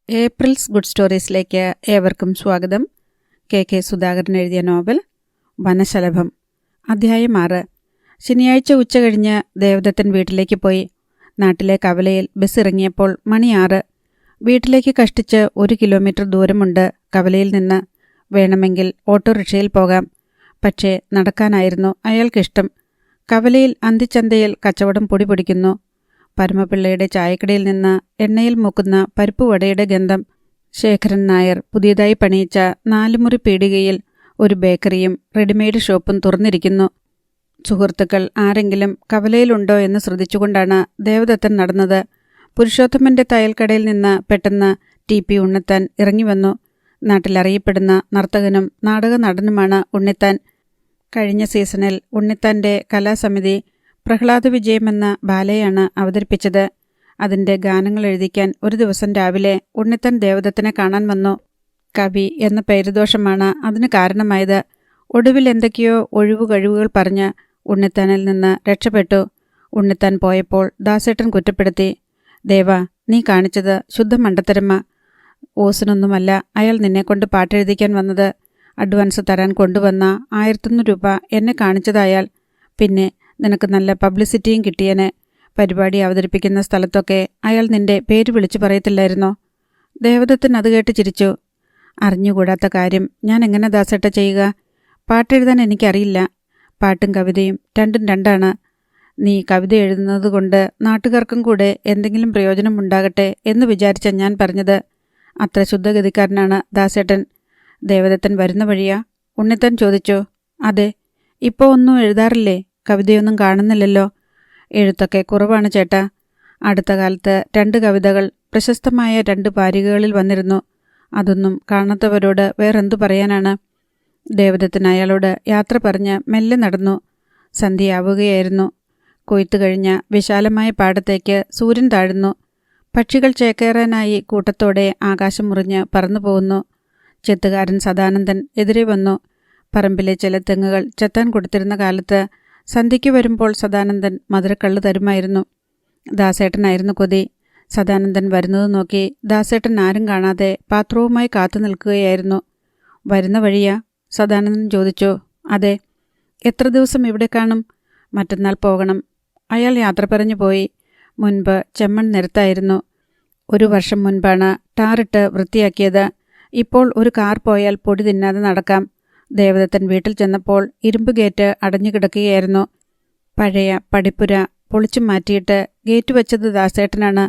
April's good സ്റ്റോറീസിലേക്ക് ഏവർക്കും സ്വാഗതം. K Sudhakaran എഴുതിയ നോവൽ വനശലഭം. അധ്യായം 6. ശനിയാഴ്ച ഉച്ച കഴിഞ്ഞ് ദേവദത്തൻ വീട്ടിലേക്ക് പോയി. നാട്ടിലെ കവലയിൽ ബസ് ഇറങ്ങിയപ്പോൾ മണി 6. വീട്ടിലേക്ക് കഷ്ടിച്ച് 1 കിലോമീറ്റർ ദൂരമുണ്ട് കവലയിൽ നിന്ന്. വേണമെങ്കിൽ ഓട്ടോറിക്ഷയിൽ പോകാം. പക്ഷേ നടക്കാനായിരുന്നു അയാൾക്കിഷ്ടം. കവലയിൽ അന്തിച്ചന്തയിൽ കച്ചവടം പൊടി പൊടിക്കുന്നു. പരമപിള്ളയുടെ ചായക്കടയിൽ നിന്ന് എണ്ണയിൽ മൂക്കുന്ന പരിപ്പുവടയുടെ ഗന്ധം. ശേഖരൻ നായർ പുതിയതായി പണിയിച്ച 4 മുറി പീടികയിൽ ഒരു ബേക്കറിയും റെഡിമെയ്ഡ് ഷോപ്പും തുറന്നിരിക്കുന്നു. സുഹൃത്തുക്കൾ ആരെങ്കിലും കവലയിലുണ്ടോ എന്ന് ശ്രദ്ധിച്ചുകൊണ്ടാണ് ദേവദത്തൻ നടന്നത്. പുരുഷോത്തമന്റെ തയ്യൽക്കടയിൽ നിന്ന് പെട്ടെന്ന് TP ഉണ്ണിത്താൻ ഇറങ്ങിവന്നു. നാട്ടിലറിയപ്പെടുന്ന നർത്തകനും നാടക നടനുമാണ് ഉണ്ണിത്താൻ. കഴിഞ്ഞ സീസണിൽ ഉണ്ണിത്താന്റെ കലാസമിതി പ്രഹ്ലാദ വിജയമെന്ന ബാലയാണ് അവതരിപ്പിച്ചത്. അതിൻ്റെ ഗാനങ്ങൾ എഴുതിക്കാൻ ഒരു ദിവസം രാവിലെ ഉണ്ണിത്താൻ ദേവദത്തനെ കാണാൻ വന്നു. കവി എന്ന പേരുദോഷമാണ് അതിന് കാരണമായത്. ഒടുവിൽ എന്തൊക്കെയോ ഒഴിവുകഴിവുകൾ പറഞ്ഞ് ഉണ്ണിത്താനിൽ നിന്ന് രക്ഷപ്പെട്ടു. ഉണ്ണിത്താൻ പോയപ്പോൾ ദാസേട്ടൻ കുറ്റപ്പെടുത്തി. ദേവാ, നീ കാണിച്ചത് ശുദ്ധ മണ്ടത്തരമ്മ. ഓസിനൊന്നുമല്ല അയാൾ നിന്നെക്കൊണ്ട് പാട്ടെഴുതിക്കാൻ വന്നത്. അഡ്വാൻസ് തരാൻ കൊണ്ടുവന്ന 1100 രൂപ എന്നെ കാണിച്ചതയാൾ. പിന്നെ നിനക്ക് നല്ല പബ്ലിസിറ്റിയും കിട്ടിയനെ. പരിപാടി അവതരിപ്പിക്കുന്ന സ്ഥലത്തൊക്കെ അയാൾ നിന്റെ പേര് വിളിച്ചു പറയത്തില്ലായിരുന്നോ? ദേവദത്തൻ അത് കേട്ട് ചിരിച്ചു. അറിഞ്ഞുകൂടാത്ത കാര്യം ഞാൻ എങ്ങനെ ദാസേട്ട ചെയ്യുക? പാട്ടെഴുതാൻ എനിക്കറിയില്ല. പാട്ടും കവിതയും രണ്ടും രണ്ടാണ്. നീ കവിത എഴുതുന്നത് കൊണ്ട് നാട്ടുകാർക്കും കൂടെ എന്തെങ്കിലും പ്രയോജനമുണ്ടാകട്ടെ എന്ന് വിചാരിച്ച ഞാൻ പറഞ്ഞത്. അത്ര ശുദ്ധഗതിക്കാരനാണ് ദാസേട്ടൻ. ദേവദത്തൻ വരുന്ന വഴിയാ? ഉണ്ണിത്താൻ ചോദിച്ചു. അതെ. ഇപ്പോൾ ഒന്നും എഴുതാറില്ലേ? കവിതയൊന്നും കാണുന്നില്ലല്ലോ. എഴുത്തൊക്കെ കുറവാണ് ചേട്ടാ. അടുത്ത കാലത്ത് 2 കവിതകൾ പ്രശസ്തമായ 2 വാരികകളിൽ വന്നിരുന്നു. അതൊന്നും കാണാത്തവരോട് വേറെന്തു പറയാനാണ്? ദേവദത്തൻ അയാളോട് യാത്ര പറഞ്ഞ് മെല്ലെ നടന്നു. സന്ധ്യയാവുകയായിരുന്നു. കൊയ്ത്തു കഴിഞ്ഞ വിശാലമായ പാടത്തേക്ക് സൂര്യൻ താഴുന്നു. പക്ഷികൾ ചേക്കേറാനായി കൂട്ടത്തോടെ ആകാശം മുറിഞ്ഞ് പറന്നു പോകുന്നു. ചെത്തുകാരൻ സദാനന്ദൻ എതിരെ വന്നു. പറമ്പിലെ ചില തെങ്ങുകൾ ചെത്താൻ കൊടുത്തിരുന്ന കാലത്ത് സന്ധ്യയ്ക്ക് വരുമ്പോൾ സദാനന്ദൻ മധുരക്കള്ള് തരുമായിരുന്നു. ദാസേട്ടനായിരുന്നു കൊതി. സദാനന്ദൻ വരുന്നത് നോക്കി ദാസേട്ടൻ ആരും കാണാതെ പാത്രവുമായി കാത്തു നിൽക്കുകയായിരുന്നു. വരുന്ന വഴിയാ? സദാനന്ദൻ ചോദിച്ചു. അതെ. എത്ര ദിവസം ഇവിടെ കാണും? മറ്റന്നാൾ പോകണം. അയാൾ യാത്ര പറഞ്ഞു പോയി. മുൻപ് ചെമ്മൺ നിരത്തായിരുന്നു. 1 വർഷം മുൻപാണ് ടാറിട്ട് വൃത്തിയാക്കിയത്. ഇപ്പോൾ ഒരു കാർ പോയാൽ പൊടി തിന്നാതെ നടക്കാം. ദേവദത്തൻ വീട്ടിൽ ചെന്നപ്പോൾ ഇരുമ്പ് ഗേറ്റ് അടഞ്ഞു കിടക്കുകയായിരുന്നു. പഴയ പടിപ്പുര പൊളിച്ചു മാറ്റിയിട്ട് ഗേറ്റ് വെച്ചത് ദാസേട്ടനാണ്.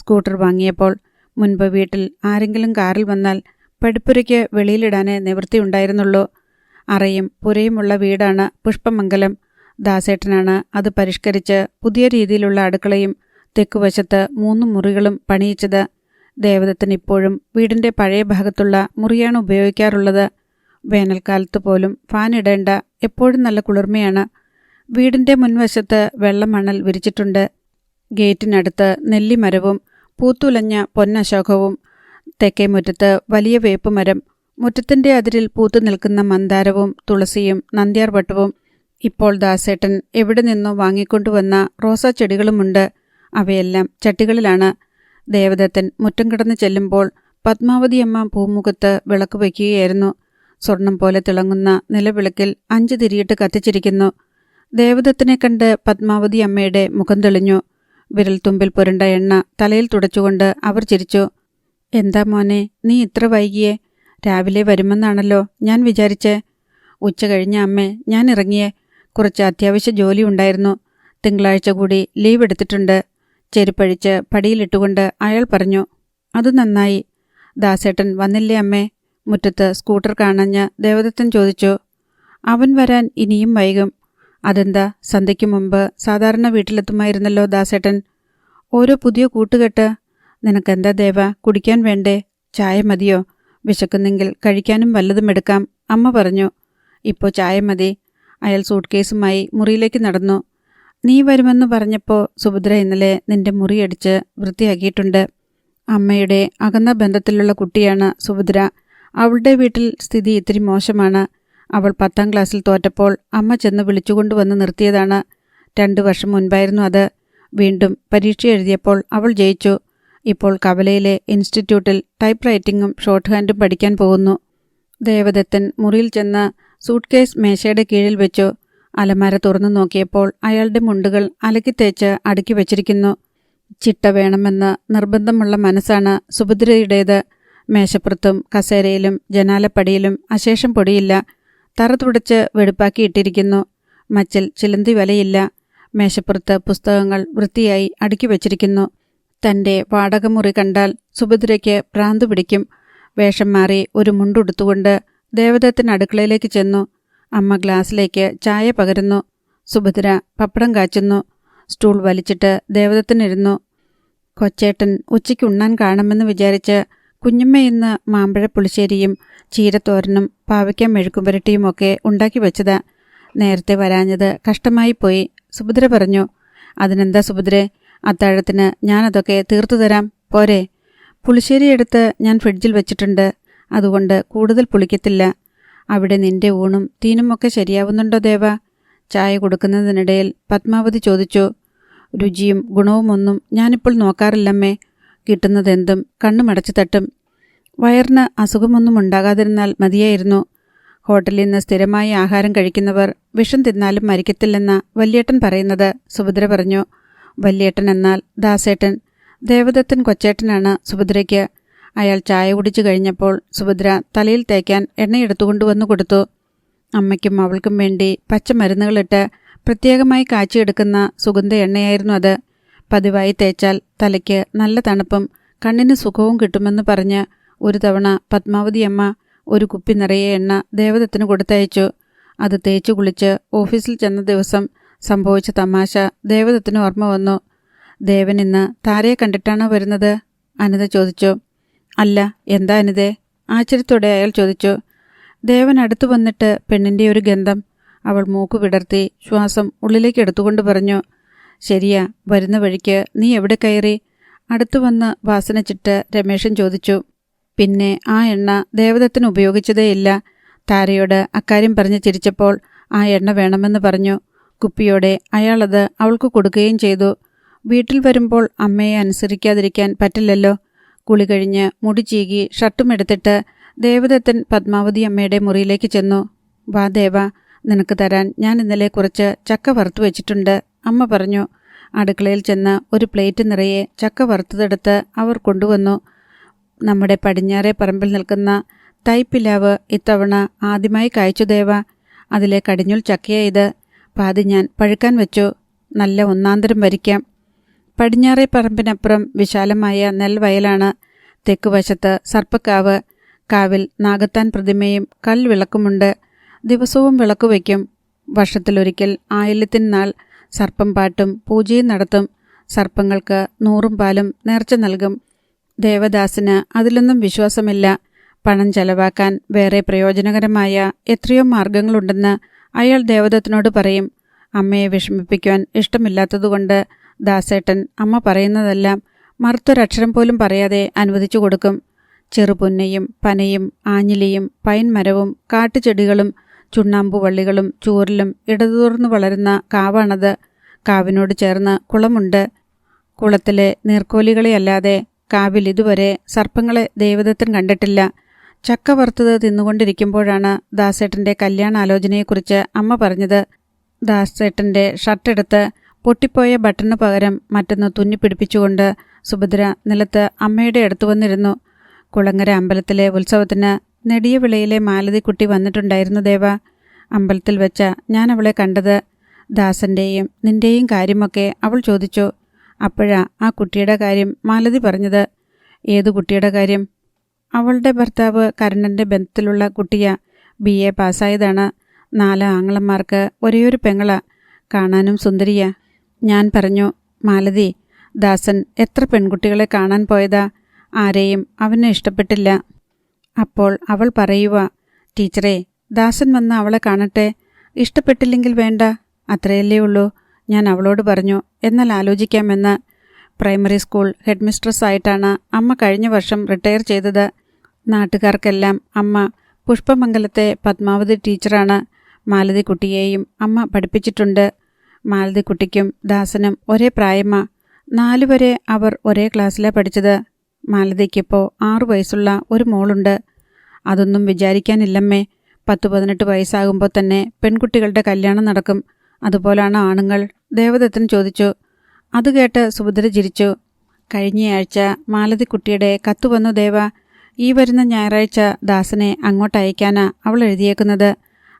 സ്കൂട്ടർ വാങ്ങിയപ്പോൾ മുൻപ് വീട്ടിൽ ആരെങ്കിലും കാറിൽ വന്നാൽ പടിപ്പുരയ്ക്ക് വെളിയിലിടാനേ നിവൃത്തിയുണ്ടായിരുന്നുള്ളൂ. അറയും പുരയുമുള്ള വീടാണ് പുഷ്പമംഗലം. ദാസേട്ടനാണ് അത് പരിഷ്കരിച്ച് പുതിയ രീതിയിലുള്ള അടുക്കളയും തെക്കുവശത്ത് 3 മുറികളും പണിയിച്ചത്. ദേവദത്തൻ ഇപ്പോഴും വീടിൻ്റെ പഴയ ഭാഗത്തുള്ള മുറിയാണ് ഉപയോഗിക്കാറുള്ളത്. വേനൽക്കാലത്ത് പോലും ഫാൻ ഇടേണ്ട, എപ്പോഴും നല്ല കുളിർമയാണ്. വീടിൻ്റെ മുൻവശത്ത് വെള്ളമണൽ വിരിച്ചിട്ടുണ്ട്. ഗേറ്റിനടുത്ത് നെല്ലിമരവും പൂത്തുലഞ്ഞ പൊന്നശോകവും. തെക്കേ മുറ്റത്ത് വലിയ വേപ്പുമരം. മുറ്റത്തിൻ്റെ അതിരിൽ പൂത്തു നിൽക്കുന്ന മന്ദാരവും തുളസിയും നന്ദ്യാർവട്ടവും. ഇപ്പോൾ ദാസേട്ടൻ എവിടെ നിന്നോ വാങ്ങിക്കൊണ്ടുവന്ന റോസാ ചെടികളുമുണ്ട്. അവയെല്ലാം ചട്ടികളിലാണ്. ദേവദത്തൻ മുറ്റം കടന്ന് ചെല്ലുമ്പോൾ പത്മാവതിയമ്മ പൂമുഖത്ത് വിളക്ക് വയ്ക്കുകയായിരുന്നു. സ്വർണം പോലെ തിളങ്ങുന്ന നിലവിളക്കിൽ 5 തിരിയിട്ട് കത്തിച്ചിരിക്കുന്നു. ദേവദത്തനെ കണ്ട് പത്മാവതി അമ്മയുടെ മുഖം തെളിഞ്ഞു. വിരൽത്തുമ്പിൽ പുരണ്ട എണ്ണ തലയിൽ തുടച്ചുകൊണ്ട് അവർ ചിരിച്ചു. എന്താ മോനെ, നീ ഇത്ര വൈകിയേ? രാവിലെ വരുമെന്നാണല്ലോ ഞാൻ വിചാരിച്ചേ. ഉച്ച കഴിഞ്ഞ അമ്മേ ഞാൻ ഇറങ്ങിയേ. കുറച്ച് അത്യാവശ്യ ജോലി ഉണ്ടായിരുന്നു. തിങ്കളാഴ്ച കൂടി ലീവ് എടുത്തിട്ടുണ്ട്. ചെരുപ്പഴിച്ച് പടിയിലിട്ടുകൊണ്ട് അയാൾ പറഞ്ഞു. അത് നന്നായി. ദാസേട്ടൻ വന്നില്ലേ അമ്മേ? മുറ്റത്ത് സ്കൂട്ടർ കാണാഞ്ഞ് ദേവദത്തൻ ചോദിച്ചു. അവൻ വരാൻ ഇനിയും വൈകും. അതെന്താ? സന്ധ്യയ്ക്ക് മുമ്പ് സാധാരണ വീട്ടിലെത്തുമായിരുന്നല്ലോ ദാസേട്ടൻ. ഓരോ പുതിയ കൂട്ടുകെട്ട്. നിനക്കെന്താ ദേവ, കുടിക്കാൻ വേണ്ടേ? ചായ മതിയോ? വിശക്കുന്നെങ്കിൽ കഴിക്കാനും വല്ലതും എടുക്കാം, അമ്മ പറഞ്ഞു. ഇപ്പോൾ ചായ മതി. അയാൾ സൂട്ട്കേസുമായി മുറിയിലേക്ക് നടന്നു. നീ വരുമെന്ന് പറഞ്ഞപ്പോൾ സുഭദ്ര ഇന്നലെ നിന്റെ മുറിയടിച്ച് വൃത്തിയാക്കിയിട്ടുണ്ട്. അമ്മയുടെ അകന്ന ബന്ധത്തിലുള്ള കുട്ടിയാണ് സുഭദ്ര. അവളുടെ വീട്ടിൽ സ്ഥിതി ഇത്തിരി മോശമാണ്. അവൾ 10ാം ക്ലാസ്സിൽ തോറ്റപ്പോൾ അമ്മ ചെന്ന് വിളിച്ചുകൊണ്ടുവന്ന് നിർത്തിയതാണ്. 2 വർഷം മുൻപായിരുന്നു അത്. വീണ്ടും പരീക്ഷ എഴുതിയപ്പോൾ അവൾ ജയിച്ചു. ഇപ്പോൾ കവലയിലെ ഇൻസ്റ്റിറ്റ്യൂട്ടിൽ ടൈപ്പ് റൈറ്റിംഗും ഷോർട്ട് ഹാൻഡും പഠിക്കാൻ പോകുന്നു. ദേവദത്തൻ മുറിയിൽ ചെന്ന് സൂട്ട് കേസ് മേശയുടെ കീഴിൽ വെച്ചു. അലമാര തുറന്നു നോക്കിയപ്പോൾ അയാളുടെ മുണ്ടുകൾ അലക്കിത്തേച്ച് അടുക്കി വച്ചിരിക്കുന്നു. ചിട്ട വേണമെന്ന് നിർബന്ധമുള്ള മനസ്സാണ് സുഭദ്രയുടേത്. മേശപ്പുറത്തും കസേരയിലും ജനാലപ്പടിയിലും അശേഷം പൊടിയില്ല. തറ തുടച്ച് വെടുപ്പാക്കി ഇട്ടിരിക്കുന്നു. മച്ചിൽ ചിലന്തി വലയില്ല. മേശപ്പുറത്ത് പുസ്തകങ്ങൾ വൃത്തിയായി അടുക്കി വച്ചിരിക്കുന്നു. തൻ്റെ വാടകമുറി കണ്ടാൽ സുഭദ്രയ്ക്ക് ഭ്രാന്തു പിടിക്കും. വേഷം മാറി ഒരു മുണ്ടുടുത്തുകൊണ്ട് ദേവദത്തൻ അടുക്കളയിലേക്ക് ചെന്നു. അമ്മ ഗ്ലാസ്സിലേക്ക് ചായ പകരുന്നു. സുഭദ്ര പപ്പടം കാച്ചുന്നു. സ്റ്റൂൾ വലിച്ചിട്ട് ദേവദത്തനിരുന്നു. കൊച്ചേട്ടൻ ഉച്ചയ്ക്ക് ഉണ്ണാൻ കാണുമെന്ന് വിചാരിച്ച് കുഞ്ഞമ്മ ഇന്ന് മാമ്പഴ പുളിശ്ശേരിയും ചീരത്തോരനും പാവയ്ക്ക മെഴുക്കും പുരട്ടിയുമൊക്കെ ഉണ്ടാക്കി വെച്ചതാ. നേരത്തെ വരാഞ്ഞത് കഷ്ടമായിപ്പോയി, സുഭദ്ര പറഞ്ഞു. അതിനെന്താ സുഭദ്രേ, അത്താഴത്തിന് ഞാനതൊക്കെ തീർത്തു തരാം, പോരെ? പുളിശ്ശേരി എടുത്ത് ഞാൻ ഫ്രിഡ്ജിൽ വെച്ചിട്ടുണ്ട്. അതുകൊണ്ട് കൂടുതൽ പുളിക്കത്തില്ല. അവിടെ നിന്റെ ഊണും തീനുമൊക്കെ ശരിയാവുന്നുണ്ടോ ദേവ? ചായ കൊടുക്കുന്നതിനിടയിൽ പത്മാവതി ചോദിച്ചു. രുചിയും ഗുണവുമൊന്നും ഞാനിപ്പോൾ നോക്കാറില്ലമ്മേ. കിട്ടുന്നതെന്തും കണ്ണുമടച്ചു തട്ടും. വയറിന് അസുഖമൊന്നും ഉണ്ടാകാതിരുന്നാൽ മതിയായിരുന്നു. ഹോട്ടലിൽ നിന്ന് സ്ഥിരമായി ആഹാരം കഴിക്കുന്നവർ വിഷം തിന്നാലും മരിക്കത്തില്ലെന്ന വല്യേട്ടൻ പറയുന്നത്, സുഭദ്ര പറഞ്ഞു. വല്യേട്ടൻ എന്നാൽ ദാസേട്ടൻ. ദേവദത്തൻ കൊച്ചേട്ടനാണ് സുഭദ്രയ്ക്ക്. അയാൾ ചായ കുടിച്ചു കഴിഞ്ഞപ്പോൾ സുഭദ്ര തലയിൽ തേക്കാൻ എണ്ണയെടുത്തുകൊണ്ടുവന്നു കൊടുത്തു. അമ്മയ്ക്കും അവൾക്കും വേണ്ടി പച്ചമരുന്നുകളിട്ട് പ്രത്യേകമായി കാച്ചിയെടുക്കുന്ന സുഗന്ധ എണ്ണയായിരുന്നു അത്. പതിവായി തേച്ചാൽ തലയ്ക്ക് നല്ല തണുപ്പും കണ്ണിന് സുഖവും കിട്ടുമെന്ന് പറഞ്ഞ് ഒരു തവണ പത്മാവതിയമ്മ ഒരു കുപ്പി നിറയെ എണ്ണ ദേവദത്തിന് കൊടുത്തയച്ചു. അത് തേച്ചു കുളിച്ച് ഓഫീസിൽ ചെന്ന ദിവസം സംഭവിച്ച തമാശ ദേവദത്തിന് ഓർമ്മ വന്നു. ദേവൻ ഇന്ന് താരയെ കണ്ടിട്ടാണോ വരുന്നത്? അനിത ചോദിച്ചു. അല്ല, എന്താ അനിതേ? ആശ്ചര്യത്തോടെ അയാൾ ചോദിച്ചു. ദേവൻ അടുത്തു വന്നിട്ട് പെണ്ണിൻ്റെ ഒരു ഗന്ധം. അവൾ മൂക്കു വിടർത്തി ശ്വാസം ഉള്ളിലേക്ക് എടുത്തുകൊണ്ട് പറഞ്ഞു. ശരിയാ, വരുന്ന വഴിക്ക് നീ എവിടെ കയറി? അടുത്തു വന്ന് വാസനച്ചിട്ട് രമേശൻ ചോദിച്ചു. പിന്നെ ആ എണ്ണ ദേവദത്തിന് ഉപയോഗിച്ചതേയില്ല. താരയോട് അക്കാര്യം പറഞ്ഞ് ചിരിച്ചപ്പോൾ ആ എണ്ണ വേണമെന്ന് പറഞ്ഞു. കുപ്പിയോടെ അയാളത് അവൾക്ക് കൊടുക്കുകയും ചെയ്തു. വീട്ടിൽ വരുമ്പോൾ അമ്മയെ അനുസരിക്കാതിരിക്കാൻ പറ്റില്ലല്ലോ. കുളി കഴിഞ്ഞ് മുടി ചീകി ഷർട്ടും എടുത്തിട്ട് ദേവദത്തൻ പത്മാവതി അമ്മയുടെ മുറിയിലേക്ക് ചെന്നു. വാ ദേവ, നിനക്ക് തരാൻ ഞാൻ ഇന്നലെ കുറച്ച് ചക്ക വറുത്തു വെച്ചിട്ടുണ്ട്, അമ്മ പറഞ്ഞു. അടുക്കളയിൽ ചെന്ന് ഒരു പ്ലേറ്റ് നിറയെ ചക്ക വറുത്തതെടുത്ത് അവർ കൊണ്ടുവന്നു. നമ്മുടെ പടിഞ്ഞാറേ പറമ്പിൽ നിൽക്കുന്ന തൈപ്പിലാവ് ഇത്തവണ ആദ്യമായി കായ്ച്ചു ദേവ. അതിലെ കടിഞ്ഞുൽ ചക്കയായത്. പാതി ഞാൻ പഴുക്കാൻ വെച്ചു. നല്ല ഒന്നാന്തരം വരിക്കാം. പടിഞ്ഞാറേ പറമ്പിനപ്പുറം വിശാലമായ നെൽവയലാണ്. തെക്കുവശത്ത് സർപ്പക്കാവ്. കാവിൽ നാഗത്താൻ പ്രതിമയും കൽവിളക്കുമുണ്ട്. ദിവസവും വിളക്കുവയ്ക്കും. വർഷത്തിലൊരിക്കൽ ആയില്യത്തിന് നാൾ സർപ്പം പാട്ടും പൂജയും നടത്തും. സർപ്പങ്ങൾക്ക് 100 പാലും നേർച്ച നൽകും. ദേവദാസിന് അതിലൊന്നും വിശ്വാസമില്ല. പണം ചെലവാക്കാൻ വേറെ പ്രയോജനകരമായ എത്രയോ മാർഗങ്ങളുണ്ടെന്ന് അയാൾ ദേവദത്തിനോട് പറയും. അമ്മയെ വിഷമിപ്പിക്കുവാൻ ഇഷ്ടമില്ലാത്തതുകൊണ്ട് ദാസേട്ടൻ അമ്മ പറയുന്നതെല്ലാം മറുത്തൊരക്ഷരം പോലും പറയാതെ അനുവദിച്ചു കൊടുക്കും. ചെറുപുന്നയും പനയും ആഞ്ഞിലിയും പൈൻ മരവും കാട്ടുചെടികളും ചുണ്ണാമ്പുവള്ളികളും ചൂരലും ഇടതൂർന്നു വളരുന്ന കാവാണത്. കാവിനോട് ചേർന്ന് കുളമുണ്ട്. കുളത്തിലെ നീർക്കോലികളെയല്ലാതെ കാവിൽ ഇതുവരെ സർപ്പങ്ങളെ ദേവദത്തൻ കണ്ടിട്ടില്ല. ചക്ക വറുത്തത് തിന്നുകൊണ്ടിരിക്കുമ്പോഴാണ് ദാസേട്ടൻ്റെ കല്യാണാലോചനയെക്കുറിച്ച് അമ്മ പറഞ്ഞത്. ദാസേട്ടൻ്റെ ഷർട്ടെടുത്ത് പൊട്ടിപ്പോയ ബട്ടണിന് പകരം മറ്റൊന്ന് തുന്നിപ്പിടിപ്പിച്ചുകൊണ്ട് സുഭദ്ര നിലത്ത് അമ്മയുടെ അടുത്ത് വന്നിരുന്നു. കുളങ്ങര അമ്പലത്തിലെ ഉത്സവത്തിന് നെടിയ വിളയിലെ മാലതിക്കുട്ടി വന്നിട്ടുണ്ടായിരുന്നു ദേവ. അമ്പലത്തിൽ വെച്ച ഞാൻ അവളെ കണ്ടത്. ദാസൻ്റെയും നിൻ്റെയും കാര്യമൊക്കെ അവൾ ചോദിച്ചു. അപ്പോഴാ ആ കുട്ടിയുടെ കാര്യം മാലതി പറഞ്ഞത്. ഏതു കുട്ടിയുടെ കാര്യം? അവളുടെ ഭർത്താവ് കരുണൻ്റെ ബന്ധത്തിലുള്ള കുട്ടിയാ. BA പാസ്സായതാണ്. 4 ആങ്ങളന്മാർക്ക് ഒരേയൊരു പെങ്ങളാ. കാണാനും സുന്ദരിയാ. ഞാൻ പറഞ്ഞു, മാലതി, ദാസൻ എത്ര പെൺകുട്ടികളെ കാണാൻ പോയതാ. ആരെയും അവന് ഇഷ്ടപ്പെട്ടില്ല. അപ്പോൾ അവൾ പറയുക, ടീച്ചറെ, ദാസൻ വന്ന് അവളെ കാണട്ടെ. ഇഷ്ടപ്പെട്ടില്ലെങ്കിൽ വേണ്ട, അത്രയല്ലേ ഉള്ളൂ. ഞാൻ അവളോട് പറഞ്ഞു, എന്നാൽ ആലോചിക്കാമെന്ന്. പ്രൈമറി സ്കൂൾ ഹെഡ് മിസ്ട്രസ്സായിട്ടാണ് അമ്മ കഴിഞ്ഞ വർഷം റിട്ടയർ ചെയ്തത്. നാട്ടുകാർക്കെല്ലാം അമ്മ പുഷ്പമംഗലത്തെ പത്മാവതി ടീച്ചറാണ്. മാലതിക്കുട്ടിയെയും അമ്മ പഠിപ്പിച്ചിട്ടുണ്ട്. മാലതിക്കുട്ടിക്കും ദാസനും ഒരേ പ്രായമാ. 4 വരെ അവർ ഒരേ ക്ലാസ്സിലാണ് പഠിച്ചത്. മാലതിക്കിപ്പോൾ 6 വയസ്സുള്ള ഒരു മോളുണ്ട്. അതൊന്നും വിചാരിക്കാനില്ലമ്മേ. 10-18 വയസ്സാകുമ്പോൾ തന്നെ പെൺകുട്ടികളുടെ കല്യാണം നടക്കും. അതുപോലാണ് ആണുങ്ങൾ, ദേവദത്തൻ ചോദിച്ചു. അത് കേട്ട് സുഭദ്ര ചിരിച്ചു. കഴിഞ്ഞയാഴ്ച മാലതിക്കുട്ടിയുടെ കത്ത് വന്നു ദേവ. ഈ വരുന്ന ഞായറാഴ്ച ദാസനെ അങ്ങോട്ട് അയക്കാനാ അവൾ എഴുതിയേക്കുന്നത്.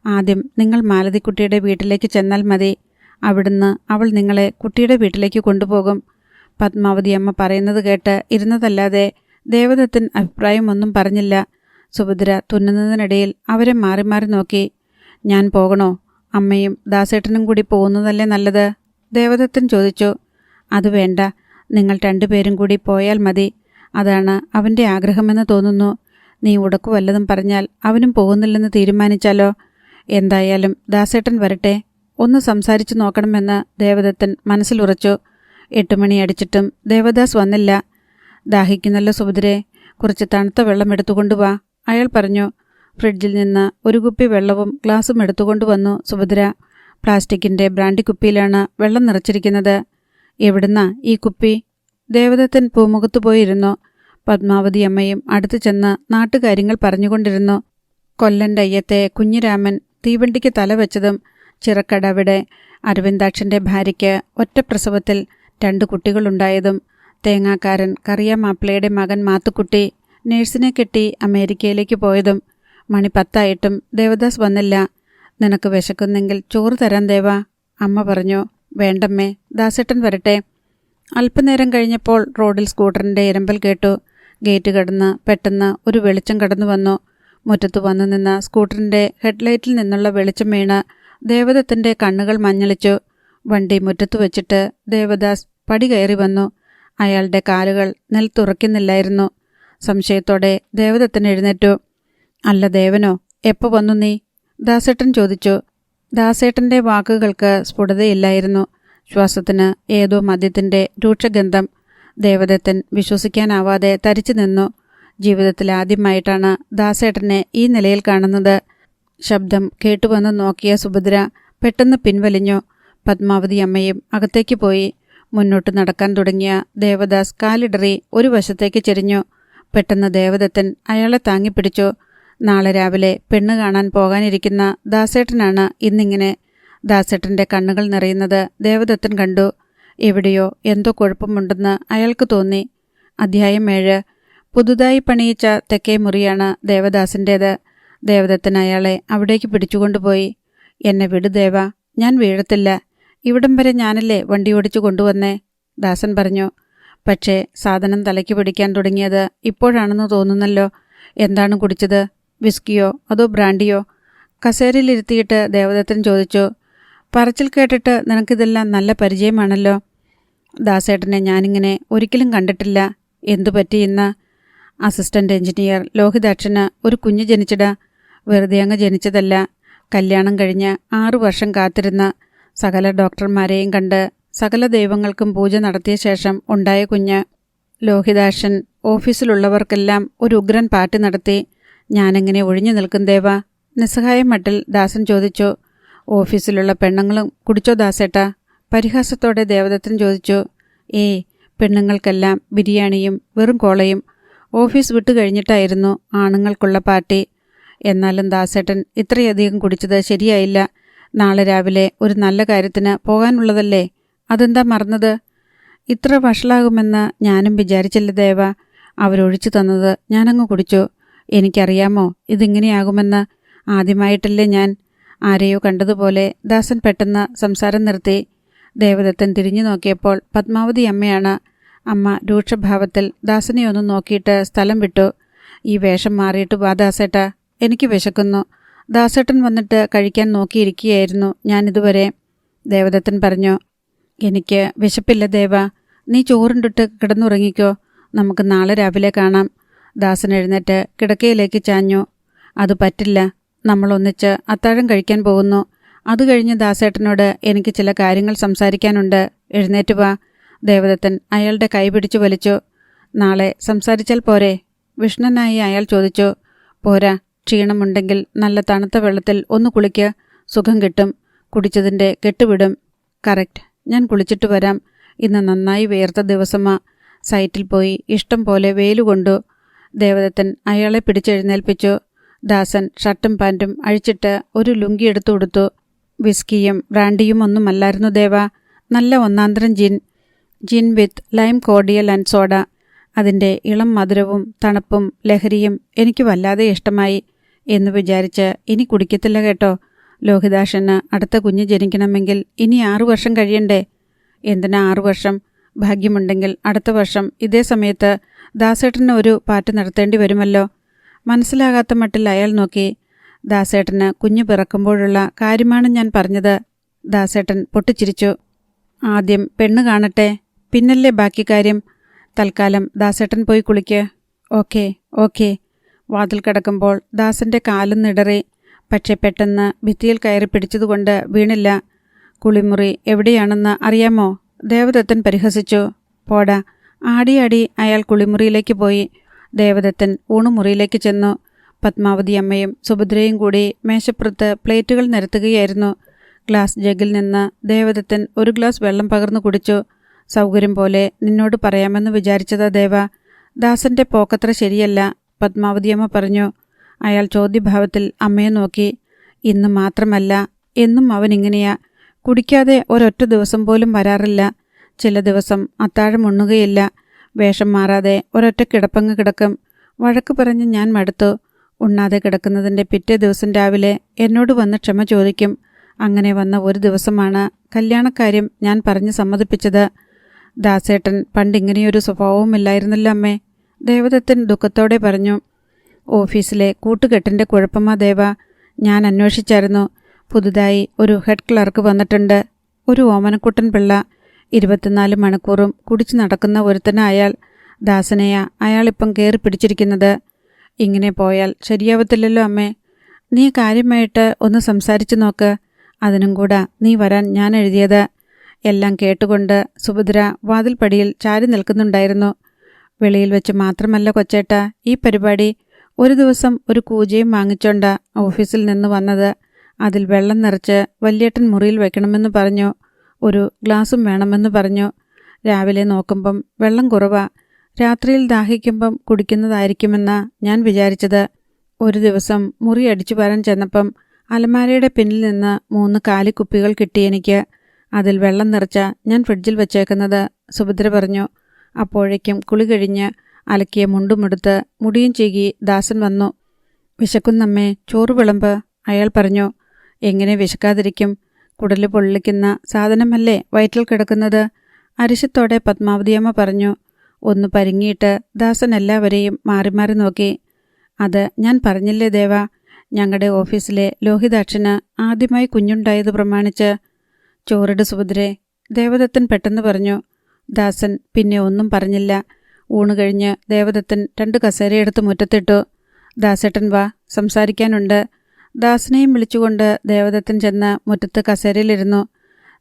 ആദ്യം നിങ്ങൾ മാലതിക്കുട്ടിയുടെ വീട്ടിലേക്ക് ചെന്നാൽ മതി. അവിടുന്ന് അവൾ നിങ്ങളെ കുട്ടിയുടെ വീട്ടിലേക്ക് കൊണ്ടുപോകും. പത്മാവതി അമ്മ പറയുന്നത് കേട്ട് ഇരുന്നതല്ലാതെ ദേവദത്തൻ അഭിപ്രായമൊന്നും പറഞ്ഞില്ല. സുഭദ്ര തുന്നുന്നതിനിടയിൽ അവരെ മാറി മാറി നോക്കി. ഞാൻ പോകണോ? അമ്മയും ദാസേട്ടനും കൂടി പോകുന്നതല്ലേ നല്ലത്? ദേവദത്തൻ ചോദിച്ചു. അത് വേണ്ട, നിങ്ങൾ 2 പേരും കൂടി പോയാൽ മതി. അതാണ് അവൻ്റെ ആഗ്രഹമെന്ന് തോന്നുന്നു. നീ ഉടക്കു വല്ലതും പറഞ്ഞാൽ അവനും പോകുന്നില്ലെന്ന് തീരുമാനിച്ചാലോ? എന്തായാലും ദാസേട്ടൻ വരട്ടെ, ഒന്ന് സംസാരിച്ചു നോക്കണമെന്ന് ദേവദത്തൻ മനസ്സിലുറച്ചു. 8 മണി അടിച്ചിട്ടും ദേവദാസ് വന്നില്ല. ദാഹിക്കുന്നല്ലോ സുഭദ്രേ, കുറച്ച് തണുത്ത വെള്ളം എടുത്തുകൊണ്ടുവാ, അയാൾ പറഞ്ഞു. ഫ്രിഡ്ജിൽ നിന്ന് ഒരു കുപ്പി വെള്ളവും ഗ്ലാസും എടുത്തുകൊണ്ടുവന്നു സുഭദ്ര. പ്ലാസ്റ്റിക്കിൻ്റെ ബ്രാൻഡി കുപ്പിയിലാണ് വെള്ളം നിറച്ചിരിക്കുന്നത്. എവിടുന്നാ ഈ കുപ്പി? ദേവദത്തൻ പൂമുഖത്തു പോയിരുന്നു. പത്മാവതി അമ്മയും അടുത്തു ചെന്ന് നാട്ടുകാര്യങ്ങൾ പറഞ്ഞുകൊണ്ടിരുന്നു. കൊല്ലൻ്റെ അയ്യത്തെ കുഞ്ഞിരാമൻ തീവണ്ടിക്ക് തല വെച്ചതും, ചിറക്കടവിടെ അരവിന്ദാക്ഷൻ്റെ ഭാര്യയ്ക്ക് ഒറ്റപ്രസവത്തിൽ 2 കുട്ടികളുണ്ടായതും, തേങ്ങാക്കാരൻ കറിയാമാപ്പിളയുടെ മകൻ മാത്തുക്കുട്ടി നേഴ്സിനെ കെട്ടി അമേരിക്കയിലേക്ക് പോയതും. മണി 10 ദേവദാസ് വന്നില്ല. നിനക്ക് വിശക്കുന്നെങ്കിൽ ചോറ് തരാൻ ദേവാ, അമ്മ പറഞ്ഞു. വേണ്ടമ്മേ, ദാസേട്ടൻ വരട്ടെ. അല്പനേരം കഴിഞ്ഞപ്പോൾ റോഡിൽ സ്കൂട്ടറിൻ്റെ ഇരമ്പൽ കേട്ടു. ഗേറ്റ് കടന്ന് പെട്ടെന്ന് ഒരു വെളിച്ചം കടന്നു വന്നു. മുറ്റത്തു വന്നു നിന്ന സ്കൂട്ടറിൻ്റെ ഹെഡ്ലൈറ്റിൽ നിന്നുള്ള വെളിച്ചം വീണ് ദേവദത്തൻ്റെ കണ്ണുകൾ മഞ്ഞളിച്ചു. വണ്ടി മുറ്റത്തു വെച്ചിട്ട് ദേവദാസ് പടി കയറി വന്നു. അയാളുടെ കാലുകൾ നിലത്തുറയ്ക്കുന്നില്ലായിരുന്നു. സംശയത്തോടെ ദേവദത്തൻ എഴുന്നേറ്റു. അല്ല ദേവനോ, എപ്പോൾ വന്നു നീ? ദാസേട്ടൻ ചോദിച്ചു. ദാസേട്ടൻ്റെ വാക്കുകൾക്ക് സ്ഫുടതയില്ലായിരുന്നു. ശ്വാസത്തിന് ഏതോ മദ്യത്തിൻ്റെ രൂക്ഷഗന്ധം. ദേവദത്തൻ വിശ്വസിക്കാനാവാതെ തരിച്ചു നിന്നു. ജീവിതത്തിൽ ആദ്യമായിട്ടാണ് ദാസേട്ടനെ ഈ നിലയിൽ കാണുന്നത്. ശബ്ദം കേട്ടുവന്ന് നോക്കിയ സുഭദ്ര പെട്ടെന്ന് പിൻവലിഞ്ഞു. പത്മാവതി അമ്മയും അകത്തേക്ക് പോയി. മുന്നോട്ട് നടക്കാൻ തുടങ്ങിയ ദേവദാസ് കാലിടറി ഒരു വശത്തേക്ക് ചെരിഞ്ഞു. പെട്ടെന്ന് ദേവദത്തൻ അയാളെ താങ്ങിപ്പിടിച്ചു. നാളെ രാവിലെ പെണ്ണ് കാണാൻ പോകാനിരിക്കുന്ന ദാസേട്ടനാണ് ഇന്നിങ്ങനെ. ദാസേട്ടൻ്റെ കണ്ണുകൾ നിറയുന്നത് ദേവദത്തൻ കണ്ടു. എവിടെയോ എന്തോ കുഴപ്പമുണ്ടെന്ന് അയാൾക്ക് തോന്നി. അധ്യായം 7. പുതുതായി പണിയിച്ച തെക്കേ മുറിയാണ് ദേവദാസിൻ്റേത്. ദേവദത്തൻ അയാളെ അവിടേക്ക് പിടിച്ചുകൊണ്ടുപോയി. എന്നെ വിടു ദേവ, ഞാൻ വീഴത്തില്ല. ഇവിടം വരെ ഞാനല്ലേ വണ്ടി ഓടിച്ചു കൊണ്ടുവന്നേ, ദാസൻ പറഞ്ഞു. പക്ഷേ സാധനം തലയ്ക്ക് പിടിക്കാൻ തുടങ്ങിയത് ഇപ്പോഴാണെന്ന് തോന്നുന്നല്ലോ. എന്താണ് കുടിച്ചത്? വിസ്കിയോ അതോ ബ്രാൻഡിയോ? കസേരയിലിരുത്തിയിട്ട് ദേവദത്തൻ ചോദിച്ചു. പറച്ചിൽ കേട്ടിട്ട് നിനക്കിതെല്ലാം നല്ല പരിചയമാണല്ലോ. ദാസേട്ടനെ ഞാനിങ്ങനെ ഒരിക്കലും കണ്ടിട്ടില്ല. എന്തു പറ്റി ഇന്ന്? അസിസ്റ്റൻ്റ് എഞ്ചിനീയർ ലോഹിതാക്ഷന് ഒരു കുഞ്ഞ് ജനിച്ചിടാ. വെറുതെ അങ്ങ് ജനിച്ചതല്ല. കല്യാണം കഴിഞ്ഞ് 6 വർഷം കാത്തിരുന്ന, സകല ഡോക്ടർമാരെയും കണ്ട് സകല ദൈവങ്ങൾക്കും പൂജ നടത്തിയ ശേഷം ഉണ്ടായ കുഞ്ഞ്. ലോഹിതാക്ഷൻ ഓഫീസിലുള്ളവർക്കെല്ലാം ഒരു ഉഗ്രൻ പാർട്ടി നടത്തി. ഞാനെങ്ങനെ ഒഴിഞ്ഞു നിൽക്കും ദേവ? നിസ്സഹായ മട്ടിൽ ദാസൻ ചോദിച്ചു. ഓഫീസിലുള്ള പെണ്ണുങ്ങളും കുടിച്ചോ ദാസേട്ടാ? പരിഹാസത്തോടെ ദേവദത്തൻ ചോദിച്ചു. ഏയ്, പെണ്ണുങ്ങൾക്കെല്ലാം ബിരിയാണിയും വെറും കോളയും. ഓഫീസ് വിട്ടു കഴിഞ്ഞിട്ടായിരുന്നു ആണുങ്ങൾക്കുള്ള പാർട്ടി. എന്നാലും ദാസേട്ടൻ ഇത്രയധികം കുടിച്ചത് ശരിയായില്ല. നാളെ രാവിലെ ഒരു നല്ല കാര്യത്തിന് പോകാനുള്ളതല്ലേ? അതെന്താ മറന്നത്? ഇത്ര വഷളാകുമെന്ന് ഞാനും വിചാരിച്ചില്ല ദേവ. അവരൊഴിച്ചു തന്നത് ഞാനങ്ങ് കുടിച്ചു. എനിക്കറിയാമോ ഇതിങ്ങനെയാകുമെന്ന്. ആദ്യമായിട്ടല്ലേ ഞാൻ. ആരെയോ കണ്ടതുപോലെ ദാസൻ പെട്ടെന്ന് സംസാരം നിർത്തി. ദേവദത്തൻ തിരിഞ്ഞു നോക്കിയപ്പോൾ പത്മാവതി അമ്മയാണ്. അമ്മ രൂക്ഷഭാവത്തിൽ ദാസനെ ഒന്ന് നോക്കിയിട്ട് സ്ഥലം വിട്ടു. ഈ വേഷം മാറിയിട്ട് വാ ദാസേട്ടാ, എനിക്ക് വിശക്കുന്നു. ദാസേട്ടൻ വന്നിട്ട് കഴിക്കാൻ നോക്കിയിരിക്കുകയായിരുന്നു ഞാനിതുവരെ, ദേവദത്തൻ പറഞ്ഞു. എനിക്ക് വിശപ്പില്ല ദേവ, നീ ചോറുണ്ടിട്ട് കിടന്നുറങ്ങിക്കോ. നമുക്ക് നാളെ രാവിലെ കാണാം. ദാസൻ എഴുന്നേറ്റ് കിടക്കയിലേക്ക് ചാഞ്ഞു. അത് പറ്റില്ല, നമ്മളൊന്നിച്ച് അത്താഴം കഴിക്കാൻ പോകുന്നു. അത് കഴിഞ്ഞ് ദാസേട്ടനോട് എനിക്ക് ചില കാര്യങ്ങൾ സംസാരിക്കാനുണ്ട്. എഴുന്നേറ്റ് വാ. ദേവദത്തൻ അയാളുടെ കൈ പിടിച്ചു വലിച്ചു. നാളെ സംസാരിച്ചാൽ പോരെ? വിഷ്ണനായി അയാൾ ചോദിച്ചു. പോരാ, ക്ഷീണമുണ്ടെങ്കിൽ നല്ല തണുത്ത വെള്ളത്തിൽ ഒന്ന് കുളിക്ക്, സുഖം കിട്ടും. കുടിച്ചതിൻ്റെ കെട്ടുവിടും. കറക്റ്റ്, ഞാൻ കുളിച്ചിട്ട് വരാം. ഇന്ന് നന്നായി വേർത്ത ദിവസമാ. സൈറ്റിൽ പോയി ഇഷ്ടം പോലെ വെയിലുകൊണ്ടു. ദേവദത്തൻ അയാളെ പിടിച്ചെഴുന്നേൽപ്പിച്ചു. ദാസൻ ഷർട്ടും പാൻറ്റും അഴിച്ചിട്ട് ഒരു ലുങ്കി എടുത്തു കൊടുത്തു. വിസ്കിയും ബ്രാൻഡിയും ഒന്നുമല്ലായിരുന്നു ദേവ, നല്ല ഒന്നാന്തരം ജിൻ വിത്ത് ലൈം കോർഡിയൽ ആൻഡ് സോഡ. അതിൻ്റെ ഇളം മധുരവും തണുപ്പും ലഹരിയും എനിക്ക് വല്ലാതെ ഇഷ്ടമായി എന്ന് വിചാരിച്ച് ഇനി കുടിക്കത്തില്ല കേട്ടോ. ലോഹിതാക്ഷന് അടുത്ത കുഞ്ഞ് ജനിക്കണമെങ്കിൽ ഇനി 6 വർഷം കഴിയണ്ടേ? എന്തിനാ 6 വർഷം? ഭാഗ്യമുണ്ടെങ്കിൽ അടുത്ത വർഷം ഇതേ സമയത്ത് ദാസേട്ടന് ഒരു പാർട്ടി നടത്തേണ്ടി വരുമല്ലോ. മനസ്സിലാകാത്ത മട്ടിൽ അയാൾ നോക്കി. ദാസേട്ടന് കുഞ്ഞ് പിറക്കുമ്പോഴുള്ള കാര്യമാണ് ഞാൻ പറഞ്ഞത്. ദാസേട്ടൻ പൊട്ടിച്ചിരിച്ചു. ആദ്യം പെണ്ണ് കാണട്ടെ, പിന്നല്ലേ ബാക്കി കാര്യം. തൽക്കാലം ദാസേട്ടൻ പോയി കുളിക്ക്. Okay okay. വാതിൽ കിടക്കുമ്പോൾ ദാസന്റെ കാലും നിടറി. പക്ഷെ പെട്ടെന്ന് ഭിത്തിയിൽ കയറി പിടിച്ചതുകൊണ്ട് വീണില്ല. കുളിമുറി എവിടെയാണെന്ന് അറിയാമോ? ദേവദത്തൻ പരിഹസിച്ചു. പോടാ. ആടിയാടി അയാൾ കുളിമുറിയിലേക്ക് പോയി. ദേവദത്തൻ ഊണുമുറിയിലേക്ക് ചെന്നു. പത്മാവതി അമ്മയും സുഭദ്രയും കൂടി മേശപ്പുറത്ത് പ്ലേറ്റുകൾ നിരത്തുകയായിരുന്നു. ഗ്ലാസ് ജഗ്ഗിൽ നിന്ന് ദേവദത്തൻ ഒരു ഗ്ലാസ് വെള്ളം പകർന്നു കുടിച്ചു. സൗകര്യം പോലെ നിന്നോട് പറയാമെന്ന് വിചാരിച്ചതാ ദേവ. ദാസന്റെ പോക്കത്ര ശരിയല്ല, പത്മാവതിയമ്മ പറഞ്ഞു. അയാൾ ചോദ്യഭാവത്തിൽ അമ്മയെ നോക്കി. ഇന്ന് മാത്രമല്ല, എന്നും അവനിങ്ങനെയാ. കുടിക്കാതെ ഒരൊറ്റ ദിവസം പോലും വരാറില്ല. ചില ദിവസം അത്താഴം ഉണ്ണുകയില്ല. വേഷം മാറാതെ ഒരൊറ്റ കിടപ്പങ്ങ് കിടക്കും. വഴക്ക് പറഞ്ഞ് ഞാൻ മടുത്തു. ഉണ്ണാതെ കിടക്കുന്നതിൻ്റെ പിറ്റേ ദിവസം രാവിലെ എന്നോട് വന്ന് ക്ഷമ ചോദിക്കും. അങ്ങനെ വന്ന ഒരു ദിവസമാണ് കല്യാണക്കാര്യം ഞാൻ പറഞ്ഞ് സമ്മതിപ്പിച്ചത്. ദാസേട്ടൻ പണ്ടിങ്ങനെയൊരു സ്വഭാവവുമില്ലായിരുന്നല്ലോ അമ്മേ, ദേവദത്തൻ ദുഃഖത്തോടെ പറഞ്ഞു. ഓഫീസിലെ കൂട്ടുകെട്ടിൻ്റെ കുഴപ്പമാ ദേവ. ഞാൻ അന്വേഷിച്ചായിരുന്നു. പുതുതായി ഒരു ഹെഡ് ക്ലർക്ക് വന്നിട്ടുണ്ട്. ഒരു ഓമനക്കുട്ടൻ പിള്ള. 24 മണിക്കൂറും കുടിച്ചു നടക്കുന്ന ഒരുത്തന അയാൾ. ദാസനെയാ അയാളിപ്പം കയറി പിടിച്ചിരിക്കുന്നത്. ഇങ്ങനെ പോയാൽ ശരിയാവത്തില്ലല്ലോ അമ്മേ. നീ കാര്യമായിട്ട് ഒന്ന് സംസാരിച്ചു നോക്ക്. അതിനും കൂടെ നീ വരാൻ ഞാൻ എഴുതിയത്. എല്ലാം കേട്ടുകൊണ്ട് സുഭദ്ര വാതിൽപ്പടിയിൽ ചാരി നിൽക്കുന്നുണ്ടായിരുന്നു. വെളിയിൽ വെച്ച് മാത്രമല്ല കൊച്ചേട്ട ഈ പരിപാടി. ഒരു ദിവസം ഒരു കൂജയും വാങ്ങിച്ചോണ്ട ഓഫീസിൽ നിന്ന് വന്നത്. അതിൽ വെള്ളം നിറച്ച് വല്യേട്ടൻ മുറിയിൽ വെക്കണമെന്ന് പറഞ്ഞു. ഒരു ഗ്ലാസും വേണമെന്ന് പറഞ്ഞു. രാവിലെ നോക്കുമ്പം വെള്ളം കുറവാ. രാത്രിയിൽ ദാഹിക്കുമ്പം കുടിക്കുന്നതായിരിക്കുമെന്നാ ഞാൻ വിചാരിച്ചത്. ഒരു ദിവസം മുറി അടിച്ചു വരാൻ ചെന്നപ്പം അലമാരയുടെ പിന്നിൽ നിന്ന് 3 കാലിക്കുപ്പികൾ കിട്ടി എനിക്ക്. അതിൽ വെള്ളം നിറച്ച ഞാൻ ഫ്രിഡ്ജിൽ വെച്ചേക്കുന്നത്, സുഭദ്ര പറഞ്ഞു. അപ്പോഴേക്കും കുളി കഴിഞ്ഞ് അലക്കിയ മുണ്ടുമെടുത്ത് മുടിയും ചീകി ദാസൻ വന്നു. വിശക്കുന്നമ്മേ, ചോറ് വിളമ്പ്, അയാൾ പറഞ്ഞു. എങ്ങനെ വിശക്കാതിരിക്കും? കുടല് പൊള്ളിക്കുന്ന സാധനമല്ലേ വയറ്റിൽ കിടക്കുന്നത്, അരിശത്തോടെ പത്മാവതിയമ്മ പറഞ്ഞു. ഒന്ന് പരിങ്ങിയിട്ട് ദാസൻ എല്ലാവരെയും മാറി മാറി നോക്കി. അത് ഞാൻ പറഞ്ഞില്ലേ ദേവ, ഞങ്ങളുടെ ഓഫീസിലെ ലോഹിതാക്ഷന് ആദ്യമായി കുഞ്ഞുണ്ടായത് പ്രമാണിച്ച്. ചോറിട് സുഭദ്രേ, ദേവദത്തൻ പെട്ടെന്ന് പറഞ്ഞു. ദാസൻ പിന്നെ ഒന്നും പറഞ്ഞില്ല. ഊണ് കഴിഞ്ഞ് ദേവദത്തൻ 2 കസേരയെടുത്ത് മുറ്റത്തിട്ടു. ദാസേട്ടൻ വാ, സംസാരിക്കാനുണ്ട്. ദാസനെയും വിളിച്ചുകൊണ്ട് ദേവദത്തൻ ചെന്ന് മുറ്റത്ത് കസേരയിലിരുന്നു.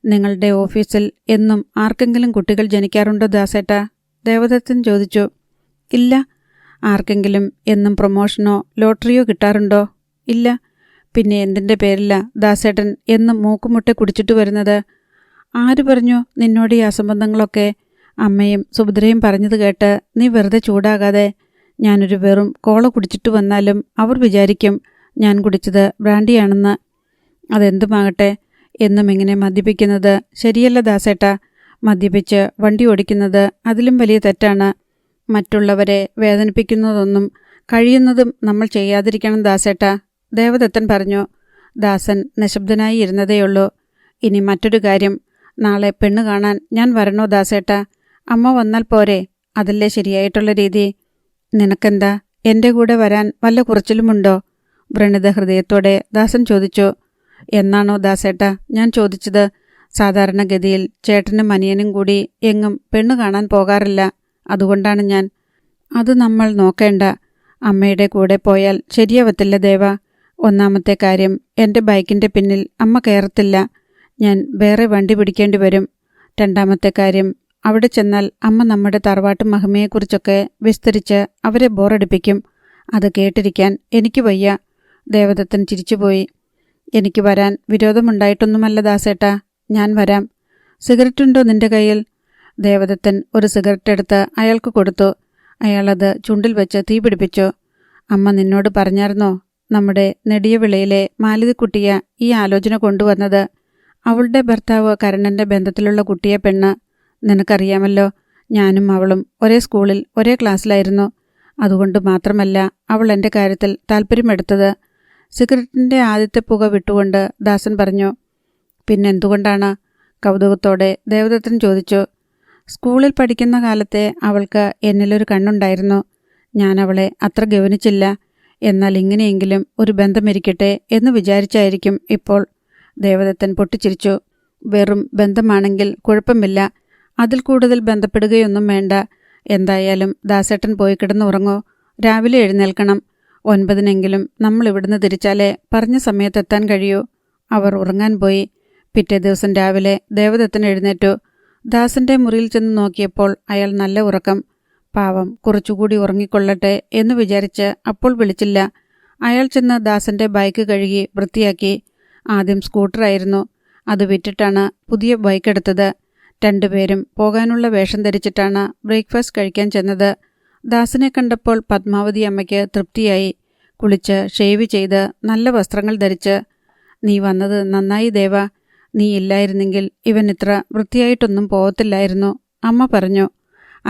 നിങ്ങളുടെ ഓഫീസിൽ എന്നും ആർക്കെങ്കിലും കുട്ടികൾ ജനിക്കാറുണ്ടോ ദാസേട്ടാ? ദേവദത്തൻ ചോദിച്ചു. ഇല്ല. ആർക്കെങ്കിലും എന്നും പ്രൊമോഷനോ ലോട്ടറിയോ കിട്ടാറുണ്ടോ? ഇല്ല. പിന്നെ എന്തിൻ്റെ പേരില്ല ദാസേട്ടൻ എന്നും മൂക്കുമുട്ടെ കുടിച്ചിട്ട് വരുന്നത്? ആര് പറഞ്ഞു നിന്നോട് ഈ അസംബന്ധങ്ങളൊക്കെ? അമ്മയും സുഭദ്രയും പറഞ്ഞത് കേട്ട് നീ വെറുതെ ചൂടാകാതെ. ഞാനൊരു വെറും കോള കുടിച്ചിട്ട് വന്നാലും അവർ വിചാരിക്കും ഞാൻ കുടിച്ചത് ബ്രാൻഡിയാണെന്ന്. അതെന്തുമാകട്ടെ, എന്നും ഇങ്ങനെ മദ്യപിക്കുന്നത് ശരിയല്ല ദാസേട്ടാ. മദ്യപിച്ച് വണ്ടി ഓടിക്കുന്നത് അതിലും വലിയ തെറ്റാണ്. മറ്റുള്ളവരെ വേദനിപ്പിക്കുന്നതൊന്നും കഴിയുന്നതും നമ്മൾ ചെയ്യാതിരിക്കണം ദാസേട്ടാ, ദേവദത്തൻ പറഞ്ഞു. ദാസൻ നിശബ്ദനായി ഇരുന്നതേയുള്ളൂ. ഇനി മറ്റൊരു കാര്യം, നാളെ പെണ്ണ് കാണാൻ ഞാൻ വരണോ ദാസേട്ടാ? അമ്മ വന്നാൽ പോരെ? അതല്ലേ ശരിയായിട്ടുള്ള രീതി. നിനക്കെന്താ എൻ്റെ കൂടെ വരാൻ വല്ല കുറച്ചിലുമുണ്ടോ? വ്രണിത ഹൃദയത്തോടെ ദാസൻ ചോദിച്ചു. എന്നാണോ ദാസേട്ടാ ഞാൻ ചോദിച്ചത്? സാധാരണഗതിയിൽ ചേട്ടനും അനിയനും കൂടി എങ്ങും പെണ്ണ് കാണാൻ പോകാറില്ല. അതുകൊണ്ടാണ് ഞാൻ. അത് നമ്മൾ നോക്കേണ്ട. അമ്മയുടെ കൂടെ പോയാൽ ശരിയാവത്തില്ല ദേവ. ഒന്നാമത്തെ കാര്യം, എൻ്റെ ബൈക്കിൻ്റെ പിന്നിൽ അമ്മ കയറത്തില്ല. ഞാൻ വേറെ വണ്ടി പിടിക്കേണ്ടി വരും. രണ്ടാമത്തെ കാര്യം, അവിടെ ചെന്നാൽ അമ്മ നമ്മുടെ തറവാട്ട് മഹിമയെക്കുറിച്ചൊക്കെ വിസ്തരിച്ച് അവരെ ബോറടിപ്പിക്കും. അത് കേട്ടിരിക്കാൻ എനിക്ക് വയ്യ. ദേവദത്തൻ ചിരിച്ചുപോയി. എനിക്ക് വരാൻ വിരോധമുണ്ടായിട്ടൊന്നുമല്ല ദാസേട്ടാ, ഞാൻ വരാം. സിഗരറ്റുണ്ടോ നിന്റെ കയ്യിൽ? ദേവദത്തൻ ഒരു സിഗരറ്റ് എടുത്ത് അയാൾക്ക് കൊടുത്തു. അയാളത് ചുണ്ടിൽ വെച്ച് തീ പിടിപ്പിച്ചു. അമ്മ നിന്നോട് പറഞ്ഞായിരുന്നോ നമ്മുടെ നെടിയവിളയിലെ മാലതിക്കുട്ടിയ ഈ ആലോചന കൊണ്ടുവന്നത്? അവളുടെ ഭർത്താവ് കരണൻ്റെ ബന്ധത്തിലുള്ള കുട്ടിയെ പെണ്ണ്. നിനക്കറിയാമല്ലോ, ഞാനും അവളും ഒരേ സ്കൂളിൽ ഒരേ ക്ലാസ്സിലായിരുന്നു. അതുകൊണ്ട് മാത്രമല്ല അവൾ എൻ്റെ കാര്യത്തിൽ താല്പര്യമെടുത്തത്. സിഗരറ്റിൻ്റെ ആദ്യത്തെ പുക വിട്ടുകൊണ്ട് ദാസൻ പറഞ്ഞു. പിന്നെന്തുകൊണ്ടാണ്? കൗതുകത്തോടെ ദേവദത്തൻ ചോദിച്ചു. സ്കൂളിൽ പഠിക്കുന്ന കാലത്തെ അവൾക്ക് എന്നിലൊരു കണ്ണുണ്ടായിരുന്നു. ഞാൻ അവളെ അത്ര ഗവനിച്ചില്ല. എന്നാൽ ഇങ്ങനെയെങ്കിലും ഒരു ബന്ധമിരിക്കട്ടെ എന്ന് വിചാരിച്ചായിരിക്കും ഇപ്പോൾ. ദേവദത്തൻ പൊട്ടിച്ചിരിച്ചു. വെറും ബന്ധമാണെങ്കിൽ കുഴപ്പമില്ല, അതിൽ കൂടുതൽ ബന്ധപ്പെടുകയൊന്നും വേണ്ട. എന്തായാലും ദാസേട്ടൻ പോയി കിടന്നുറങ്ങോ. രാവിലെ എഴുന്നേൽക്കണം. 9-നെങ്കിലും നമ്മൾ ഇവിടുന്ന് തിരിച്ചാലേ പറഞ്ഞ സമയത്തെത്താൻ കഴിയൂ. അവർ ഉറങ്ങാൻ പോയി. പിറ്റേ ദിവസം രാവിലെ ദേവദത്തൻ എഴുന്നേറ്റു. ദാസന്റെ മുറിയിൽ ചെന്ന് നോക്കിയപ്പോൾ അയാൾ നല്ല ഉറക്കം. പാവം, കുറച്ചുകൂടി ഉറങ്ങിക്കൊള്ളട്ടെ എന്ന് വിചാരിച്ച് അപ്പോൾ വിളിച്ചില്ല. അയാൾ ചെന്ന് ദാസന്റെ ബൈക്ക് കഴുകി വൃത്തിയാക്കി. ആദ്യം സ്കൂട്ടറായിരുന്നു. അത് വിറ്റിട്ടാണ് പുതിയ ബൈക്ക് എടുത്തത്. രണ്ടുപേരും പോകാനുള്ള വേഷം ധരിച്ചിട്ടാണ് ബ്രേക്ക്ഫാസ്റ്റ് കഴിക്കാൻ ചെന്നത്. ദാസനെ കണ്ടപ്പോൾ പത്മാവതി അമ്മയ്ക്ക് തൃപ്തിയായി. കുളിച്ച് ഷേവ് ചെയ്ത് നല്ല വസ്ത്രങ്ങൾ ധരിച്ച്. നീ വന്നത് നന്നായി ദേവ. നീ ഇല്ലായിരുന്നെങ്കിൽ ഇവൻ ഇത്ര വൃത്തിയായിട്ടൊന്നും പോകത്തില്ലായിരുന്നു, അമ്മ പറഞ്ഞു.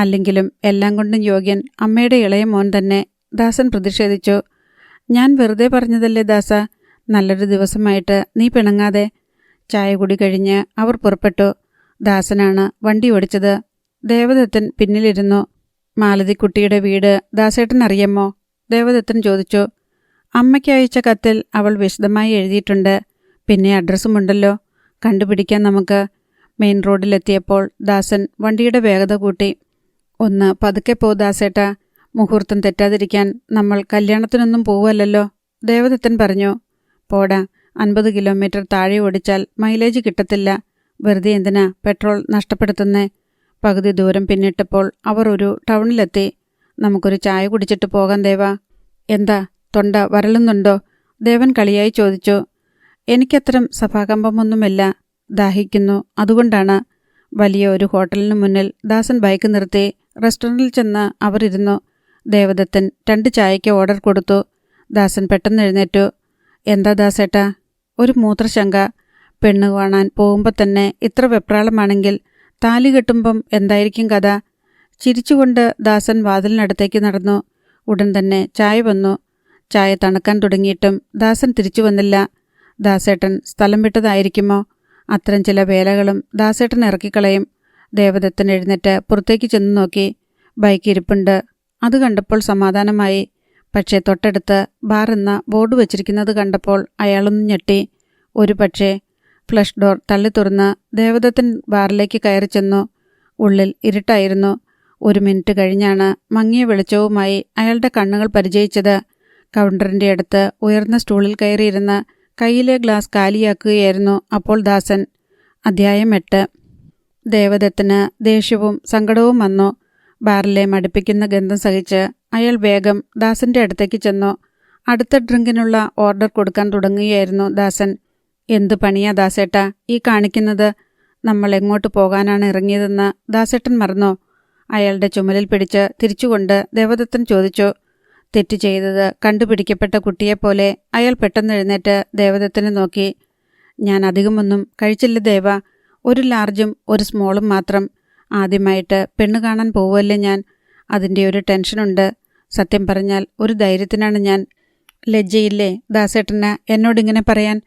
അല്ലെങ്കിലും എല്ലാം കൊണ്ടും യോഗ്യൻ അമ്മയുടെ ഇളയ മോൻ തന്നെ, ദാസൻ പ്രതിഷേധിച്ചു. ഞാൻ വെറുതെ പറഞ്ഞതല്ലേ ദാസ. നല്ലൊരു ദിവസമായിട്ട് നീ പിണങ്ങാതെ. ചായ കുടി കഴിഞ്ഞ് അവർ പുറപ്പെട്ടു. ദാസനാണ് വണ്ടി ഓടിച്ചത്. ദേവദത്തൻ പിന്നിലിരുന്നു. മാലതിക്കുട്ടിയുടെ വീട് ദാസേട്ടൻ അറിയാമോ? ദേവദത്തൻ ചോദിച്ചു. അമ്മയ്ക്ക് അയച്ച കത്തിൽ അവൾ വിശദമായി എഴുതിയിട്ടുണ്ട്. പിന്നെ അഡ്രസ്സുമുണ്ടല്ലോ. കണ്ടുപിടിക്കാൻ നമുക്ക്. മെയിൻ റോഡിലെത്തിയപ്പോൾ ദാസൻ വണ്ടിയുടെ വേഗത കൂട്ടി. ഒന്ന് പതുക്കെ പോ ദാസേട്ടാ, മുഹൂർത്തം തെറ്റാതിരിക്കാൻ. നമ്മൾ കല്യാണത്തിനൊന്നും പോവല്ലോ, ദേവദത്തൻ പറഞ്ഞു. പോടാ, 50 കിലോമീറ്റർ താഴെ ഓടിച്ചാൽ മൈലേജ് കിട്ടത്തില്ല. വെറുതെ എന്തിനാ പെട്രോൾ നഷ്ടപ്പെടുത്തുന്നേ? പകുതി ദൂരം പിന്നിട്ടപ്പോൾ അവർ ഒരു ടൗണിലെത്തി. നമുക്കൊരു ചായ കുടിച്ചിട്ട് പോകാം ദേവാ. എന്താ, തൊണ്ട വരളുന്നുണ്ടോ? ദേവൻ കളിയായി ചോദിച്ചു. എനിക്കത്തരം സഭാകമ്പമൊന്നുമില്ല. ദാഹിക്കുന്നു, അതുകൊണ്ടാണ്. വലിയ ഒരു ഹോട്ടലിന് മുന്നിൽ ദാസൻ ബൈക്ക് നിർത്തി. റെസ്റ്റോറൻറ്റിൽ ചെന്ന് അവർ ഇരുന്നു. ദേവദത്തൻ 2 ചായയ്ക്ക് ഓർഡർ കൊടുത്തു. ദാസൻ പെട്ടെന്ന് എഴുന്നേറ്റു. എന്താ ദാസേട്ടാ? ഒരു മൂത്രശങ്ക. പെണ്ണ് കാണാൻ പോകുമ്പോൾ തന്നെ ഇത്ര വെപ്രാളമാണെങ്കിൽ താലി കെട്ടുമ്പം എന്തായിരിക്കും കഥ? ചിരിച്ചുകൊണ്ട് ദാസൻ വാതിലിനടുത്തേക്ക് നടന്നു. ഉടൻ തന്നെ ചായ വന്നു. ചായ തണുക്കാൻ തുടങ്ങിയിട്ടും ദാസൻ തിരിച്ചു വന്നില്ല. ദാസേട്ടൻ സ്ഥലം വിട്ടതായിരിക്കുമോ? അത്തരം ചില വേലകളും ദാസേട്ടൻ ഇറക്കിക്കളയും. ദേവദത്തൻ എഴുന്നേറ്റ് പുറത്തേക്ക് ചെന്ന് നോക്കി. ബൈക്ക് ഇരിപ്പുണ്ട്. അത് കണ്ടപ്പോൾ സമാധാനമായി. പക്ഷേ തൊട്ടടുത്ത് ബാർ എന്ന ബോർഡ് വച്ചിരിക്കുന്നത് കണ്ടപ്പോൾ അയാളൊന്ന് ഞെട്ടി. ഒരു പക്ഷേ. ഫ്ലഷ് ഡോർ തള്ളി തുറന്ന് ദേവദത്തൻ ബാറിലേക്ക് കയറി ചെന്നു. ഉള്ളിൽ ഇരുട്ടായിരുന്നു. 1 മിനിറ്റ് കഴിഞ്ഞാണ് മങ്ങിയ വെളിച്ചവുമായി അയാളുടെ കണ്ണുകൾ പരിചയിച്ചത്. കൗണ്ടറിൻ്റെ അടുത്ത് ഉയർന്ന സ്റ്റൂളിൽ കയറിയിരുന്ന് കയ്യിലെ ഗ്ലാസ് കാലിയാക്കുകയായിരുന്നു അപ്പോൾ ദാസൻ. അധ്യായം 8. ദേവദത്തന് ദേഷ്യവും സങ്കടവും വന്നു. ബാറിലെ മടുപ്പിക്കുന്ന ഗന്ധം സഹിച്ച് അയാൾ വേഗം ദാസന്റെ അടുത്തേക്ക് ചെന്നു. അടുത്ത ഡ്രിങ്കിനുള്ള ഓർഡർ കൊടുക്കാൻ തുടങ്ങുകയായിരുന്നു ദാസൻ. എന്തു പണിയാ ദാസേട്ടാ ഈ കാണിക്കുന്നത്? നമ്മൾ എങ്ങോട്ട് പോകാനാണ് ഇറങ്ങിയതെന്ന് ദാസേട്ടൻ മറന്നോ? അയാളുടെ ചുമലിൽ പിടിച്ച് തിരിച്ചുകൊണ്ട് ദേവദത്തൻ ചോദിച്ചു. തെറ്റ് ചെയ്തത് കണ്ടുപിടിക്കപ്പെട്ട കുട്ടിയെപ്പോലെ അയാൾ പെട്ടെന്ന് എഴുന്നേറ്റ് ദേവദത്തനെ നോക്കി. ഞാൻ അധികമൊന്നും കഴിച്ചില്ല ദേവ. ഒരു ലാർജും ഒരു സ്മോളും മാത്രം. ആദ്യമായിട്ട് പെണ്ണ് കാണാൻ പോവുമല്ലേ ഞാൻ. അതിൻ്റെ ഒരു ടെൻഷനുണ്ട്. സത്യം പറഞ്ഞാൽ ഒരു ധൈര്യത്തിനാണ് ഞാൻ. ലജ്ജയില്ലേ ദാസേട്ടന് എന്നോടിങ്ങനെ പറയാൻ?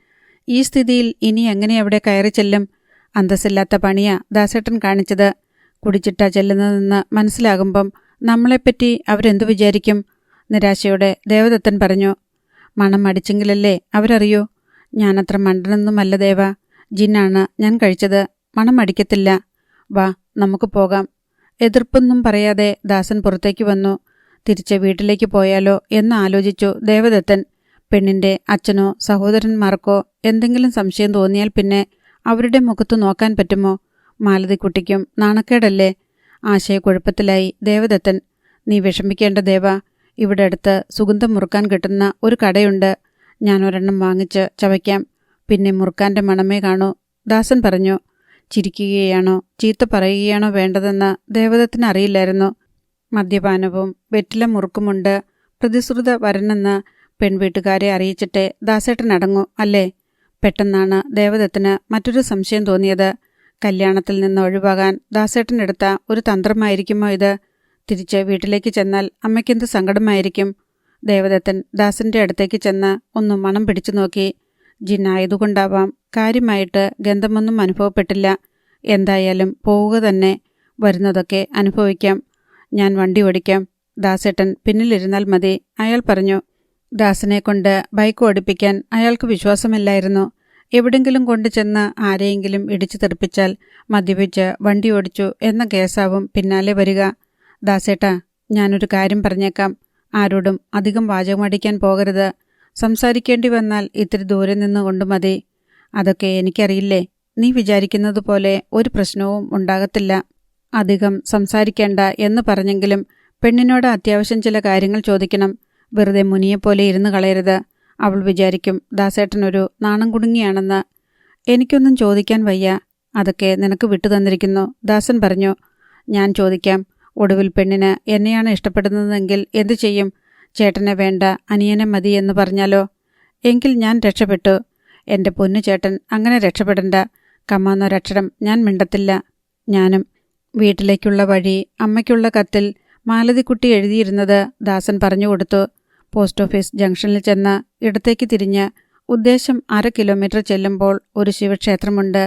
ഈ സ്ഥിതിയിൽ ഇനി എങ്ങനെ അവിടെ കയറി ചെല്ലും? അന്തസ്സില്ലാത്ത പണിയാ ദാസേട്ടൻ കാണിച്ചത്. കുടിച്ചിട്ടാ ചെല്ലുന്നതെന്ന് മനസ്സിലാകുമ്പം നമ്മളെപ്പറ്റി അവരെന്തു വിചാരിക്കും? നിരാശയോടെ ദേവദത്തൻ പറഞ്ഞു. മണം അടിച്ചെങ്കിലല്ലേ അവരറിയൂ. ഞാനത്ര മണ്ടനൊന്നുമല്ല ദേവ. ജിന്നാണ് ഞാൻ കഴിച്ചത്. മണം അടിക്കത്തില്ല. വാ, നമുക്ക് പോകാം. എതിർപ്പൊന്നും പറയാതെ ദാസൻ പുറത്തേക്ക് വന്നു. തിരിച്ച് വീട്ടിലേക്ക് പോയാലോ എന്ന് ആലോചിച്ചു ദേവദത്തൻ. പെണ്ണിൻ്റെ അച്ഛനോ സഹോദരന്മാർക്കോ എന്തെങ്കിലും സംശയം തോന്നിയാൽ പിന്നെ അവരുടെ മുഖത്ത് നോക്കാൻ പറ്റുമോ? മാലതിക്കുട്ടിക്കും നാണക്കേടല്ലേ? ആശയക്കുഴപ്പത്തിലായി ദേവദത്തൻ. നീ വിഷമിക്കേണ്ട ദേവ. ഇവിടെ അടുത്ത് സുഗന്ധം മുറുക്കാൻ കിട്ടുന്ന ഒരു കടയുണ്ട്. ഞാൻ ഒരെണ്ണം വാങ്ങിച്ച് ചവയ്ക്കാം. പിന്നെ മുറുക്കാൻ്റെ മണമേ കാണൂ, ദാസൻ പറഞ്ഞു. ചിരിക്കുകയാണോ ചീത്ത പറയുകയാണോ വേണ്ടതെന്ന് ദേവദത്തിന് അറിയില്ലായിരുന്നു. മദ്യപാനവും വെറ്റില മുറുക്കുമുണ്ട് പ്രതിശ്രുത വരനെന്ന് പെൺവീട്ടുകാരെ അറിയിച്ചിട്ടേ ദാസേട്ടൻ അടങ്ങൂ അല്ലേ? പെട്ടെന്നാണ് ദേവദത്തിന് മറ്റൊരു സംശയം തോന്നിയത്. കല്യാണത്തിൽ നിന്ന് ഒഴിവാകാൻ ദാസേട്ടനെടുത്ത ഒരു തന്ത്രമായിരിക്കുമോ ഇത്? തിരിച്ച് വീട്ടിലേക്ക് ചെന്നാൽ അമ്മയ്ക്കെന്ത് സങ്കടമായിരിക്കും? ദേവദത്തൻ ദാസന്റെ അടുത്തേക്ക് ചെന്ന് ഒന്ന് മണം പിടിച്ചു നോക്കി. ജിന്നായതുകൊണ്ടാവാം കാര്യമായിട്ട് ഗന്ധമൊന്നും അനുഭവപ്പെട്ടില്ല. എന്തായാലും പോവുക തന്നെ, വരുന്നതൊക്കെ അനുഭവിക്കാം. ഞാൻ വണ്ടി ഓടിക്കാം, ദാസേട്ടൻ പിന്നിലിരുന്നാൽ മതി, അയാൾ പറഞ്ഞു. ദാസനെ കൊണ്ട് ബൈക്ക് ഓടിപ്പിക്കാൻ അയാൾക്ക് വിശ്വാസമില്ലായിരുന്നു. എവിടെങ്കിലും കൊണ്ടുചെന്ന് ആരെയെങ്കിലും ഇടിച്ചു തെറിപ്പിച്ചാൽ മദ്യപിച്ച് വണ്ടി ഓടിച്ചു എന്ന കേസാവും പിന്നാലെ വരിക. ദാസേട്ടാ, ഞാനൊരു കാര്യം പറഞ്ഞേക്കാം. ആരോടും അധികം വാചകമടിക്കാൻ പോകരുത്. സംസാരിക്കേണ്ടി വന്നാൽ ഇത്തിരി ദൂരെ നിന്നുകൊണ്ട് മതി. അതൊക്കെ എനിക്കറിയില്ലേ. നീ വിചാരിക്കുന്നത് പോലെ ഒരു പ്രശ്നവും ഉണ്ടാകത്തില്ല. അധികം സംസാരിക്കേണ്ട എന്ന് പറഞ്ഞെങ്കിലും പെണ്ണിനോട് അത്യാവശ്യം ചില കാര്യങ്ങൾ ചോദിക്കണം. വെറുതെ മുനിയെപ്പോലെ ഇരുന്ന് കളയരുത്. അവൾ വിചാരിക്കും ദാസേട്ടനൊരു നാണം കുടുങ്ങിയാണെന്ന്. എനിക്കൊന്നും ചോദിക്കാൻ വയ്യ, അതൊക്കെ നിനക്ക് വിട്ടുതന്നിരിക്കുന്നു, ദാസൻ പറഞ്ഞു. ഞാൻ ചോദിക്കാം. ഒടുവിൽ പെണ്ണിന് എന്നെയാണ് ഇഷ്ടപ്പെടുന്നതെങ്കിൽ എന്തു ചെയ്യും? ചേട്ടനെ വേണ്ട, അനിയനെ മതി എന്ന് പറഞ്ഞാലോ? എങ്കിൽ ഞാൻ രക്ഷപ്പെട്ടു. എൻ്റെ പൊന്നു ചേട്ടൻ അങ്ങനെ രക്ഷപ്പെടണ്ട. കമ്മാന്നൊരക്ഷരം ഞാൻ മിണ്ടത്തില്ല. ഞാനും. വീട്ടിലേക്കുള്ള വഴി അമ്മയ്ക്കുള്ള കത്തിൽ മാലതിക്കുട്ടി എഴുതിയിരുന്നത് ദാസൻ പറഞ്ഞു കൊടുത്തു. പോസ്റ്റ് ഓഫീസ് ജംഗ്ഷനിൽ ചെന്ന് ഇടത്തേക്ക് തിരിഞ്ഞ് ഉദ്ദേശം 1/2 കിലോമീറ്റർ ചെല്ലുമ്പോൾ ഒരു ശിവക്ഷേത്രമുണ്ട്.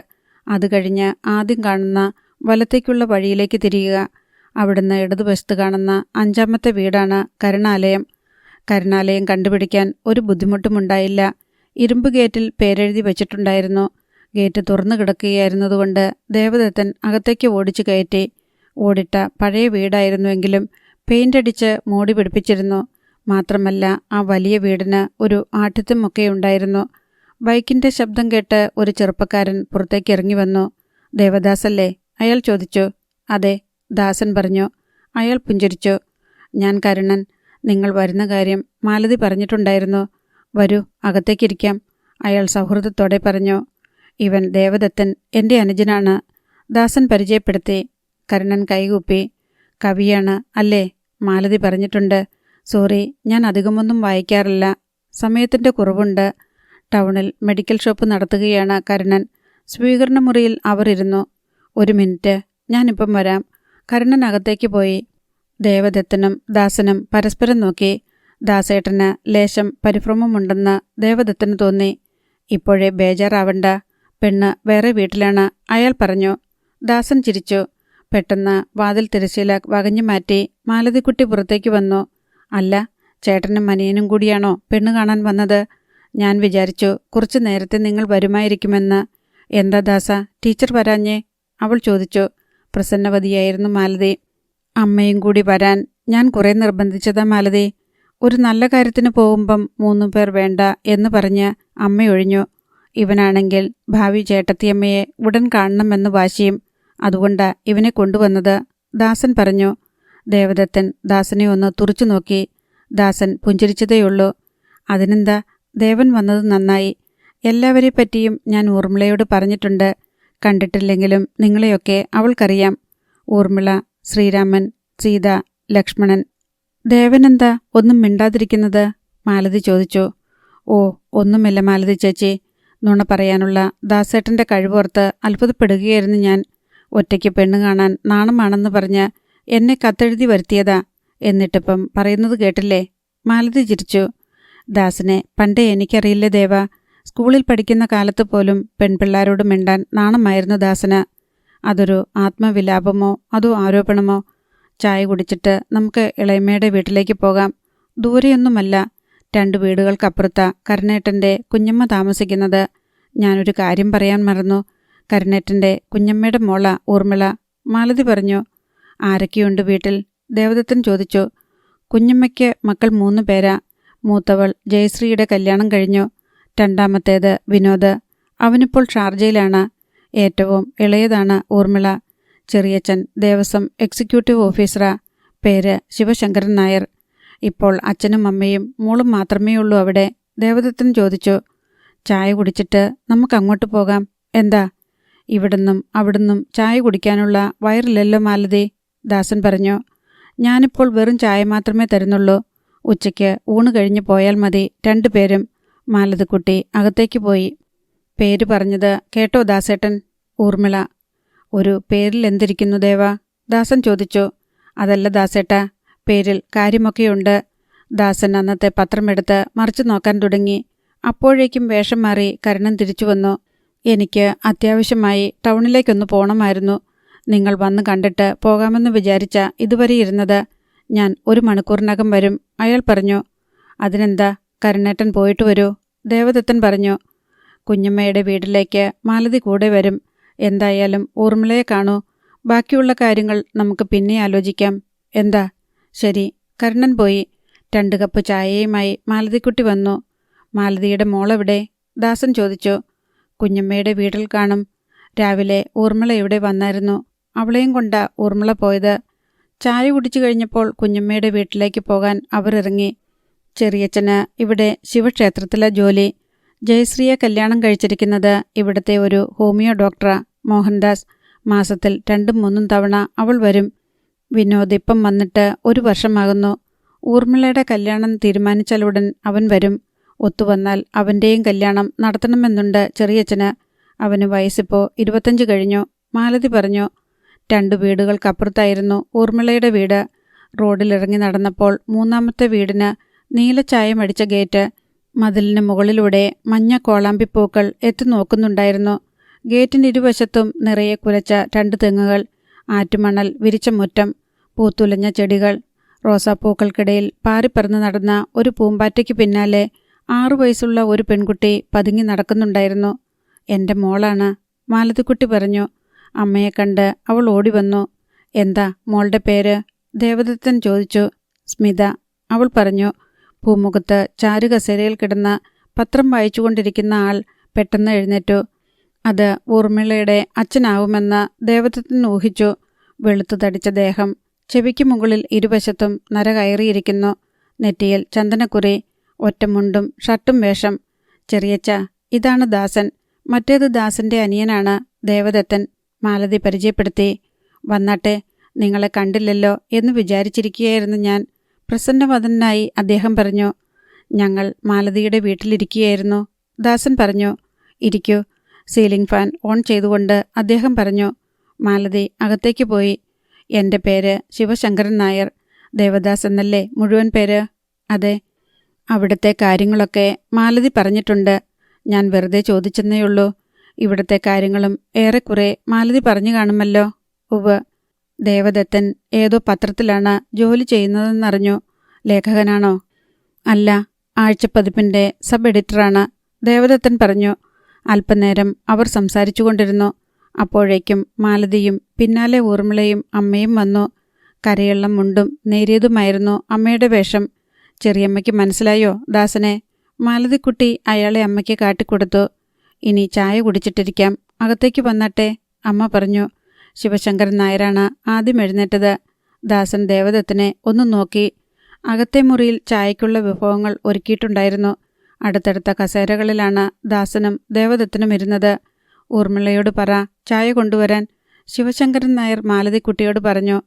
അത് കഴിഞ്ഞ് ആദ്യം കാണുന്ന വലത്തേക്കുള്ള വഴിയിലേക്ക് തിരിയുക. അവിടുന്ന് ഇടതുവശത്ത് കാണുന്ന 5ാമത്തെ വീടാണ് കരുണാലയം. കരുണാലയം കണ്ടുപിടിക്കാൻ ഒരു ബുദ്ധിമുട്ടുമുണ്ടായില്ല. ഇരുമ്പ് ഗേറ്റിൽ പേരെഴുതി വച്ചിട്ടുണ്ടായിരുന്നു. ഗേറ്റ് തുറന്നു കിടക്കുകയായിരുന്നതുകൊണ്ട് ദേവദത്തൻ അകത്തേക്ക് ഓടിച്ചു കയറ്റി. ഓടിട്ട പഴയ വീടായിരുന്നുവെങ്കിലും പെയിൻ്റടിച്ച് മൂടി പിടിപ്പിച്ചിരുന്നു. മാത്രമല്ല ആ വലിയ വീടിന് ഒരു ആഠ്യത്വമൊക്കെ ഉണ്ടായിരുന്നു. ബൈക്കിൻ്റെ ശബ്ദം കേട്ട് ഒരു ചെറുപ്പക്കാരൻ പുറത്തേക്ക് ഇറങ്ങി വന്നു. ദേവദാസല്ലേ? അയാൾ ചോദിച്ചു. അതെ, ദാസൻ പറഞ്ഞു. അയാൾ പുഞ്ചിരിച്ചു. ഞാൻ കരുണൻ. നിങ്ങൾ വരുന്ന കാര്യം മാലതി പറഞ്ഞിട്ടുണ്ടായിരുന്നു. വരൂ, അകത്തേക്കിരിക്കാം, അയാൾ സൗഹൃദത്തോടെ പറഞ്ഞു. ഇവൻ ദേവദത്തൻ, എൻ്റെ അനുജനാണ്, ദാസൻ പരിചയപ്പെടുത്തി. കരുണൻ കൈകൂപ്പി. കവിയാണ് അല്ലേ? മാലതി പറഞ്ഞിട്ടുണ്ട്. സോറി, ഞാൻ അധികമൊന്നും വായിക്കാറില്ല, സമയത്തിൻ്റെ കുറവുണ്ട്. ടൗണിൽ മെഡിക്കൽ ഷോപ്പ് നടത്തുകയാണ് കരുണൻ. സ്വീകരണ മുറിയിൽ അവർ ഇരുന്നു. 1 മിനിറ്റ്, ഞാനിപ്പം വരാം. കരുണൻ അകത്തേക്ക് പോയി. ദേവദത്തനും ദാസനും പരസ്പരം നോക്കി. ദാസേട്ടന് ലേശം പരിഭ്രമമുണ്ടെന്ന് ദേവദത്തന് തോന്നി. ഇപ്പോഴേ ബേജാറാവണ്ട, പെണ്ണ് വേറെ വീട്ടിലാണ്, അയാൾ പറഞ്ഞു. ദാസൻ ചിരിച്ചു. പെട്ടെന്ന് വാതിൽ തിരശ്ശീല വകഞ്ഞു മാറ്റി മാലതിക്കുട്ടി പുറത്തേക്ക് വന്നു. അല്ല, ചേട്ടനും അനിയനും കൂടിയാണോ പെണ്ണ് കാണാൻ വന്നത്? ഞാൻ വിചാരിച്ചു കുറച്ചു നേരത്തെ നിങ്ങൾ വരുമായിരിക്കുമെന്ന്. എന്താ ദാസ, ടീച്ചർ വരാഞ്ഞേ? അവൾ ചോദിച്ചു. പ്രസന്നവതിയായിരുന്നു മാലതി. അമ്മയും കൂടി വരാൻ ഞാൻ കുറേ നിർബന്ധിച്ചതാ മാലതി. ഒരു നല്ല കാര്യത്തിന് പോകുമ്പം 3 പേർ വേണ്ട എന്ന് പറഞ്ഞ് അമ്മയൊഴിഞ്ഞു. ഇവനാണെങ്കിൽ ഭാവി ചേട്ടത്തിയമ്മയെ ഉടൻ കാണണമെന്ന് വാശിയും. അതുകൊണ്ടാ ഇവനെ കൊണ്ടുവന്നത്, ദാസൻ പറഞ്ഞു. ദേവദത്തൻ ദാസനെ ഒന്ന് തുറച്ചു നോക്കി. ദാസൻ പുഞ്ചിരിച്ചതേയുള്ളൂ. അതിനെന്താ, ദേവൻ വന്നത് നന്നായി. എല്ലാവരെ പറ്റിയും ഞാൻ ഊർമിളയോട് പറഞ്ഞിട്ടുണ്ട്. കണ്ടിട്ടില്ലെങ്കിലും നിങ്ങളെയൊക്കെ അവൾക്കറിയാം. ഊർമിള, ശ്രീരാമൻ, സീത, ലക്ഷ്മണൻ. ദേവനെന്താ ഒന്നും മിണ്ടാതിരിക്കുന്നത്? മാലതി ചോദിച്ചു. ഓ, ഒന്നുമില്ല മാലതി ചേച്ചി. നുണ പറയാനുള്ള ദാസേട്ടൻ്റെ കഴിവോർത്ത് അത്ഭുതപ്പെടുകയായിരുന്നു ഞാൻ. ഒറ്റയ്ക്ക് പെണ്ണ് കാണാൻ നാണമാണെന്ന് പറഞ്ഞ് എന്നെ കത്തെഴുതി വരുത്തിയതാ. എന്നിട്ടിപ്പം പറയുന്നത് കേട്ടില്ലേ? മാലതി ചിരിച്ചു. ദാസനെ പണ്ടേ എനിക്കറിയില്ലേ ദേവ. സ്കൂളിൽ പഠിക്കുന്ന കാലത്ത് പോലും പെൺപിള്ളാരോട് മിണ്ടാൻ നാണമായിരുന്നു ദാസന്. അതൊരു ആത്മവിലാപമോ അതോ ആരോപണമോ? ചായ കുടിച്ചിട്ട് നമുക്ക് ഇളയമ്മയുടെ വീട്ടിലേക്ക് പോകാം. ദൂരെയൊന്നുമല്ല, 2 വീടുകൾക്കപ്പുറത്താ കരുണേട്ടൻ്റെ കുഞ്ഞമ്മ താമസിക്കുന്നത്. ഞാനൊരു കാര്യം പറയാൻ മറന്നു. കരുണേട്ടൻ്റെ കുഞ്ഞമ്മയുടെ മോള ഊർമിള, മാലതി പറഞ്ഞു. ആരൊക്കെയുണ്ട് വീട്ടിൽ? ദേവദത്തൻ ചോദിച്ചു. കുഞ്ഞമ്മയ്ക്ക് മക്കൾ 3 പേരാ. മൂത്തവൾ ജയശ്രീയുടെ കല്യാണം കഴിഞ്ഞു. 2ാമത്തേത് വിനോദ്, അവനിപ്പോൾ ഷാർജയിലാണ്. ഏറ്റവും ഇളയതാണ് ഊർമിള. ചെറിയച്ഛൻ ദേവസ്വം എക്സിക്യൂട്ടീവ് ഓഫീസറാ. പേര് ശിവശങ്കരൻ നായർ. ഇപ്പോൾ അച്ഛനും അമ്മയും മോളും മാത്രമേ ഉള്ളൂ അവിടെ. ദേവദത്തൻ ചോദിച്ചു. ചായ കുടിച്ചിട്ട് നമുക്കങ്ങോട്ട് പോകാം, എന്താ? ഇവിടുന്നും അവിടുന്നും ചായ കുടിക്കാനുള്ള വയറില്ലല്ലോ മാലതി, ദാസൻ പറഞ്ഞു. ഞാനിപ്പോൾ വെറും ചായ മാത്രമേ തരുന്നുള്ളൂ. ഉച്ചയ്ക്ക് ഊണ് കഴിഞ്ഞ് പോയാൽ മതി. രണ്ടുപേരും. മാലതിക്കുട്ടി അകത്തേക്ക് പോയി. പേര് പറഞ്ഞത് കേട്ടോ ദാസേട്ടൻ? ഊർമിള. ഒരു പേരിൽ എന്തിരിക്കുന്നു ദേവ? ദാസൻ ചോദിച്ചു. അതല്ല ദാസേട്ട, പേരിൽ കാര്യമൊക്കെയുണ്ട്. ദാസൻ അന്നത്തെ പത്രമെടുത്ത് മറിച്ചു നോക്കാൻ തുടങ്ങി. അപ്പോഴേക്കും വേഷം മാറി കരുണൻ തിരിച്ചു വന്നു. എനിക്ക് അത്യാവശ്യമായി ടൗണിലേക്കൊന്ന് പോകണമായിരുന്നു. നിങ്ങൾ വന്ന് കണ്ടിട്ട് പോകാമെന്ന് വിചാരിച്ച ഇതുവരെ ഇരുന്നത്. ഞാൻ 1 മണിക്കൂറിനകം വരും, അയാൾ പറഞ്ഞു. അതിനെന്താ, കരുണേട്ടൻ പോയിട്ട് വരൂ, ദേവദത്തൻ പറഞ്ഞു. കുഞ്ഞമ്മയുടെ വീട്ടിലേക്ക് മാലതി കൂടെ വരും. എന്തായാലും ഊർമിളയെ കാണൂ. ബാക്കിയുള്ള കാര്യങ്ങൾ നമുക്ക് പിന്നെ ആലോചിക്കാം. എന്താ? ശരി. കരുണൻ പോയി. 2 കപ്പ് ചായയുമായി മാലതിക്കുട്ടി വന്നു. മാലതിയുടെ മോളെവിടെ? ദാസൻ ചോദിച്ചു. കുഞ്ഞമ്മയുടെ വീട്ടിൽ കാണും. രാവിലെ ഊർമിള ഇവിടെ വന്നായിരുന്നു. അവളെയും കൊണ്ടാ ഊർമിള പോയത്. ചായ കുടിച്ചു കഴിഞ്ഞപ്പോൾ കുഞ്ഞമ്മയുടെ വീട്ടിലേക്ക് പോകാൻ അവർ ഇറങ്ങി. ചെറിയച്ഛന് ഇവിടെ ശിവക്ഷേത്രത്തിലെ ജോലി. ജയശ്രീയെ കല്യാണം കഴിച്ചിരിക്കുന്നത് ഇവിടുത്തെ ഒരു ഹോമിയോ ഡോക്ടറാ, മോഹൻദാസ്. മാസത്തിൽ 2-3 തവണ അവൾ വരും. വിനോദ് ഇപ്പം വന്നിട്ട് 1 വർഷമാകുന്നു. ഊർമിളയുടെ കല്യാണം തീരുമാനിച്ചാലുടൻ അവൻ വരും. ഒത്തുവന്നാൽ അവൻ്റെയും കല്യാണം നടത്തണമെന്നുണ്ട് ചെറിയച്ഛന്. അവന് വയസ്സിപ്പോൾ 25 കഴിഞ്ഞു, മാലതി പറഞ്ഞു. 2 വീടുകൾക്കപ്പുറത്തായിരുന്നു ഊർമിളയുടെ വീട്. റോഡിലിറങ്ങി നടന്നപ്പോൾ 3ാമത്തെ വീടിന് നീലച്ചായം അടിച്ച ഗേറ്റ്. മതിലിന് മുകളിലൂടെ മഞ്ഞ കോളാമ്പിപ്പൂക്കൾ എത്തി നോക്കുന്നുണ്ടായിരുന്നു. ഗേറ്റിന് ഇരുവശത്തും നിറയെ കുലച്ച 2 തെങ്ങുകൾ, ആറ്റുമണൽ വിരിച്ച മുറ്റം, പൂത്തുലഞ്ഞ ചെടികൾ. റോസാപ്പൂക്കൾക്കിടയിൽ പാറിപ്പറന്ന് നടന്ന ഒരു പൂമ്പാറ്റയ്ക്ക് പിന്നാലെ 6 വയസ്സുള്ള ഒരു പെൺകുട്ടി പതുങ്ങി നടക്കുന്നുണ്ടായിരുന്നു. എൻ്റെ മോളാണ്, മാലതിക്കുട്ടി പറഞ്ഞു. അമ്മയെ കണ്ട് അവൾ ഓടി വന്നു. എന്താ മോളുടെ പേര്? ദേവദത്തൻ ചോദിച്ചു. സ്മിത, അവൾ പറഞ്ഞു. പൂമുഖത്ത് ചാരുകസേരയിൽ കിടന്ന പത്രം വായിച്ചുകൊണ്ടിരിക്കുന്ന ആൾ പെട്ടെന്ന് എഴുന്നേറ്റു. അത് ഊർമിളയുടെ അച്ഛനാവുമെന്ന് ദേവദത്തൻ ഊഹിച്ചു. വെളുത്തു തടിച്ച ദേഹം, ചെവിക്ക് മുകളിൽ ഇരുവശത്തും നര കയറിയിരിക്കുന്നു. നെറ്റിയിൽ ചന്ദനക്കുറി, ഒറ്റമുണ്ടും ഷർട്ടും വേഷം. ചെറിയച്ച, ഇതാണ് ദാസൻ. മറ്റേത് ദാസന്റെ അനിയനാണ്, ദേവദത്തൻ, മാലതി പരിചയപ്പെടുത്തി. വന്നാട്ടെ, നിങ്ങളെ കണ്ടില്ലല്ലോ എന്ന് വിചാരിച്ചിരിക്കുകയായിരുന്നു ഞാൻ, പ്രസന്നവദനായി അദ്ദേഹം പറഞ്ഞു. ഞങ്ങൾ മാലതിയുടെ വീട്ടിലിരിക്കുകയായിരുന്നു, ദാസൻ പറഞ്ഞു. ഇരിക്കൂ. സീലിംഗ് ഫാൻ ഓൺ ചെയ്തുകൊണ്ട് അദ്ദേഹം പറഞ്ഞു. മാലതി അകത്തേക്ക് പോയി. എൻ്റെ പേര് ശിവശങ്കരൻ നായർ. ദേവദാസ് എന്നല്ലേ മുഴുവൻ പേര്? അതെ. അവിടുത്തെ കാര്യങ്ങളൊക്കെ മാലതി പറഞ്ഞിട്ടുണ്ട്. ഞാൻ വെറുതെ ചോദിച്ചെന്നേയുള്ളൂ. ഇവിടുത്തെ കാര്യങ്ങളും ഏറെക്കുറെ മാലതി പറഞ്ഞു കാണുമല്ലോ? ഉവ്വ്. ദേവദത്തൻ ഏതോ പത്രത്തിലാണ് ജോലി ചെയ്യുന്നതെന്നറിഞ്ഞു. ലേഖകനാണോ? അല്ല, ആഴ്ചപ്പതിപ്പിൻ്റെ സബ് എഡിറ്ററാണ്, ദേവദത്തൻ പറഞ്ഞു. അല്പനേരം അവർ സംസാരിച്ചുകൊണ്ടിരുന്നു. അപ്പോഴേക്കും മാലതിയും പിന്നാലെ ഊർമിളയും അമ്മയും വന്നു. കരയുള്ള മുണ്ടും നേരിയതുമായിരുന്നു അമ്മയുടെ വേഷം. ചെറിയമ്മയ്ക്ക് മനസ്സിലായോ ദാസനെ? മാലതിക്കുട്ടി അയാളെ അമ്മയ്ക്ക് കാട്ടിക്കൊടുത്തു. ഇനി ചായ കുടിച്ചിട്ടിരിക്കാം, അകത്തേക്ക് വന്നാട്ടെ, അമ്മ പറഞ്ഞു. ശിവശങ്കരൻ നായരാണ് ആദ്യം എഴുന്നേറ്റത്. ദാസൻ ദേവദത്തിനെ ഒന്ന് നോക്കി. അകത്തെ മുറിയിൽ ചായയ്ക്കുള്ള വിഭവങ്ങൾ ഒരുക്കിയിട്ടുണ്ടായിരുന്നു. അടുത്തടുത്ത കസേരകളിലാണ് ദാസനും ദേവദത്തിനും ഇരുന്നത്. ഊർമിളയോട് പറ ചായ കൊണ്ടുവരാൻ, ശിവശങ്കരൻ നായർ മാലതിക്കുട്ടിയോട് പറഞ്ഞു.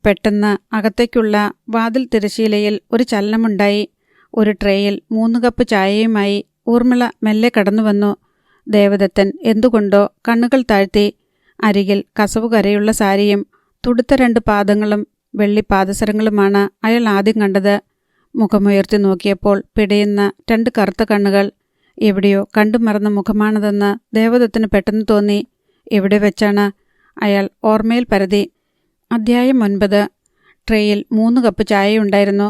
പെട്ടെന്ന് അകത്തേക്കുള്ള വാതിൽ തിരശ്ശീലയിൽ ഒരു ചലനമുണ്ടായി. ഒരു ട്രേയിൽ 3 കപ്പ് ചായയുമായി ഊർമിള മെല്ലെ കടന്നുവന്നു. ദേവദത്തൻ എന്തുകൊണ്ടോ കണ്ണുകൾ താഴ്ത്തി. അരികിൽ കസവു കരയുള്ള സാരിയും തുടുത്ത 2 പാദങ്ങളും വെള്ളി പാദസരങ്ങളുമാണ് അയാൾ ആദ്യം കണ്ടത്. മുഖമുയർത്തി നോക്കിയപ്പോൾ പിടയുന്ന 2 കറുത്ത കണ്ണുകൾ. എവിടെയോ കണ്ടു മറന്ന മുഖമാണതെന്ന് ദേവദത്തിന് പെട്ടെന്ന് തോന്നി. എവിടെ വെച്ചാണ്? അയാൾ ഓർമ്മയിൽ പരതി. അധ്യായം 9. ട്രേയിൽ 3 കപ്പ് ചായയുണ്ടായിരുന്നു.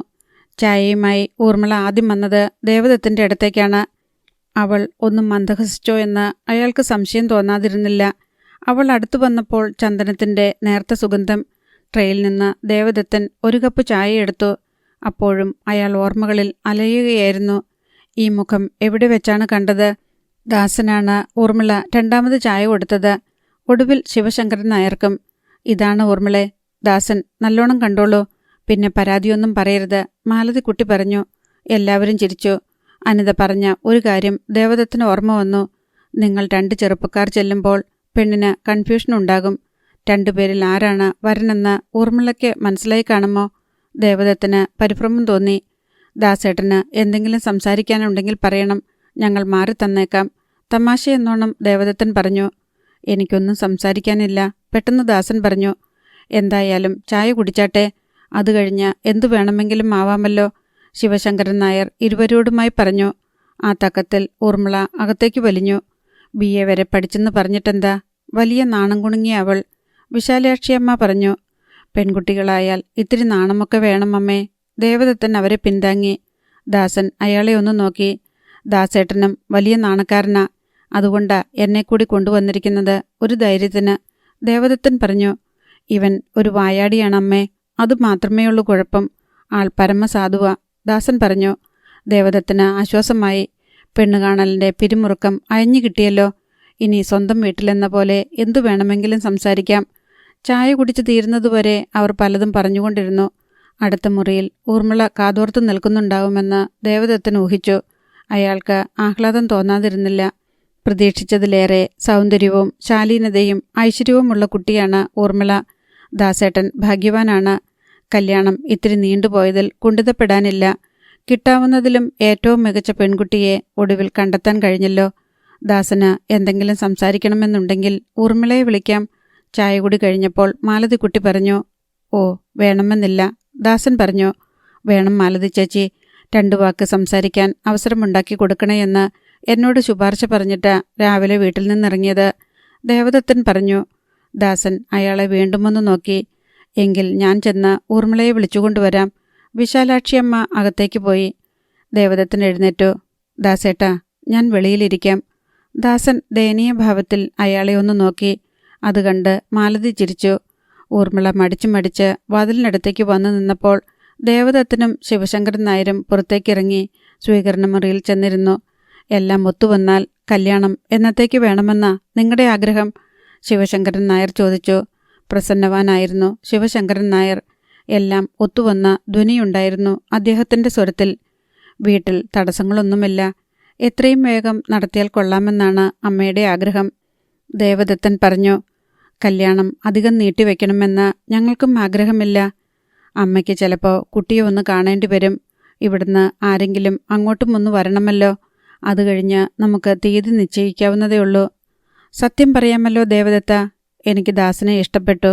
ചായയുമായി ഊർമിള ആദ്യം വന്നത് ദേവദത്തിൻ്റെ അടുത്തേക്കാണ്. അവൾ ഒന്നും മന്ദഹസിച്ചോ എന്ന് അയാൾക്ക് സംശയം തോന്നാതിരുന്നില്ല. അവൾ അടുത്തു വന്നപ്പോൾ ചന്ദനത്തിൻ്റെ നേർത്ത സുഗന്ധം. ട്രേയിൽ നിന്ന് ദേവദത്തൻ 1 കപ്പ് ചായ എടുത്തു. അപ്പോഴും അയാൾ ഓർമ്മകളിൽ അലയുകയായിരുന്നു. ഈ മുഖം എവിടെ വെച്ചാണ് കണ്ടത്? ദാസനാണ് ഊർമിള 2ാമത് ചായ കൊടുത്തത്. ഒടുവിൽ ശിവശങ്കരൻ നായർക്കും. ഇതാണ് ഊർമിളെ, ദാസൻ നല്ലോണം കണ്ടോളൂ, പിന്നെ പരാതിയൊന്നും പറയരുത്, മാലതിക്കുട്ടി പറഞ്ഞു. എല്ലാവരും ചിരിച്ചു. അനിത പറഞ്ഞ ഒരു കാര്യം ദേവദത്തിന് ഓർമ്മ വന്നു. നിങ്ങൾ 2 ചെറുപ്പക്കാർ ചെല്ലുമ്പോൾ പെണ്ണിന് കൺഫ്യൂഷൻ ഉണ്ടാകും. രണ്ടുപേരിൽ ആരാണ് വരനെന്ന് ഊർമിളയ്ക്ക് മനസ്സിലായി കാണുമോ? ദേവദത്തിന് പരിഭ്രമം തോന്നി. ദാസേട്ടന് എന്തെങ്കിലും സംസാരിക്കാനുണ്ടെങ്കിൽ പറയണം, ഞങ്ങൾ മാറി തന്നേക്കാം. തമാശയെന്നോണം ദേവദത്തൻ പറഞ്ഞു. എനിക്കൊന്നും സംസാരിക്കാനില്ല, പെട്ടെന്ന് ദാസൻ പറഞ്ഞു. എന്തായാലും ചായ കുടിച്ചാട്ടെ, അത് കഴിഞ്ഞ് എന്തു വേണമെങ്കിലും ആവാമല്ലോ, ശിവശങ്കരൻ നായർ ഇരുവരോടുമായി പറഞ്ഞു. ആ തക്കത്തിൽ ഊർമിള അകത്തേക്ക് വലിഞ്ഞു. BA വരെ പഠിച്ചെന്ന് പറഞ്ഞിട്ടെന്താ? വലിയ നാണം കുണുങ്ങിയ അവൾ. വിശാലാക്ഷിയമ്മ പറഞ്ഞു. പെൺകുട്ടികളായാൽ ഇത്തിരി നാണമൊക്കെ വേണം അമ്മേ. ദേവദത്തൻ അവരെ പിന്താങ്ങി. ദാസൻ അയാളെ ഒന്ന് നോക്കി. ദാസേട്ടനും വലിയ നാണക്കാരനാ, അതുകൊണ്ടാ എന്നെ കൂടി കൊണ്ടുവന്നിരിക്കുന്നത്, ഒരു ധൈര്യത്തിന്. ദേവദത്തൻ പറഞ്ഞു. ഇവൻ ഒരു വായാടിയാണമ്മേ, അതുമാത്രമേയുള്ളൂ കുഴപ്പം. ആൾ പരമസാധുവാ, ദാസൻ പറഞ്ഞു. ദേവദത്തിന് ആശ്വാസമായി. പെണ്ണുകാണലിൻ്റെ പിരിമുറുക്കം അയഞ്ഞു കിട്ടിയല്ലോ. ഇനി സ്വന്തം വീട്ടിലെന്ന പോലെ എന്തു വേണമെങ്കിലും സംസാരിക്കാം. ചായ കുടിച്ചു തീരുന്നതുവരെ അവർ പലതും പറഞ്ഞുകൊണ്ടിരുന്നു. അടുത്ത മുറിയിൽ ഊർമിള കാതോർത്ത് നിൽക്കുന്നുണ്ടാവുമെന്ന് ദേവദത്തൻ ഊഹിച്ചു. അയാൾക്ക് ആഹ്ലാദം തോന്നാതിരുന്നില്ല. പ്രതീക്ഷിച്ചതിലേറെ സൗന്ദര്യവും ശാലീനതയും ഐശ്വര്യവുമുള്ള കുട്ടിയാണ് ഊർമിള. ദാസേട്ടൻ ഭാഗ്യവാനാണ്. കല്യാണം ഇത്തിരി നീണ്ടുപോയതിൽ കുണ്ഠിതപ്പെടാനില്ല. കിട്ടാവുന്നതിലും ഏറ്റവും മികച്ച പെൺകുട്ടിയെ ഒടുവിൽ കണ്ടെത്താൻ കഴിഞ്ഞല്ലോ. ദാസന് എന്തെങ്കിലും സംസാരിക്കണമെന്നുണ്ടെങ്കിൽ ഊർമിളയെ വിളിക്കാം. ചായ കൂടി കഴിഞ്ഞപ്പോൾ മാലതിക്കുട്ടി പറഞ്ഞു. ഓ, വേണമെന്നില്ല, ദാസൻ പറഞ്ഞു. വേണം മാലതി ചേച്ചി, 2 വാക്ക് സംസാരിക്കാൻ അവസരമുണ്ടാക്കി കൊടുക്കണേ എന്ന് എന്നോട് ശുപാർശ പറഞ്ഞിട്ട് രാവിലെ വീട്ടിൽ നിന്നിറങ്ങിയത്, ദേവദത്തൻ പറഞ്ഞു. ദാസൻ അയാളെ വീണ്ടുമൊന്ന് നോക്കി. എങ്കിൽ ഞാൻ ചെന്ന് ഊർമിളയെ വിളിച്ചുകൊണ്ടുവരാം. വിശാലാക്ഷിയമ്മ അകത്തേക്ക് പോയി. ദേവദത്തൻ എഴുന്നേറ്റു. ദാസേട്ടാ, ഞാൻ വെളിയിലിരിക്കാം. ദാസൻ ദയനീയ ഭാവത്തിൽ അയാളെ ഒന്ന് നോക്കി. അത് കണ്ട് മാലതി ചിരിച്ചു. ഊർമിള മടിച്ച് വാതിലിനടുത്തേക്ക് വന്നു നിന്നപ്പോൾ ദേവദത്തനും ശിവശങ്കരൻ നായരും പുറത്തേക്കിറങ്ങി സ്വീകരണ മുറിയിൽ ചെന്നിരുന്നു. എല്ലാം ഒത്തുവന്നാൽ കല്യാണം എന്നത്തേക്ക് വേണമെന്നാ നിങ്ങളുടെ ആഗ്രഹം? ശിവശങ്കരൻ നായർ ചോദിച്ചു. പ്രസന്നവാനായിരുന്നു ശിവശങ്കരൻ നായർ. എല്ലാം ഒത്തുവന്ന ധ്വനിയുണ്ടായിരുന്നു അദ്ദേഹത്തിൻ്റെ സ്വരത്തിൽ. വീട്ടിൽ തടസ്സങ്ങളൊന്നുമില്ല, എത്രയും വേഗം നടത്തിയാൽ കൊള്ളാമെന്നാണ് അമ്മയുടെ ആഗ്രഹം, ദേവദത്തൻ പറഞ്ഞു. കല്യാണം അധികം നീട്ടിവെക്കണമെന്ന് ഞങ്ങൾക്കും ആഗ്രഹമില്ല. അമ്മയ്ക്ക് ചിലപ്പോൾ കുട്ടിയെ ഒന്ന് കാണേണ്ടി വരും. ഇവിടുന്ന് ആരെങ്കിലും അങ്ങോട്ടും ഒന്ന് വരണമല്ലോ. അത് കഴിഞ്ഞ് നമുക്ക് തീയതി നിശ്ചയിക്കാവുന്നതേ ഉള്ളൂ. സത്യം പറയാമല്ലോ ദേവദത്ത, എനിക്ക് ദാസനെ ഇഷ്ടപ്പെട്ടു.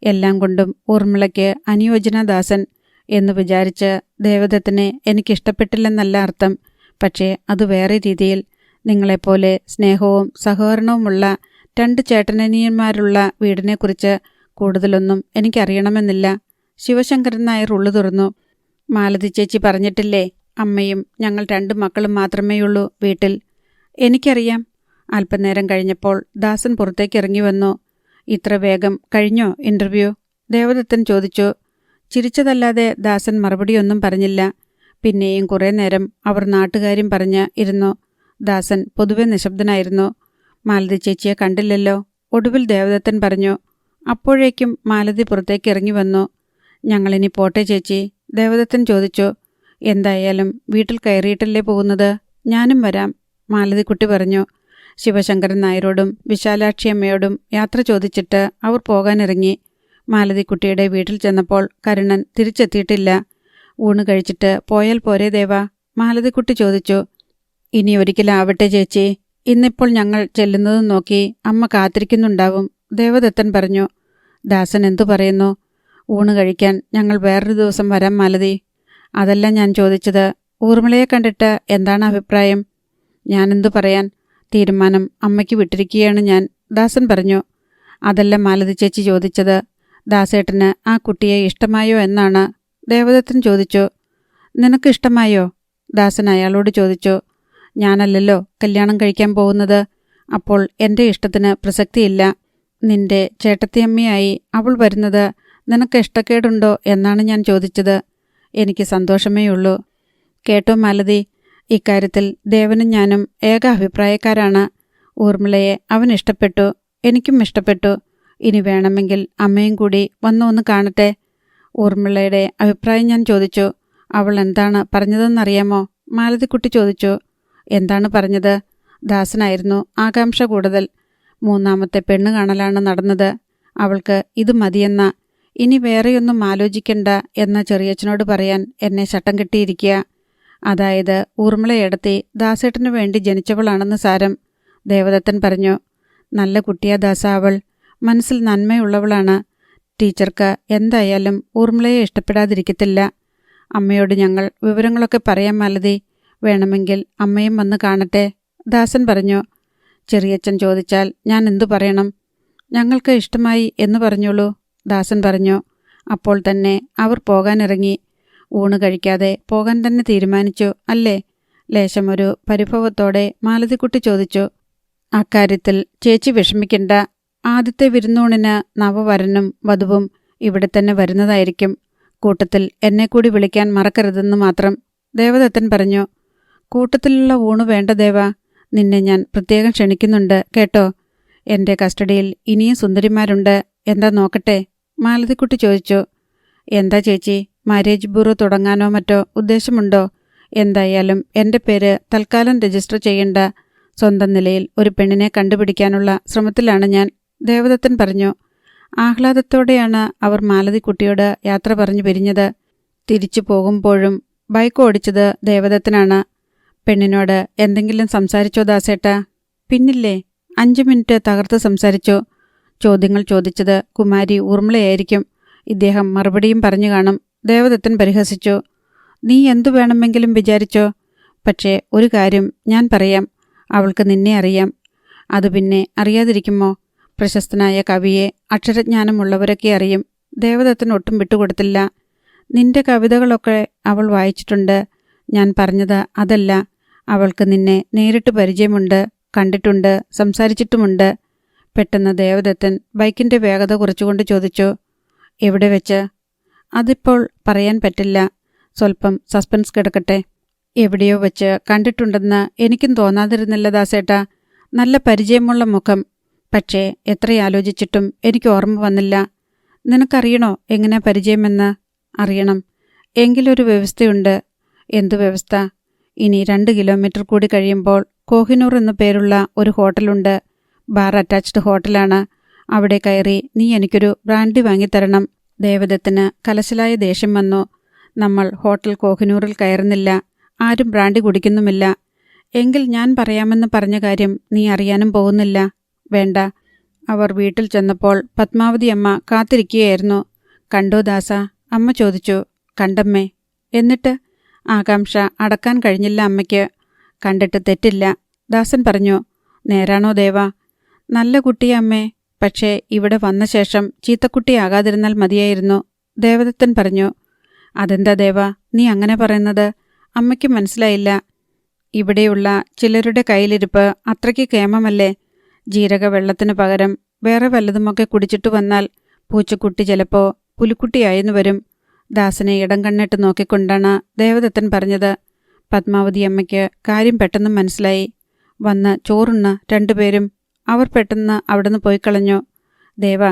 എല്ലാം കൊണ്ടും ഊർമിളയ്ക്ക് അനുയോജ്യന ദാസൻ എന്ന് വിചാരിച്ച് ദേവദത്തിനെ എനിക്കിഷ്ടപ്പെട്ടില്ലെന്നല്ല അർത്ഥം. പക്ഷേ അത് വേറെ രീതിയിൽ. നിങ്ങളെപ്പോലെ സ്നേഹവും സഹകരണവുമുള്ള 2 ചേട്ടനനിയന്മാരുള്ള വീടിനെക്കുറിച്ച് കൂടുതലൊന്നും എനിക്കറിയണമെന്നില്ല. ശിവശങ്കരൻ നായർ ഉള്ളു തുറന്നു. മാലതി ചേച്ചി പറഞ്ഞിട്ടില്ലേ, അമ്മയും ഞങ്ങൾ 2 മക്കളും മാത്രമേയുള്ളൂ വീട്ടിൽ. എനിക്കറിയാം. അല്പനേരം കഴിഞ്ഞപ്പോൾ ദാസൻ പുറത്തേക്ക് ഇറങ്ങി വന്നു. ഇത്ര വേഗം കഴിഞ്ഞോ ഇൻ്റർവ്യൂ? ദേവദത്തൻ ചോദിച്ചു. ചിരിച്ചതല്ലാതെ ദാസൻ മറുപടിയൊന്നും പറഞ്ഞില്ല. പിന്നെയും കുറേ നേരം അവർ നാട്ടുകാര്യം പറഞ്ഞ് ഇരുന്നു. ദാസൻ പൊതുവെ നിശബ്ദനായിരുന്നു. മാലതി ചേച്ചിയെ കണ്ടില്ലല്ലോ, ഒടുവിൽ ദേവദത്തൻ പറഞ്ഞു. അപ്പോഴേക്കും മാലതി പുറത്തേക്ക് ഇറങ്ങി വന്നു. ഞങ്ങളിനി പോട്ടെ ചേച്ചി, ദേവദത്തൻ ചോദിച്ചു. എന്തായാലും വീട്ടിൽ കയറിയിട്ടല്ലേ പോകുന്നത്, ഞാനും വരാം, മാലതിക്കുട്ടി പറഞ്ഞു. ശിവശങ്കരൻ നായരോടും വിശാലാക്ഷിയമ്മയോടും യാത്ര ചോദിച്ചിട്ട് അവർ പോകാനിറങ്ങി. മാലതിക്കുട്ടിയുടെ വീട്ടിൽ ചെന്നപ്പോൾ കരുണൻ തിരിച്ചെത്തിയിട്ടില്ല. ഊണ് കഴിച്ചിട്ട് പോയാൽ പോരെ ദേവാ, മാലതിക്കുട്ടി ചോദിച്ചു. ഇനി ഒരിക്കലാവട്ടെ ചേച്ചി, ഇന്നിപ്പോൾ ഞങ്ങൾ ചെല്ലുന്നത് നോക്കി അമ്മ കാത്തിരിക്കുന്നുണ്ടാവും, ദേവദത്തൻ പറഞ്ഞു. ദാസൻ എന്തു പറയുന്നു? ഊണ് കഴിക്കാൻ ഞങ്ങൾ വേറൊരു ദിവസം വരാം മാലതി. അതല്ല ഞാൻ ചോദിച്ചത്, ഊർമിളയെ കണ്ടിട്ട് എന്താണ് അഭിപ്രായം? ഞാനെന്തു പറയാൻ, തീരുമാനം അമ്മയ്ക്ക് വിട്ടിരിക്കുകയാണ് ഞാൻ, ദാസൻ പറഞ്ഞു. അതല്ല മാലതി ചേച്ചി ചോദിച്ചത്, ദാസേട്ടന് ആ കുട്ടിയെ ഇഷ്ടമായോ എന്നാണ്, ദേവദത്തൻ ചോദിച്ചു. നിനക്ക് ഇഷ്ടമായോ? ദാസൻ അയാളോട് ചോദിച്ചു. ഞാനല്ലല്ലോ കല്യാണം കഴിക്കാൻ പോകുന്നത്, അപ്പോൾ എൻ്റെ ഇഷ്ടത്തിന് പ്രസക്തിയില്ല. നിന്റെ ചേട്ടത്തിയമ്മയായി അവൾ വരുന്നത് നിനക്ക് ഇഷ്ടക്കേടുണ്ടോ എന്നാണ് ഞാൻ ചോദിച്ചത്. എനിക്ക് സന്തോഷമേയുള്ളൂ. കേട്ടോ മാലതി, ഇക്കാര്യത്തിൽ ദേവനും ഞാനും ഏക അഭിപ്രായക്കാരാണ്. ഊർമിളയെ അവൻ ഇഷ്ടപ്പെട്ടു, എനിക്കും ഇഷ്ടപ്പെട്ടു. ഇനി വേണമെങ്കിൽ അമ്മയും കൂടി ഒന്ന് കാണട്ടെ. ഊർമിളയുടെ അഭിപ്രായം ഞാൻ ചോദിച്ചു. അവൾ എന്താണ് പറഞ്ഞതെന്നറിയാമോ? മാലതിക്കുട്ടി ചോദിച്ചു. എന്താണ് പറഞ്ഞത്? ദാസനായിരുന്നു ആകാംക്ഷ കൂടുതൽ. മൂന്നാമത്തെ പെണ്ണ് കാണലാണ് നടന്നത്. അവൾക്ക് ഇത് മതിയെന്ന, ഇനി വേറെയൊന്നും ആലോചിക്കണ്ട എന്ന ചെറിയച്ഛനോട് പറയാൻ എന്നെ ശട്ടം കെട്ടിയിരിക്കുക. അതായത് ഊർമിളയെടത്തി ദാസേട്ടന് വേണ്ടി ജനിച്ചവളാണെന്ന് സാരം. ദേവദത്തൻ പറഞ്ഞു. നല്ല കുട്ടിയാ ദാസ അവൾ. മനസ്സിൽ നന്മയുള്ളവളാണ്. ടീച്ചർക്ക് എന്തായാലും ഊർമിളയെ ഇഷ്ടപ്പെടാതിരിക്കത്തില്ല. അമ്മയോട് ഞങ്ങൾ വിവരങ്ങളൊക്കെ പറയാൻ മാലതി. വേണമെങ്കിൽ അമ്മയും വന്ന് കാണട്ടെ, ദാസൻ പറഞ്ഞു. ചെറിയച്ഛൻ ചോദിച്ചാൽ ഞാൻ എന്തു പറയണം? ഞങ്ങൾക്ക് ഇഷ്ടമായി എന്ന് പറഞ്ഞോളൂ, ദാസൻ പറഞ്ഞു. അപ്പോൾ തന്നെ അവർ പോകാനിറങ്ങി. ഊണ് കഴിക്കാതെ പോകാൻ തന്നെ തീരുമാനിച്ചു അല്ലേ? ലേശം ഒരു പരിഭവത്തോടെ മാലതിക്കുട്ടി ചോദിച്ചു. അക്കാര്യത്തിൽ ചേച്ചി വിഷമിക്കണ്ട. ആദ്യത്തെ വിരുന്നൂണിന് നവവരനും വധുവും ഇവിടെ തന്നെ വരുന്നതായിരിക്കും. കൂട്ടത്തിൽ എന്നെ കൂടി വിളിക്കാൻ മറക്കരുതെന്ന് മാത്രം, ദേവദത്തൻ പറഞ്ഞു. കൂട്ടത്തിലുള്ള ഊണ് വേണ്ട ദേവ, നിന്നെ ഞാൻ പ്രത്യേകം ക്ഷണിക്കുന്നുണ്ട് കേട്ടോ. എൻ്റെ കസ്റ്റഡിയിൽ ഇനിയും സുന്ദരിമാരുണ്ട്. എന്താ നോക്കട്ടെ? മാലതിക്കുട്ടി ചോദിച്ചു. എന്താ ചേച്ചി, മാരേജ് ബ്യൂറോ തുടങ്ങാനോ മറ്റോ ഉദ്ദേശമുണ്ടോ? എന്തായാലും എൻ്റെ പേര് തൽക്കാലം രജിസ്റ്റർ ചെയ്യണ്ട. സ്വന്തം നിലയിൽ ഒരു പെണ്ണിനെ കണ്ടുപിടിക്കാനുള്ള ശ്രമത്തിലാണ് ഞാൻ, ദേവദത്തൻ പറഞ്ഞു. ആഹ്ലാദത്തോടെയാണ് അവർ മാലതിക്കുട്ടിയോട് യാത്ര പറഞ്ഞു പിരിഞ്ഞത്. തിരിച്ചു പോകുമ്പോഴും ബൈക്ക് ഓടിച്ചത് ദേവദത്തനാണ്. പെണ്ണിനോട് എന്തെങ്കിലും സംസാരിച്ചോ ദാസേട്ടാ? പിന്നില്ലേ, 5 മിനിറ്റ് തകർത്ത് സംസാരിച്ചു. ചോദ്യങ്ങൾ ചോദിച്ചത് കുമാരി ഊർമിളയായിരിക്കും. ഇദ്ദേഹം മറുപടിയും പറഞ്ഞു കാണും, ദേവദത്തൻ പരിഹസിച്ചു. നീ എന്തു വേണമെങ്കിലും വിചാരിച്ചോ. പക്ഷേ ഒരു കാര്യം ഞാൻ പറയാം, അവൾക്ക് നിന്നെ അറിയാം. അത് പിന്നെ അറിയാതിരിക്കുമോ? പ്രശസ്തനായ കവിയെ അക്ഷരജ്ഞാനമുള്ളവരൊക്കെ അറിയും. ദേവദത്തൻ ഒട്ടും വിട്ടുകൊടുത്തില്ല. നിന്റെ കവിതകളൊക്കെ അവൾ വായിച്ചിട്ടുണ്ട്. ഞാൻ പറഞ്ഞത് അതല്ല. അവൾക്ക് നിന്നെ നേരിട്ട് പരിചയമുണ്ട്, കണ്ടിട്ടുണ്ട്, സംസാരിച്ചിട്ടുമുണ്ട്. പെട്ടെന്ന് ദേവദത്തൻ ബൈക്കിൻ്റെ വേഗത കുറച്ചുകൊണ്ട് ചോദിച്ചു. എവിടെ വെച്ച്? അതിപ്പോൾ പറയാൻ പറ്റില്ല. സ്വല്പം സസ്പെൻസ് കിടക്കട്ടെ. എവിടെയോ വെച്ച് കണ്ടിട്ടുണ്ടെന്ന് എനിക്കും തോന്നാതിരുന്നില്ല ദാസേട്ടാ. നല്ല പരിചയമുള്ള മുഖം. പക്ഷേ എത്രയാലോചിച്ചിട്ടും എനിക്ക് ഓർമ്മ വന്നില്ല. നിനക്കറിയണോ എങ്ങനെ പരിചയമെന്ന്? അറിയണം. എങ്കിലൊരു വ്യവസ്ഥയുണ്ട്. എന്തു വ്യവസ്ഥ? ഇനി 2 കിലോമീറ്റർ കൂടി കഴിയുമ്പോൾ കോഹിനൂർ എന്നു പേരുള്ള ഒരു ഹോട്ടലുണ്ട്. ബാർ അറ്റാച്ച്ഡ് ഹോട്ടലാണ്. അവിടെ കയറി നീ എനിക്കൊരു ബ്രാൻഡി വാങ്ങിത്തരണം. ദേവദത്തിന് കലശലായ ദേഷ്യം വന്നു. നമ്മൾ ഹോട്ടൽ കോഹിനൂറിൽ കയറുന്നില്ല. ആരും ബ്രാൻഡി കുടിക്കുന്നുമില്ല. എങ്കിൽ ഞാൻ പറയാമെന്ന് പറഞ്ഞ കാര്യം നീ അറിയാനും പോകുന്നില്ല. വേണ്ട. അവർ വീട്ടിൽ ചെന്നപ്പോൾ പത്മാവതി അമ്മ കാത്തിരിക്കുകയായിരുന്നു. കണ്ടോ ദാസ? അമ്മ ചോദിച്ചു. കണ്ടമ്മേ. എന്നിട്ട്? ആകാംക്ഷ അടക്കാൻ കഴിഞ്ഞില്ല അമ്മയ്ക്ക്. കണ്ടിട്ട് തെറ്റില്ല, ദാസൻ പറഞ്ഞു. നേരാണോ ദേവ? നല്ല കുട്ടിയമ്മേ. പക്ഷേ ഇവിടെ വന്ന ശേഷം ചീത്തക്കുട്ടിയാകാതിരുന്നാൽ മതിയായിരുന്നു, ദേവദത്തൻ പറഞ്ഞു. അതെന്താ ദേവ നീ അങ്ങനെ പറയുന്നത്? അമ്മയ്ക്ക് മനസ്സിലായില്ല. ഇവിടെയുള്ള ചിലരുടെ കയ്യിലിരിപ്പ് അത്രയ്ക്ക് കേമമല്ലേ. ജീരകവെള്ളത്തിനു പകരം വേറെ വല്ലതുമൊക്കെ കുടിച്ചിട്ടു വന്നാൽ പൂച്ചക്കുട്ടി ചിലപ്പോ പുലിക്കുട്ടിയായെന്നു വരും. ദാസനെ ഇടം കണ്ണിട്ട് നോക്കിക്കൊണ്ടാണ് ദേവദത്തൻ പറഞ്ഞത്. പത്മാവതി അമ്മയ്ക്ക് കാര്യം പെട്ടെന്ന് മനസ്സിലായി. വന്ന് ചോറുണ്ണ 2 പേരും. അവർ പെട്ടെന്ന് അവിടുന്ന് പോയിക്കളഞ്ഞു. ദേവ,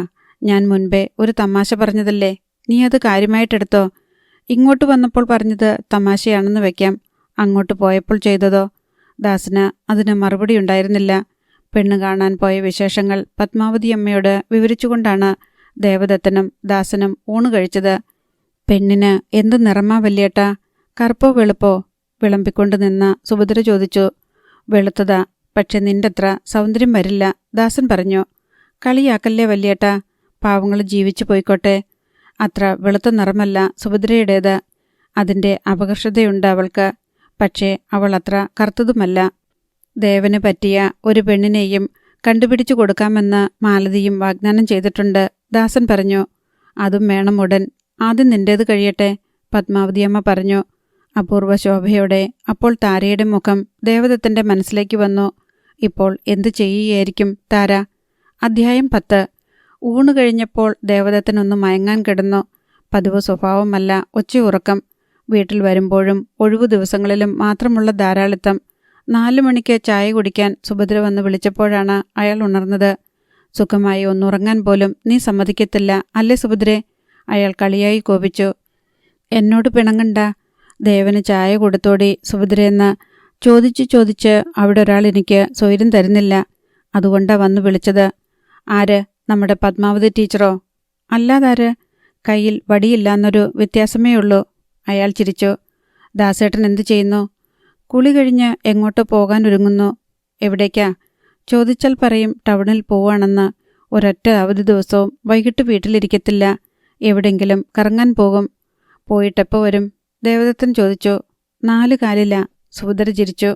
ഞാൻ മുൻപേ ഒരു തമാശ പറഞ്ഞതല്ലേ, നീ അത് കാര്യമായിട്ടെടുത്തോ? ഇങ്ങോട്ട് വന്നപ്പോൾ പറഞ്ഞത് തമാശയാണെന്ന് വെക്കാം. അങ്ങോട്ട് പോയപ്പോൾ ചെയ്തതോ? ദാസന് അതിന് മറുപടി ഉണ്ടായിരുന്നില്ല. പെണ്ണ് കാണാൻ പോയ വിശേഷങ്ങൾ പത്മാവതി അമ്മയോട് വിവരിച്ചുകൊണ്ടാണ് ദേവദത്തനും ദാസനും ഊണ് കഴിച്ചത്. പെണ്ണിന് എന്ത് നിറമാ വല്യേട്ടാ? കറുപ്പോ വെളുപ്പോ? വിളമ്പിക്കൊണ്ട് നിന്ന സുഭദ്ര ചോദിച്ചു. വെളുത്തതാ, പക്ഷെ നിന്റെത്ര സൗന്ദര്യം വരില്ല, ദാസൻ പറഞ്ഞു. കളിയാക്കല്ലേ വല്യേട്ടാ, പാവങ്ങൾ ജീവിച്ചു പോയിക്കോട്ടെ. അത്ര വെളുത്ത നിറമല്ല സുഭദ്രയുടേത്. അതിൻ്റെ അപകർഷതയുണ്ട് അവൾക്ക്. പക്ഷേ അവൾ അത്ര കറുത്തതുമല്ല. ദേവന് പറ്റിയ ഒരു പെണ്ണിനെയും കണ്ടുപിടിച്ചു കൊടുക്കാമെന്ന് മാലതിയും വാഗ്ദാനം ചെയ്തിട്ടുണ്ട്, ദാസൻ പറഞ്ഞു. അതും വേണം ഉടൻ. ആദ്യം നിന്റേത് കഴിയട്ടെ, പത്മാവതിയമ്മ പറഞ്ഞു. അപൂർവ ശോഭയോടെ അപ്പോൾ താരയുടെ മുഖം ദേവദത്തൻ്റെ മനസ്സിലേക്ക് വന്നു. ഇപ്പോൾ എന്തു ചെയ്യുകയായിരിക്കും താര? അധ്യായം 10. ഊണ് കഴിഞ്ഞപ്പോൾ ദേവദത്തനൊന്ന് മയങ്ങാൻ കിടന്നു. പതിവ് സ്വഭാവമല്ല ഒച്ചയുറക്കം. വീട്ടിൽ വരുമ്പോഴും ഒഴിവു ദിവസങ്ങളിലും മാത്രമുള്ള ധാരാളിത്തം. 4 മണിക്ക് ചായ കുടിക്കാൻ സുഭദ്ര വന്ന് വിളിച്ചപ്പോഴാണ് അയാൾ ഉണർന്നത്. സുഖമായി ഒന്നുറങ്ങാൻ പോലും നീ സമ്മതിക്കത്തില്ല അല്ലേ സുഭദ്രേ? അയാൾ കളിയായി കോപിച്ചു. എന്നോട് പിണങ്ങണ്ട. ദേവന് ചായ കൊടുത്തോടി സുഭദ്രയെന്ന് ചോദിച്ച് അവിടെ ഒരാൾ എനിക്ക് സ്വൈര്യം തരുന്നില്ല. അതുകൊണ്ടാ വന്നു വിളിച്ചത്. ആര്? നമ്മുടെ പത്മാവതി ടീച്ചറോ? അല്ലാതാര്? കയ്യിൽ വടിയില്ലാന്നൊരു വ്യത്യാസമേ ഉള്ളൂ. അയാൾ ചിരിച്ചു. ദാസേട്ടൻ എന്തു ചെയ്യുന്നു? കുളി കഴിഞ്ഞ് എങ്ങോട്ട് പോകാൻ ഒരുങ്ങുന്നു. എവിടേക്കാ? ചോദിച്ചാൽ പറയും ടൗണിൽ പോവാണെന്ന്. ഒരൊറ്റ അവധി ദിവസവും വൈകിട്ട് വീട്ടിലിരിക്കത്തില്ല. എവിടെങ്കിലും കറങ്ങാൻ പോകും. പോയിട്ടെപ്പോൾ വരും? ദേവദത്തൻ ചോദിച്ചു. 4 കാലിലാ. സുഭദ്ര ചിരിച്ചു.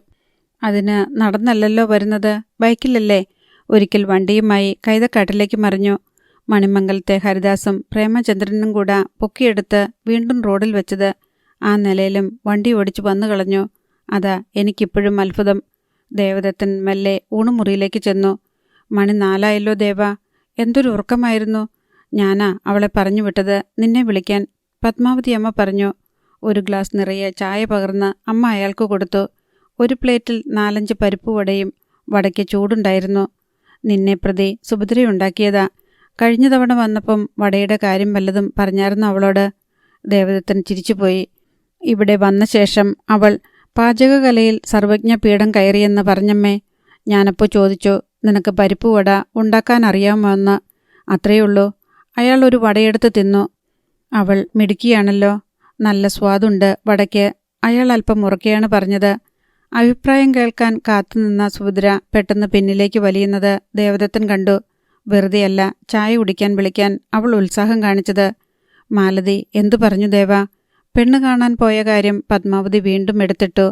അതിന് നടന്നല്ലല്ലോ വരുന്നത്, ബൈക്കിലല്ലേ? ഒരിക്കൽ വണ്ടിയുമായി കൈതക്കാട്ടിലേക്ക് മറിഞ്ഞു. മണിമംഗലത്തെ ഹരിദാസും പ്രേമചന്ദ്രനും കൂടെ പൊക്കിയെടുത്ത് വീണ്ടും റോഡിൽ വെച്ചത്. ആ നിലയിലും വണ്ടി ഓടിച്ചു വന്നു കളഞ്ഞു. അതാ എനിക്കിപ്പോഴും അത്ഭുതം. ദേവദത്തൻ മെല്ലെ ഊണുമുറിയിലേക്ക് ചെന്നു. മണി 4 ദേവ. എന്തൊരു ഉറക്കമായിരുന്നു. ഞാനാ അവളെ പറഞ്ഞു വിട്ടത് നിന്നെ വിളിക്കാൻ. പത്മാവതി അമ്മ പറഞ്ഞു. ഒരു ഗ്ലാസ് നിറയെ ചായ പകർന്ന് അമ്മ അയാൾക്ക് കൊടുത്തു. ഒരു പ്ലേറ്റിൽ 4-5 പരിപ്പ് വടയും. വടയ്ക്ക് ചൂടുണ്ടായിരുന്നു. നിന്നെ പ്രതി സുഭദ്രയുണ്ടാക്കിയതാ. കഴിഞ്ഞ തവണ വന്നപ്പം വടയുടെ കാര്യം വല്ലതും പറഞ്ഞായിരുന്നു അവളോട്? ദേവദത്തൻ ചിരിച്ചുപോയി. ഇവിടെ വന്ന ശേഷം അവൾ പാചകകലയിൽ സർവജ്ഞ പീഠം കയറിയെന്ന് പറഞ്ഞമ്മേ. ഞാനപ്പോൾ ചോദിച്ചു, നിനക്ക് പരിപ്പ് വട ഉണ്ടാക്കാൻ അറിയാമോ എന്ന്. അത്രയുള്ളൂ. അയാൾ ഒരു വടയെടുത്ത് തിന്നു. അവൾ മിടുക്കിയാണല്ലോ. നല്ല സ്വാദുണ്ട് വടയ്ക്ക്. അയാൾ അല്പം ഉറക്കെയാണ് പറഞ്ഞത്. അഭിപ്രായം കേൾക്കാൻ കാത്തുനിന്ന സുഭദ്ര പെട്ടെന്ന് പിന്നിലേക്ക് വലിയുന്നത് ദേവദത്തൻ കണ്ടു. വെറുതെയല്ല ചായ കുടിക്കാൻ വിളിക്കാൻ അവൾ ഉത്സാഹം കാണിച്ചത്. മാലതി എന്തു പറഞ്ഞു ദേവ? പെണ്ണ് കാണാൻ പോയ കാര്യം പത്മാവതി വീണ്ടും എടുത്തിട്ടു.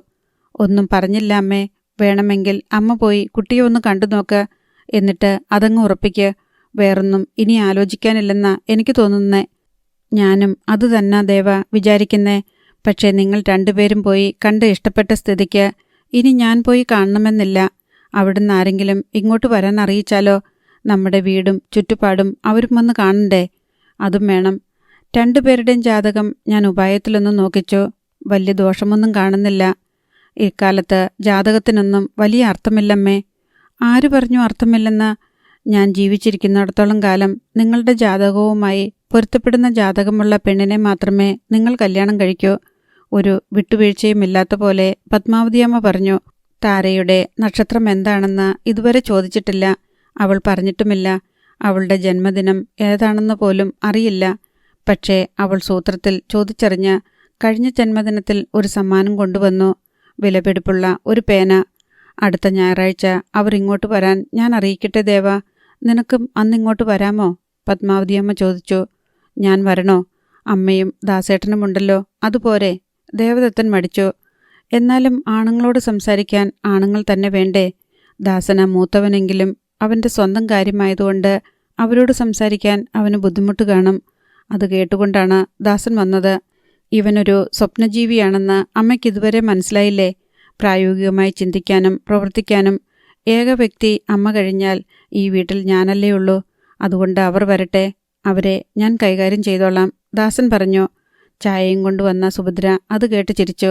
ഒന്നും പറഞ്ഞില്ല അമ്മേ. വേണമെങ്കിൽ അമ്മ പോയി കുട്ടിയെ ഒന്ന് കണ്ടു നോക്ക്. എന്നിട്ട് അതങ്ങ് ഉറപ്പിക്ക്. വേറൊന്നും ഇനി ആലോചിക്കാനില്ലെന്നാ എനിക്ക് തോന്നുന്നേ. ഞാനും അത് തന്നാ ദേവ വിചാരിക്കുന്നേ. പക്ഷേ നിങ്ങൾ 2 പേരും പോയി കണ്ട് ഇഷ്ടപ്പെട്ട സ്ഥിതിക്ക് ഇനി ഞാൻ പോയി കാണണമെന്നില്ല. അവിടുന്ന് ആരെങ്കിലും ഇങ്ങോട്ട് വരാൻ അറിയിച്ചാലോ? നമ്മുടെ വീടും ചുറ്റുപാടും അവരും വന്ന് കാണണ്ടേ? അതും വേണം. 2 പേരുടെയും ജാതകം ഞാൻ ഉപായത്തിലൊന്നും നോക്കിച്ചു. വലിയ ദോഷമൊന്നും കാണുന്നില്ല. ഇക്കാലത്ത് ജാതകത്തിനൊന്നും വലിയ അർത്ഥമില്ലമ്മേ. ആര് പറഞ്ഞു അർത്ഥമില്ലെന്ന്? ഞാൻ ജീവിച്ചിരിക്കുന്നിടത്തോളം കാലം നിങ്ങളുടെ ജാതകവുമായി പൊരുത്തപ്പെടുന്ന ജാതകമുള്ള പെണ്ണിനെ മാത്രമേ നിങ്ങൾ കല്യാണം കഴിക്കൂ. ഒരു വിട്ടുവീഴ്ചയുമില്ലാത്ത പോലെ പത്മാവതിയമ്മ പറഞ്ഞു. താരയുടെ നക്ഷത്രം എന്താണെന്ന് ഇതുവരെ ചോദിച്ചിട്ടില്ല. അവൾ പറഞ്ഞിട്ടുമില്ല. അവളുടെ ജന്മദിനം ഏതാണെന്ന് പോലും അറിയില്ല. പക്ഷേ അവൾ സൂത്രത്തിൽ ചോദിച്ചറിഞ്ഞ് കഴിഞ്ഞ ജന്മദിനത്തിൽ ഒരു സമ്മാനം കൊണ്ടുവന്നു. വിലപിടിപ്പുള്ള ഒരു പേന. അടുത്ത ഞായറാഴ്ച അവർ ഇങ്ങോട്ട് വരാൻ ഞാൻ അറിയിക്കട്ടെ ദേവ. നിനക്കും അന്നിങ്ങോട്ട് വരാമോ? പത്മാവതിയമ്മ ചോദിച്ചു. ഞാൻ വരണോ? അമ്മയും ദാസേട്ടനുമുണ്ടല്ലോ, അതുപോരെ? ദേവദത്തൻ മടിച്ചു. എന്നാലും ആണുങ്ങളോട് സംസാരിക്കാൻ ആണുങ്ങൾ തന്നെ വേണ്ടേ? ദാസന മൂത്തവനെങ്കിലും അവൻ്റെ സ്വന്തം കാര്യമായതുകൊണ്ട് അവരോട് സംസാരിക്കാൻ അവന് ബുദ്ധിമുട്ട് കാണും. അത് കേട്ടുകൊണ്ടാണ് ദാസൻ വന്നത്. ഇവനൊരു സ്വപ്നജീവിയാണെന്ന് അമ്മയ്ക്കിതുവരെ മനസ്സിലായില്ലേ? പ്രായോഗികമായി ചിന്തിക്കാനും പ്രവർത്തിക്കാനും ഏക വ്യക്തി അമ്മ കഴിഞ്ഞാൽ ഈ വീട്ടിൽ ഞാനല്ലേ ഉള്ളൂ. അതുകൊണ്ട് അവർ വരട്ടെ. അവരെ ഞാൻ കൈകാര്യം ചെയ്തോളാം, ദാസൻ പറഞ്ഞു. ചായയും കൊണ്ടുവന്ന സുഭദ്ര അത് കേട്ട് ചിരിച്ചു.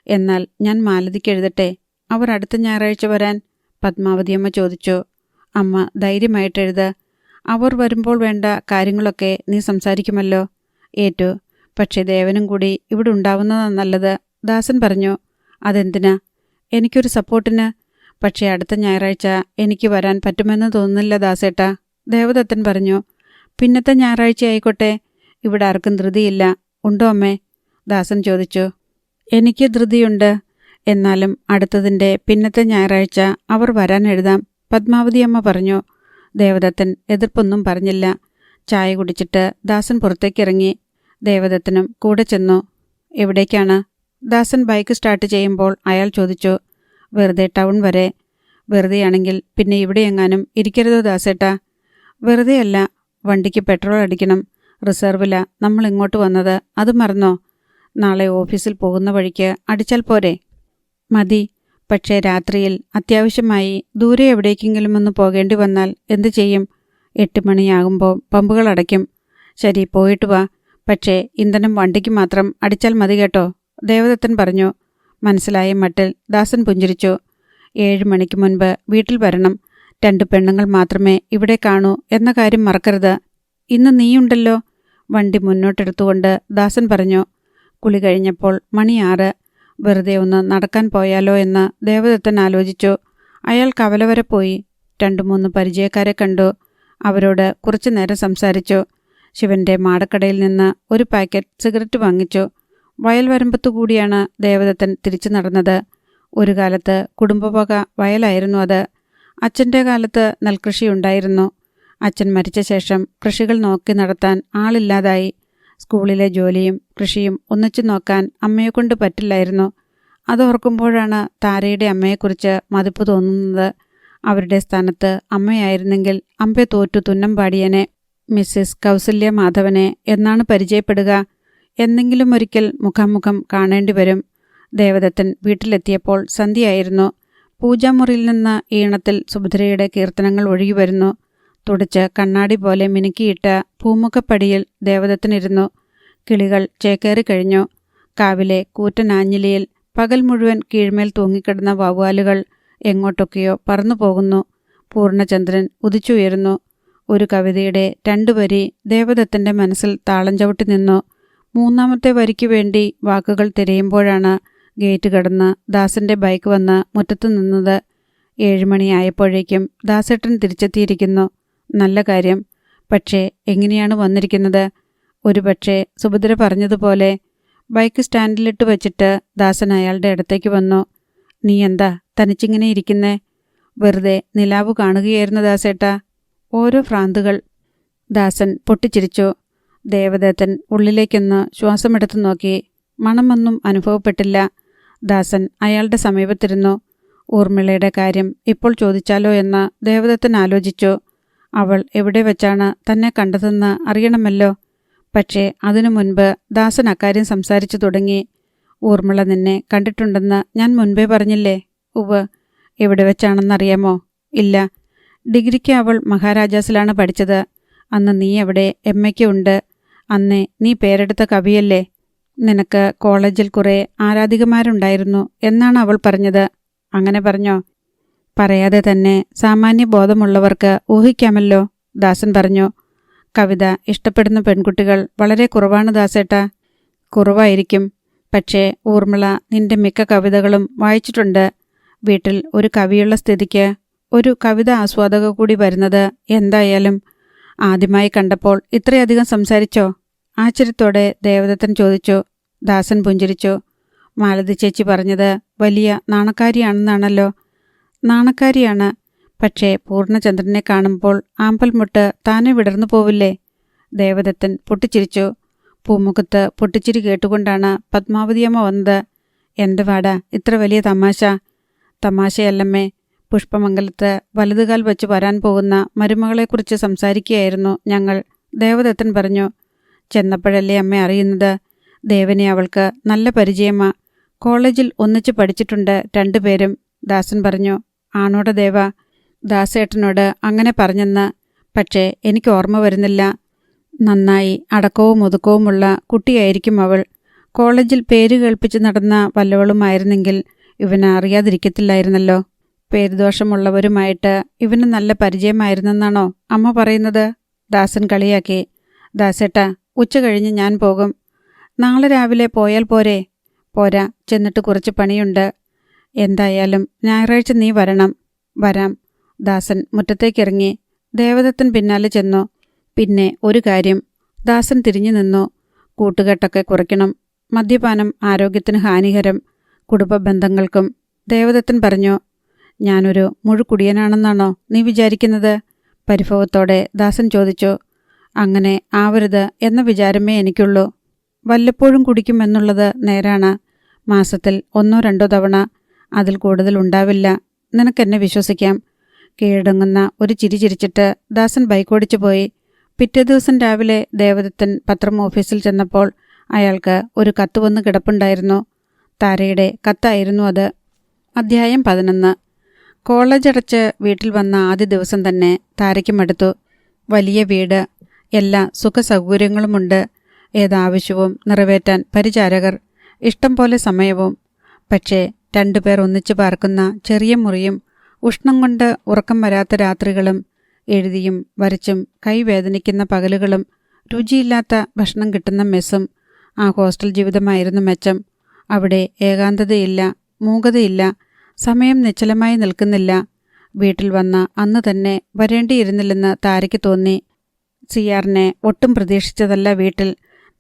എന്നാൽ ഞാൻ മാലതിക്ക് എഴുതട്ടെ? അവർ അടുത്ത ഞായറാഴ്ച വരാൻ? പത്മാവതിയമ്മ ചോദിച്ചു. അമ്മ ധൈര്യമായിട്ടെഴുത്. അവർ വരുമ്പോൾ വേണ്ട കാര്യങ്ങളൊക്കെ നീ സംസാരിക്കുമല്ലോ. ഏറ്റു. പക്ഷേ ദേവനും കൂടി ഇവിടെ ഉണ്ടാവുന്നതാണ് നല്ലത്, ദാസൻ പറഞ്ഞു. അതെന്തിനാ? എനിക്കൊരു സപ്പോർട്ടിന്. പക്ഷേ അടുത്ത ഞായറാഴ്ച എനിക്ക് വരാൻ പറ്റുമെന്ന് തോന്നുന്നില്ല ദാസേട്ടാ, ദേവദത്തൻ പറഞ്ഞു. പിന്നത്തെ ഞായറാഴ്ച ആയിക്കോട്ടെ. ഇവിടെ ആർക്കും ധൃതിയില്ല. ഉണ്ടോ അമ്മേ? ദാസൻ ചോദിച്ചു. എനിക്ക് ധൃതിയുണ്ട്. എന്നാലും അടുത്തതിൻ്റെ പിന്നത്തെ ഞായറാഴ്ച അവർ വരാൻ എഴുതാം, പത്മാവതിയമ്മ പറഞ്ഞു. ദേവദത്തൻ എതിർപ്പൊന്നും പറഞ്ഞില്ല. ചായ കുടിച്ചിട്ട് ദാസൻ പുറത്തേക്കിറങ്ങി. ദേവദത്തനും കൂടെ ചെന്നു. എവിടേക്കാണ്? ദാസൻ ബൈക്ക് സ്റ്റാർട്ട് ചെയ്യുമ്പോൾ അയാൾ ചോദിച്ചു. വെറുതെ ടൗൺ വരെ. വെറുതെയാണെങ്കിൽ പിന്നെ ഇവിടെയെങ്ങാനും ഇരിക്കരുതോ ദാസേട്ടാ? വെറുതെയല്ല, വണ്ടിക്ക് പെട്രോൾ അടിക്കണം. റിസർവിലാ നമ്മൾ ഇങ്ങോട്ട് വന്നത്, അത് മറന്നോ? നാളെ ഓഫീസിൽ പോകുന്ന വഴിക്ക് അടിച്ചാൽ പോരെ? മതി. പക്ഷേ രാത്രിയിൽ അത്യാവശ്യമായി ദൂരെ എവിടേക്കെങ്കിലും ഒന്ന് പോകേണ്ടി വന്നാൽ എന്തു ചെയ്യും? 8 മണിയാകുമ്പോൾ പമ്പുകൾ അടയ്ക്കും. ശരി, പോയിട്ട് വാ. പക്ഷേ ഇന്ധനം വണ്ടിക്ക് മാത്രം അടിച്ചാൽ മതി കേട്ടോ, ദേവദത്തൻ പറഞ്ഞു. മനസ്സിലായ മട്ടിൽ ദാസൻ പുഞ്ചിരിച്ചു. 7 മണിക്ക് മുൻപ് വീട്ടിൽ വരണം. 2 പെണ്ണുങ്ങൾ മാത്രമേ ഇവിടെ കാണൂ എന്ന കാര്യം മറക്കരുത്. ഇന്ന് നീയുണ്ടല്ലോ. വണ്ടി മുന്നോട്ടെടുത്തുകൊണ്ട് ദാസൻ പറഞ്ഞു. കുളി കഴിഞ്ഞപ്പോൾ മണി 6. വെറുതെ ഒന്ന് നടക്കാൻ പോയാലോ എന്ന് ദേവദത്തൻ ആലോചിച്ചു. അയാൾ കവല വരെ പോയി. 2-3 പരിചയക്കാരെ കണ്ടു. അവരോട് കുറച്ചു നേരം സംസാരിച്ചു. ശിവന്റെ മാടക്കടയിൽ നിന്ന് ഒരു പാക്കറ്റ് സിഗരറ്റ് വാങ്ങിച്ചു. വയൽ വരമ്പത്തു കൂടിയാണ് ദേവദത്തൻ തിരിച്ചു നടന്നത്. ഒരു കാലത്ത് കുടുംബവക വയലായിരുന്നു അത്. അച്ഛൻ്റെ കാലത്ത് നെൽകൃഷിയുണ്ടായിരുന്നു. അച്ഛൻ മരിച്ച ശേഷം കൃഷികൾ നോക്കി നടത്താൻ ആളില്ലാതായി. സ്കൂളിലെ ജോലിയും കൃഷിയും ഒന്നിച്ചു നോക്കാൻ അമ്മയെക്കൊണ്ട് പറ്റില്ലായിരുന്നു. അതോർക്കുമ്പോഴാണ് താരയുടെ അമ്മയെക്കുറിച്ച് മതിപ്പ് തോന്നുന്നത്. അവരുടെ സ്ഥാനത്ത് അമ്മയായിരുന്നെങ്കിൽ അമ്പെ തോറ്റു തുന്നം പാടിയനെ. മിസ്സിസ് കൗസല്യ മാധവനെ എന്നാണ് പരിചയപ്പെടുക? എന്തെങ്കിലും ഒരിക്കൽ മുഖാമുഖം കാണേണ്ടി വരും. ദേവദത്തൻ വീട്ടിലെത്തിയപ്പോൾ സന്ധ്യയായിരുന്നു. പൂജാമുറിയിൽ നിന്ന് ഈണത്തിൽ സുഭദ്രയുടെ കീർത്തനങ്ങൾ ഒഴുകി വരുന്നു. തുടച്ച് കണ്ണാടി പോലെ മിനുക്കിയിട്ട പൂമുഖപ്പടിയിൽ ദേവദത്തനിരുന്നു. കിളികൾ ചേക്കേറി കഴിഞ്ഞു. കാവിലെ കൂറ്റനാഞ്ഞിലിയിൽ പകൽ മുഴുവൻ കീഴ്മേൽ തൂങ്ങിക്കിടന്ന വവ്വാലുകൾ എങ്ങോട്ടൊക്കെയോ പറന്നു പോകുന്നു. പൂർണ്ണചന്ദ്രൻ ഉദിച്ചുയരുന്നു. ഒരു കവിതയുടെ 2 വരി ദേവദത്തൻ്റെ മനസ്സിൽ താളം ചവിട്ടി നിന്നു. 3-ാമത്തെ വരിക്കു വേണ്ടി വാക്കുകൾ തിരയുമ്പോഴാണ് ഗേറ്റ് കടന്ന് ദാസന്റെ ബൈക്ക് വന്ന് മുറ്റത്തു നിന്നത്. 7 മണിയായപ്പോഴേക്കും ദാസേട്ടൻ തിരിച്ചെത്തിയിരിക്കുന്നു. നല്ല കാര്യം. പക്ഷേ എങ്ങനെയാണ് വന്നിരിക്കുന്നത്? ഒരുപക്ഷെ സുഭദ്ര പറഞ്ഞതുപോലെ. ബൈക്ക് സ്റ്റാൻഡിലിട്ട് വച്ചിട്ട് ദാസൻ അയാളുടെ അടുത്തേക്ക് വന്നു. നീ എന്താ തനിച്ചിങ്ങനെ ഇരിക്കുന്നേ? വെറുതെ നിലാവ് കാണുകയായിരുന്നു ദാസേട്ടാ. ഓരോ ഭ്രാന്തുകൾ. ദാസൻ പൊട്ടിച്ചിരിച്ചു. ദേവദത്തൻ ഉള്ളിലേക്കൊന്ന് ശ്വാസമെടുത്തു നോക്കി. മണമൊന്നും അനുഭവപ്പെട്ടില്ല. ദാസൻ അയാളുടെ സമീപത്തിരുന്നു. ഊർമിളയുടെ കാര്യം ഇപ്പോൾ ചോദിച്ചാലോ എന്ന് ദേവദത്തൻ ആലോചിച്ചു. അവൾ എവിടെ വെച്ചാണ് തന്നെ കണ്ടതെന്ന് അറിയണമല്ലോ. പക്ഷേ അതിനു മുൻപ് ദാസൻ അക്കാര്യം സംസാരിച്ചു തുടങ്ങി. ഊർമിള നിന്നെ കണ്ടിട്ടുണ്ടെന്ന് ഞാൻ മുൻപേ പറഞ്ഞില്ലേ? ഉവ്വ്. എവിടെ വെച്ചാണെന്നറിയാമോ? ഇല്ല. ഡിഗ്രിക്ക് അവൾ മഹാരാജാസിലാണ് പഠിച്ചത്. അന്ന് നീ അവിടെ MA ഉണ്ട്. അന്നേ നീ പേരെടുത്ത കവിയല്ലേ? നിനക്ക് കോളേജിൽ കുറേ ആരാധികമാരുണ്ടായിരുന്നു എന്നാണ് അവൾ പറഞ്ഞത്. അങ്ങനെ പറഞ്ഞോ? പറയാതെ തന്നെ സാമാന്യ ബോധമുള്ളവർക്ക് ഊഹിക്കാമല്ലോ, ദാസൻ പറഞ്ഞു. കവിത ഇഷ്ടപ്പെടുന്ന പെൺകുട്ടികൾ വളരെ കുറവാണ് ദാസേട്ടാ. കുറവായിരിക്കും. പക്ഷേ ഊർമിള നിന്റെ മിക്ക കവിതകളും വായിച്ചിട്ടുണ്ട്. വീട്ടിൽ ഒരു കവിയുള്ള സ്ഥിതിക്ക് ഒരു കവിത ആസ്വാദക കൂടി വരുന്നത് എന്തായാലും. ആദ്യമായി കണ്ടപ്പോൾ ഇത്രയധികം സംസാരിച്ചോ? ആശ്ചര്യത്തോടെ ദേവദത്തൻ ചോദിച്ചു. ദാസൻ പുഞ്ചിരിച്ചു. മാലതി ചേച്ചി പറഞ്ഞത് വലിയ നാണക്കാരിയാണെന്നാണല്ലോ. നാണക്കാരിയാണ്. പക്ഷേ പൂർണ്ണചന്ദ്രനെ കാണുമ്പോൾ ആമ്പൽമുട്ട് താനെ വിടർന്നു പോവില്ലേ? ദേവദത്തൻ പൊട്ടിച്ചിരിച്ചു. പൂമുഖത്ത് പൊട്ടിച്ചിരി കേട്ടുകൊണ്ടാണ് പത്മാവതിയമ്മ വന്നത്. എൻ്റെ വാടാ ഇത്ര വലിയ തമാശ. തമാശയല്ലമ്മേ. പുഷ്പമംഗലത്ത് വലതുകാൽ വച്ച് വരാൻ പോകുന്ന മരുമകളെക്കുറിച്ച് സംസാരിക്കുകയായിരുന്നു ഞങ്ങൾ, ദേവദത്തൻ പറഞ്ഞു. ചെന്നപ്പോഴല്ലേ അമ്മ അറിയുന്നത്. ദേവനെ അവൾക്ക് നല്ല പരിചയമാ. കോളേജിൽ ഒന്നിച്ച് പഠിച്ചിട്ടുണ്ട് 2 പേരും, ദാസൻ പറഞ്ഞു. ആണോട ദേവ? ദാസേട്ടനോട് അങ്ങനെ പറഞ്ഞെന്ന്. പക്ഷേ എനിക്ക് ഓർമ്മ വരുന്നില്ല. നന്നായി അടക്കവും ഒതുക്കവുമുള്ള കുട്ടിയായിരിക്കും അവൾ. കോളേജിൽ പേര് കേൾപ്പിച്ച് നടന്ന വല്ലവളുമായിരുന്നെങ്കിൽ ഇവന് അറിയാതിരിക്കത്തില്ലായിരുന്നല്ലോ. പേരുദോഷമുള്ളവരുമായിട്ട് ഇവന് നല്ല പരിചയമായിരുന്നെന്നാണോ അമ്മ പറയുന്നത്? ദാസൻ കളിയാക്കി. ദാസേട്ടാ, ഉച്ച കഴിഞ്ഞ് ഞാൻ പോകും. നാളെ രാവിലെ പോയാൽ പോരെ? പോരാ, ചെന്നിട്ട് കുറച്ച് പണിയുണ്ട്. എന്തായാലും ഞായറാഴ്ച നീ വരണം. വരാം. ദാസൻ മുറ്റത്തേക്കിറങ്ങി. ദേവദത്തൻ പിന്നാലെ ചെന്നു. പിന്നെ ഒരു കാര്യം. ദാസൻ തിരിഞ്ഞു നിന്നു. കൂട്ടുകെട്ടൊക്കെ കുറയ്ക്കണം. മദ്യപാനം ആരോഗ്യത്തിന് ഹാനികരം, കുടുംബ ബന്ധങ്ങൾക്കും. ദേവദത്തൻ പറഞ്ഞു. ഞാനൊരു മുഴുക്കുടിയനാണെന്നാണോ നീ വിചാരിക്കുന്നത്? പരിഭവത്തോടെ ദാസൻ ചോദിച്ചു. അങ്ങനെ ആവരുത് എന്ന വിചാരമേ എനിക്കുള്ളൂ. വല്ലപ്പോഴും കുടിക്കുമെന്നുള്ളത് നേരാണ്. മാസത്തിൽ 1-2 തവണ. അതിൽ കൂടുതൽ ഉണ്ടാവില്ല. നിനക്കെന്നെ വിശ്വസിക്കാം. കീഴടങ്ങുന്ന ഒരു ചിരി ചിരിച്ചിട്ട് ദാസൻ ബൈക്കോടിച്ചു പോയി. പിറ്റേ ദിവസം രാവിലെ ദേവദത്തൻ പത്രം ഓഫീസിൽ ചെന്നപ്പോൾ അയാൾക്ക് ഒരു കത്ത് വന്ന് കിടപ്പുണ്ടായിരുന്നു. താരയുടെ കത്തായിരുന്നു അത്. അധ്യായം 11. കോളേജ് അടച്ച് വീട്ടിൽ വന്ന ആദ്യ ദിവസം തന്നെ താരയ്ക്ക് മടുത്തു. വലിയ വീട്, എല്ലാ സുഖസൗകര്യങ്ങളുമുണ്ട്. ഏതാവശ്യവും നിറവേറ്റാൻ പരിചാരകർ, ഇഷ്ടം പോലെ സമയവും. പക്ഷേ 2 പേർ ഒന്നിച്ചു പാർക്കുന്ന ചെറിയ മുറിയും, ഉഷ്ണം കൊണ്ട് ഉറക്കം വരാത്ത രാത്രികളും, എഴുതിയും വരച്ചും കൈവേദനിക്കുന്ന പകലുകളും, രുചിയില്ലാത്ത ഭക്ഷണം കിട്ടുന്ന മെസ്സും. ആ ഹോസ്റ്റൽ ജീവിതമായിരുന്നു മെച്ചം. അവിടെ ഏകാന്തതയില്ല, മൂകതയില്ല. സമയം നിശ്ചലമായി നിൽക്കുന്നില്ല. വീട്ടിൽ വന്ന അന്ന് തന്നെ വരേണ്ടിയിരുന്നില്ലെന്ന് താരയ്ക്ക് തോന്നി. സിയാറിനെ ഒട്ടും പ്രതീക്ഷിച്ചതല്ല വീട്ടിൽ.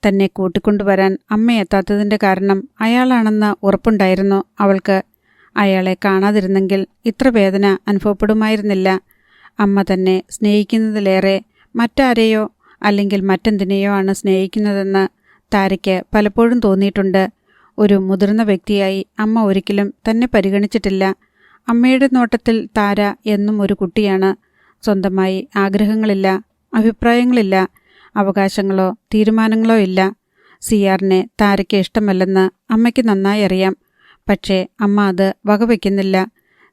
തന്നെ കൂട്ടിക്കൊണ്ടുവരാൻ അമ്മയെത്താത്തതിൻ്റെ കാരണം അയാളാണെന്ന് ഉറപ്പുണ്ടായിരുന്നു അവൾക്ക്. അയാളെ കാണാതിരുന്നെങ്കിൽ ഇത്ര വേദന അനുഭവപ്പെടുമായിരുന്നില്ല. അമ്മ തന്നെ സ്നേഹിക്കുന്നതിലേറെ മറ്റാരെയോ അല്ലെങ്കിൽ മറ്റെന്തിനെയോ ആണ് സ്നേഹിക്കുന്നതെന്ന് താരയ്ക്ക് പലപ്പോഴും തോന്നിയിട്ടുണ്ട്. ഒരു മുതിർന്ന വ്യക്തിയായി അമ്മ ഒരിക്കലും തന്നെ പരിഗണിച്ചിട്ടില്ല. അമ്മയുടെ നോട്ടത്തിൽ താര എന്നും ഒരു കുട്ടിയാണ്. സ്വന്തമായി ആഗ്രഹങ്ങളില്ല, അഭിപ്രായങ്ങളില്ല, അവകാശങ്ങളോ തീരുമാനങ്ങളോ ഇല്ല. സിയാറിനെ താരയ്ക്ക് ഇഷ്ടമല്ലെന്ന് അമ്മയ്ക്ക് നന്നായി അറിയാം. പക്ഷേ അമ്മ അത് വകവയ്ക്കുന്നില്ല.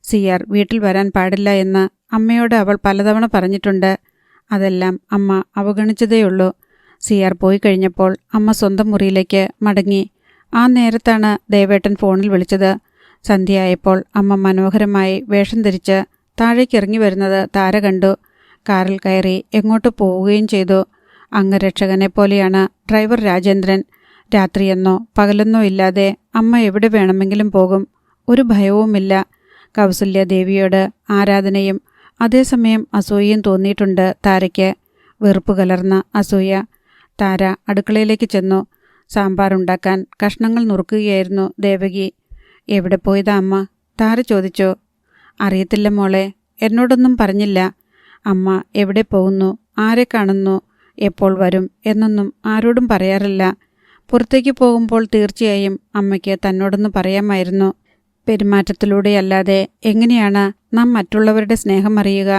സിയാർ വീട്ടിൽ വരാൻ പാടില്ല എന്ന് അമ്മയോട് അവൾ പലതവണ പറഞ്ഞിട്ടുണ്ട്. അതെല്ലാം അമ്മ അവഗണിച്ചതേയുള്ളൂ. സിയാർ പോയി കഴിഞ്ഞപ്പോൾ അമ്മ സ്വന്തം മുറിയിലേക്ക് മടങ്ങി. ആ നേരത്താണ് ദേവേട്ടൻ ഫോണിൽ വിളിച്ചത്. സന്ധ്യയായപ്പോൾ അമ്മ മനോഹരമായി വേഷം ധരിച്ച് താഴേക്കിറങ്ങി വരുന്നത് താര കണ്ടു. കാറിൽ കയറി എങ്ങോട്ട് പോവുകയും ചെയ്തു. അംഗരക്ഷകനെ പോലെയാണ് ഡ്രൈവർ രാജേന്ദ്രൻ. രാത്രിയെന്നോ പകലെന്നോ ഇല്ലാതെ അമ്മ എവിടെ വേണമെങ്കിലും പോകും. ഒരു ഭയവുമില്ല. കൗസല്യാദേവിയോട് ആരാധനയും അതേസമയം അസൂയയും തോന്നിയിട്ടുണ്ട് താരയ്ക്ക്. വെറുപ്പ് കലർന്ന അസൂയ. താര അടുക്കളയിലേക്ക് ചെന്നു. സാമ്പാർ ഉണ്ടാക്കാൻ കഷ്ണങ്ങൾ നുറുക്കുകയായിരുന്നു ദേവകി. എവിടെ പോയതാ അമ്മ? താര ചോദിച്ചു. അറിയത്തില്ല മോളെ, എന്നോടൊന്നും പറഞ്ഞില്ല. അമ്മ എവിടെ പോകുന്നു, ആരെ കാണുന്നു, എപ്പോൾ വരും എന്നൊന്നും ആരോടും പറയാറില്ല. പുറത്തേക്ക് പോകുമ്പോൾ തീർച്ചയായും അമ്മയ്ക്ക് തന്നോടൊന്ന് പറയാമായിരുന്നു. പെരുമാറ്റത്തിലൂടെയല്ലാതെ എങ്ങനെയാണ് നാം മറ്റുള്ളവരുടെ സ്നേഹം അറിയുക?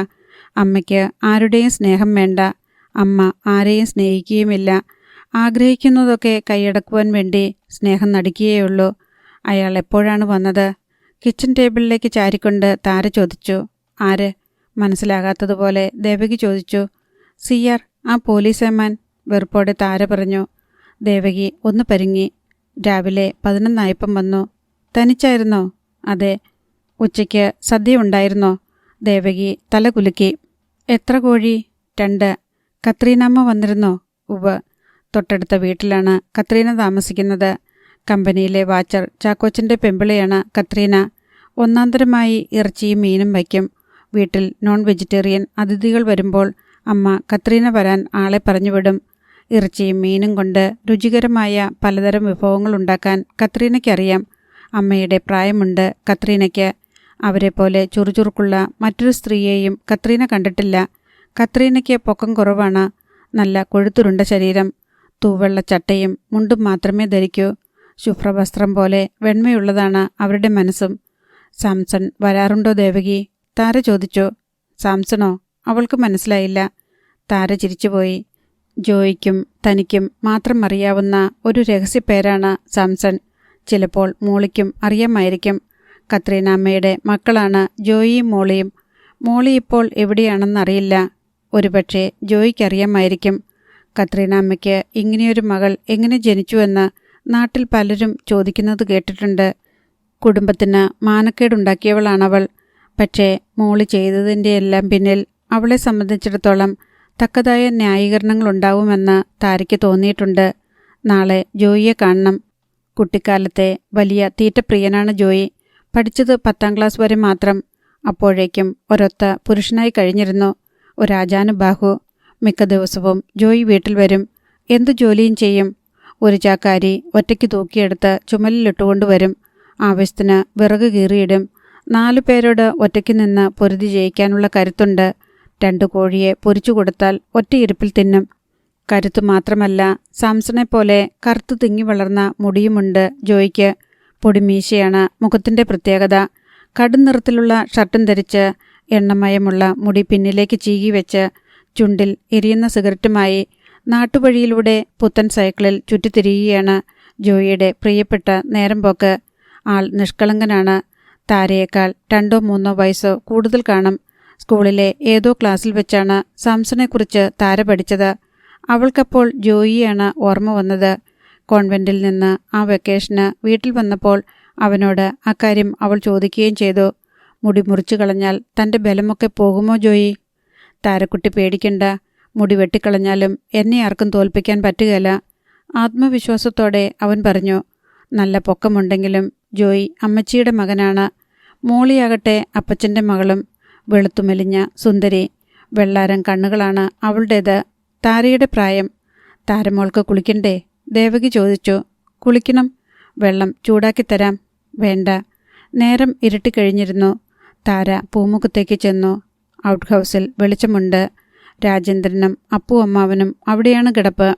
അമ്മയ്ക്ക് ആരുടെയും സ്നേഹം വേണ്ട. അമ്മ ആരെയും സ്നേഹിക്കുകയുമില്ല. ആഗ്രഹിക്കുന്നതൊക്കെ കൈയടക്കുവാൻ വേണ്ടി സ്നേഹം നടിക്കുകയുള്ളൂ. അയാൾ എപ്പോഴാണ് വന്നത്? കിച്ചൺ ടേബിളിലേക്ക് ചാരിക്കൊണ്ട് താര ചോദിച്ചു. ആര്? മനസ്സിലാകാത്തതുപോലെ ദേവകി ചോദിച്ചു. സിയാർ, ആ പോലീസേമാൻ, വെറുപ്പോടെ താര പറഞ്ഞു. ദേവകി ഒന്ന് പരിങ്ങി. രാവിലെ 11 വന്നു. തനിച്ചായിരുന്നോ? അതെ. ഉച്ചയ്ക്ക് സദ്യ ഉണ്ടായിരുന്നോ? ദേവകി തല കുലുക്കി. എത്ര കോഴി? 2. കത്രീനാമ്മ വന്നിരുന്നോ? ഉവ്വ്. തൊട്ടടുത്ത വീട്ടിലാണ് കത്രീന താമസിക്കുന്നത്. കമ്പനിയിലെ വാച്ചർ ചാക്കോച്ചൻ്റെ പെമ്പിളയാണ് കത്രീന. ഒന്നാന്തരമായി ഇറച്ചിയും മീനും വയ്ക്കും. വീട്ടിൽ നോൺ വെജിറ്റേറിയൻ അതിഥികൾ വരുമ്പോൾ അമ്മ കത്രീന വരാൻ ആളെ പറഞ്ഞുവിടും. ഇറച്ചിയും മീനും കൊണ്ട് രുചികരമായ പലതരം വിഭവങ്ങൾ ഉണ്ടാക്കാൻ കത്രീനയ്ക്കറിയാം. അമ്മയുടെ പ്രായമുണ്ട് കത്രീനയ്ക്ക്. അവരെപ്പോലെ ചുറുചുറുക്കുള്ള മറ്റൊരു സ്ത്രീയെയും കത്രീന കണ്ടിട്ടില്ല. കത്രീനയ്ക്ക് പൊക്കം കുറവാണ്. നല്ല കൊഴുത്തുരുണ്ട ശരീരം. തൂവെള്ള ചട്ടയും മുണ്ടും മാത്രമേ ധരിക്കൂ. ശുഭ്രവസ്ത്രം പോലെ വെണ്മയുള്ളതാണ് അവരുടെ മനസ്സും. സാംസൺ വരാറുണ്ടോ ദേവകി? താര ചോദിച്ചു. സാംസണോ? അവൾക്ക് മനസ്സിലായില്ല. താര ചിരിച്ചുപോയി. ജോയിക്കും തനിക്കും മാത്രം അറിയാവുന്ന ഒരു രഹസ്യപ്പേരാണ് സാംസൺ. ചിലപ്പോൾ മോളിക്കും അറിയാമായിരിക്കും. കത്രീനാമ്മയുടെ മക്കളാണ് ജോയിയും മോളിയും. മോളി ഇപ്പോൾ എവിടെയാണെന്നറിയില്ല. ഒരുപക്ഷെ ജോയിക്കറിയാമായിരിക്കും. കത്രീനാമ്മയ്ക്ക് ഇങ്ങനെയൊരു മകൾ എങ്ങനെ ജനിച്ചുവെന്ന് നാട്ടിൽ പലരും ചോദിക്കുന്നത് കേട്ടിട്ടുണ്ട്. കുടുംബത്തിന് മാനക്കേടുണ്ടാക്കിയവളാണവൾ. പക്ഷേ മോളി ചെയ്തതിൻ്റെയെല്ലാം പിന്നിൽ അവളെ സംബന്ധിച്ചിടത്തോളം തക്കതായ ന്യായീകരണങ്ങളുണ്ടാവുമെന്ന് താരയ്ക്ക് തോന്നിയിട്ടുണ്ട്. നാളെ ജോയിയെ കാണണം. കുട്ടിക്കാലത്തെ വലിയ തീറ്റപ്രിയനാണ് ജോയി. പഠിച്ചത് 10ാം ക്ലാസ് വരെ മാത്രം. അപ്പോഴേക്കും ഒരൊത്ത പുരുഷനായി കഴിഞ്ഞിരുന്നു. ഒരാജാനുബാഹു. മിക്ക ദിവസവും ജോയി വീട്ടിൽ വരും. എന്തു ജോലിയും ചെയ്യും. ഒരു ചാക്കാരി ഒറ്റയ്ക്ക് തൂക്കിയെടുത്ത് ചുമലിലിട്ടുകൊണ്ടുവരും. ആവശ്യത്തിന് വിറക് കീറിയിടും. 4 പേരോട് ഒറ്റയ്ക്ക് നിന്ന് പൊരുതി ജയിക്കാനുള്ള കരുത്തുണ്ട്. 2 കോഴിയെ പൊരിച്ചു കൊടുത്താൽ ഒറ്റയിരിപ്പിൽ തിന്നും. കരുത്തു മാത്രമല്ല, സാംസണെപ്പോലെ കറുത്തു തിങ്ങി വളർന്ന മുടിയുമുണ്ട് ജോയിക്ക്. പൊടിമീശയാണ് മുഖത്തിൻ്റെ പ്രത്യേകത. കടും നിറത്തിലുള്ള ഷർട്ടും ധരിച്ച് എണ്ണമയമുള്ള മുടി പിന്നിലേക്ക് ചീകി വെച്ച് ചുണ്ടിൽ എരിയുന്ന സിഗരറ്റുമായി നാട്ടുവഴിയിലൂടെ പുത്തൻ സൈക്കിളിൽ ചുറ്റിത്തിരിയുകയാണ് ജോയിയുടെ പ്രിയപ്പെട്ട നേരം പോക്ക്. ആൾ നിഷ്കളങ്കനാണ്. താരയേക്കാൾ 2-3 വയസ്സോ കൂടുതൽ കാണും. സ്കൂളിലെ ഏതോ ക്ലാസ്സിൽ വെച്ചാണ് സാംസണെക്കുറിച്ച് താര പഠിച്ചത്. അവൾക്കപ്പോൾ ജോയിയാണ് ഓർമ്മ വന്നത്. കോൺവെൻറ്റിൽ നിന്ന് ആ വെക്കേഷന് വീട്ടിൽ വന്നപ്പോൾ അവനോട് അക്കാര്യം അവൾ ചോദിക്കുകയും ചെയ്തു. മുടി മുറിച്ചു കളഞ്ഞാൽ തൻ്റെ ബലമൊക്കെ പോകുമോ ജോയി? താരക്കുട്ടി പേടിക്കണ്ട. മുടി വെട്ടിക്കളഞ്ഞാലും എന്നെ ആർക്കും തോൽപ്പിക്കാൻ പറ്റുകയില്ല. ആത്മവിശ്വാസത്തോടെ അവൻ പറഞ്ഞു. നല്ല പൊക്കമുണ്ടെങ്കിലും ജോയി അമ്മച്ചിയുടെ മകനാണ്. മോളിയാകട്ടെ അപ്പച്ചൻ്റെ മകളും. വെളുത്തുമെലിഞ്ഞ സുന്ദരി. വെള്ളാരം കണ്ണുകളാണ് അവളുടേത്. താരയുടെ പ്രായം. താരമോൾക്ക് കുളിക്കണ്ടേ? ദേവകി ചോദിച്ചു. കുളിക്കണം. വെള്ളം ചൂടാക്കിത്തരാം. വേണ്ട. നേരം ഇരുട്ടിക്കഴിഞ്ഞിരുന്നു. താര പൂമുഖത്തേക്ക് ചെന്നു. ഔട്ട് ഹൗസിൽ വെളിച്ചമുണ്ട്. രാജേന്ദ്രനും അപ്പു അമ്മാവനും അവിടെയാണ് കിടപ്പ്.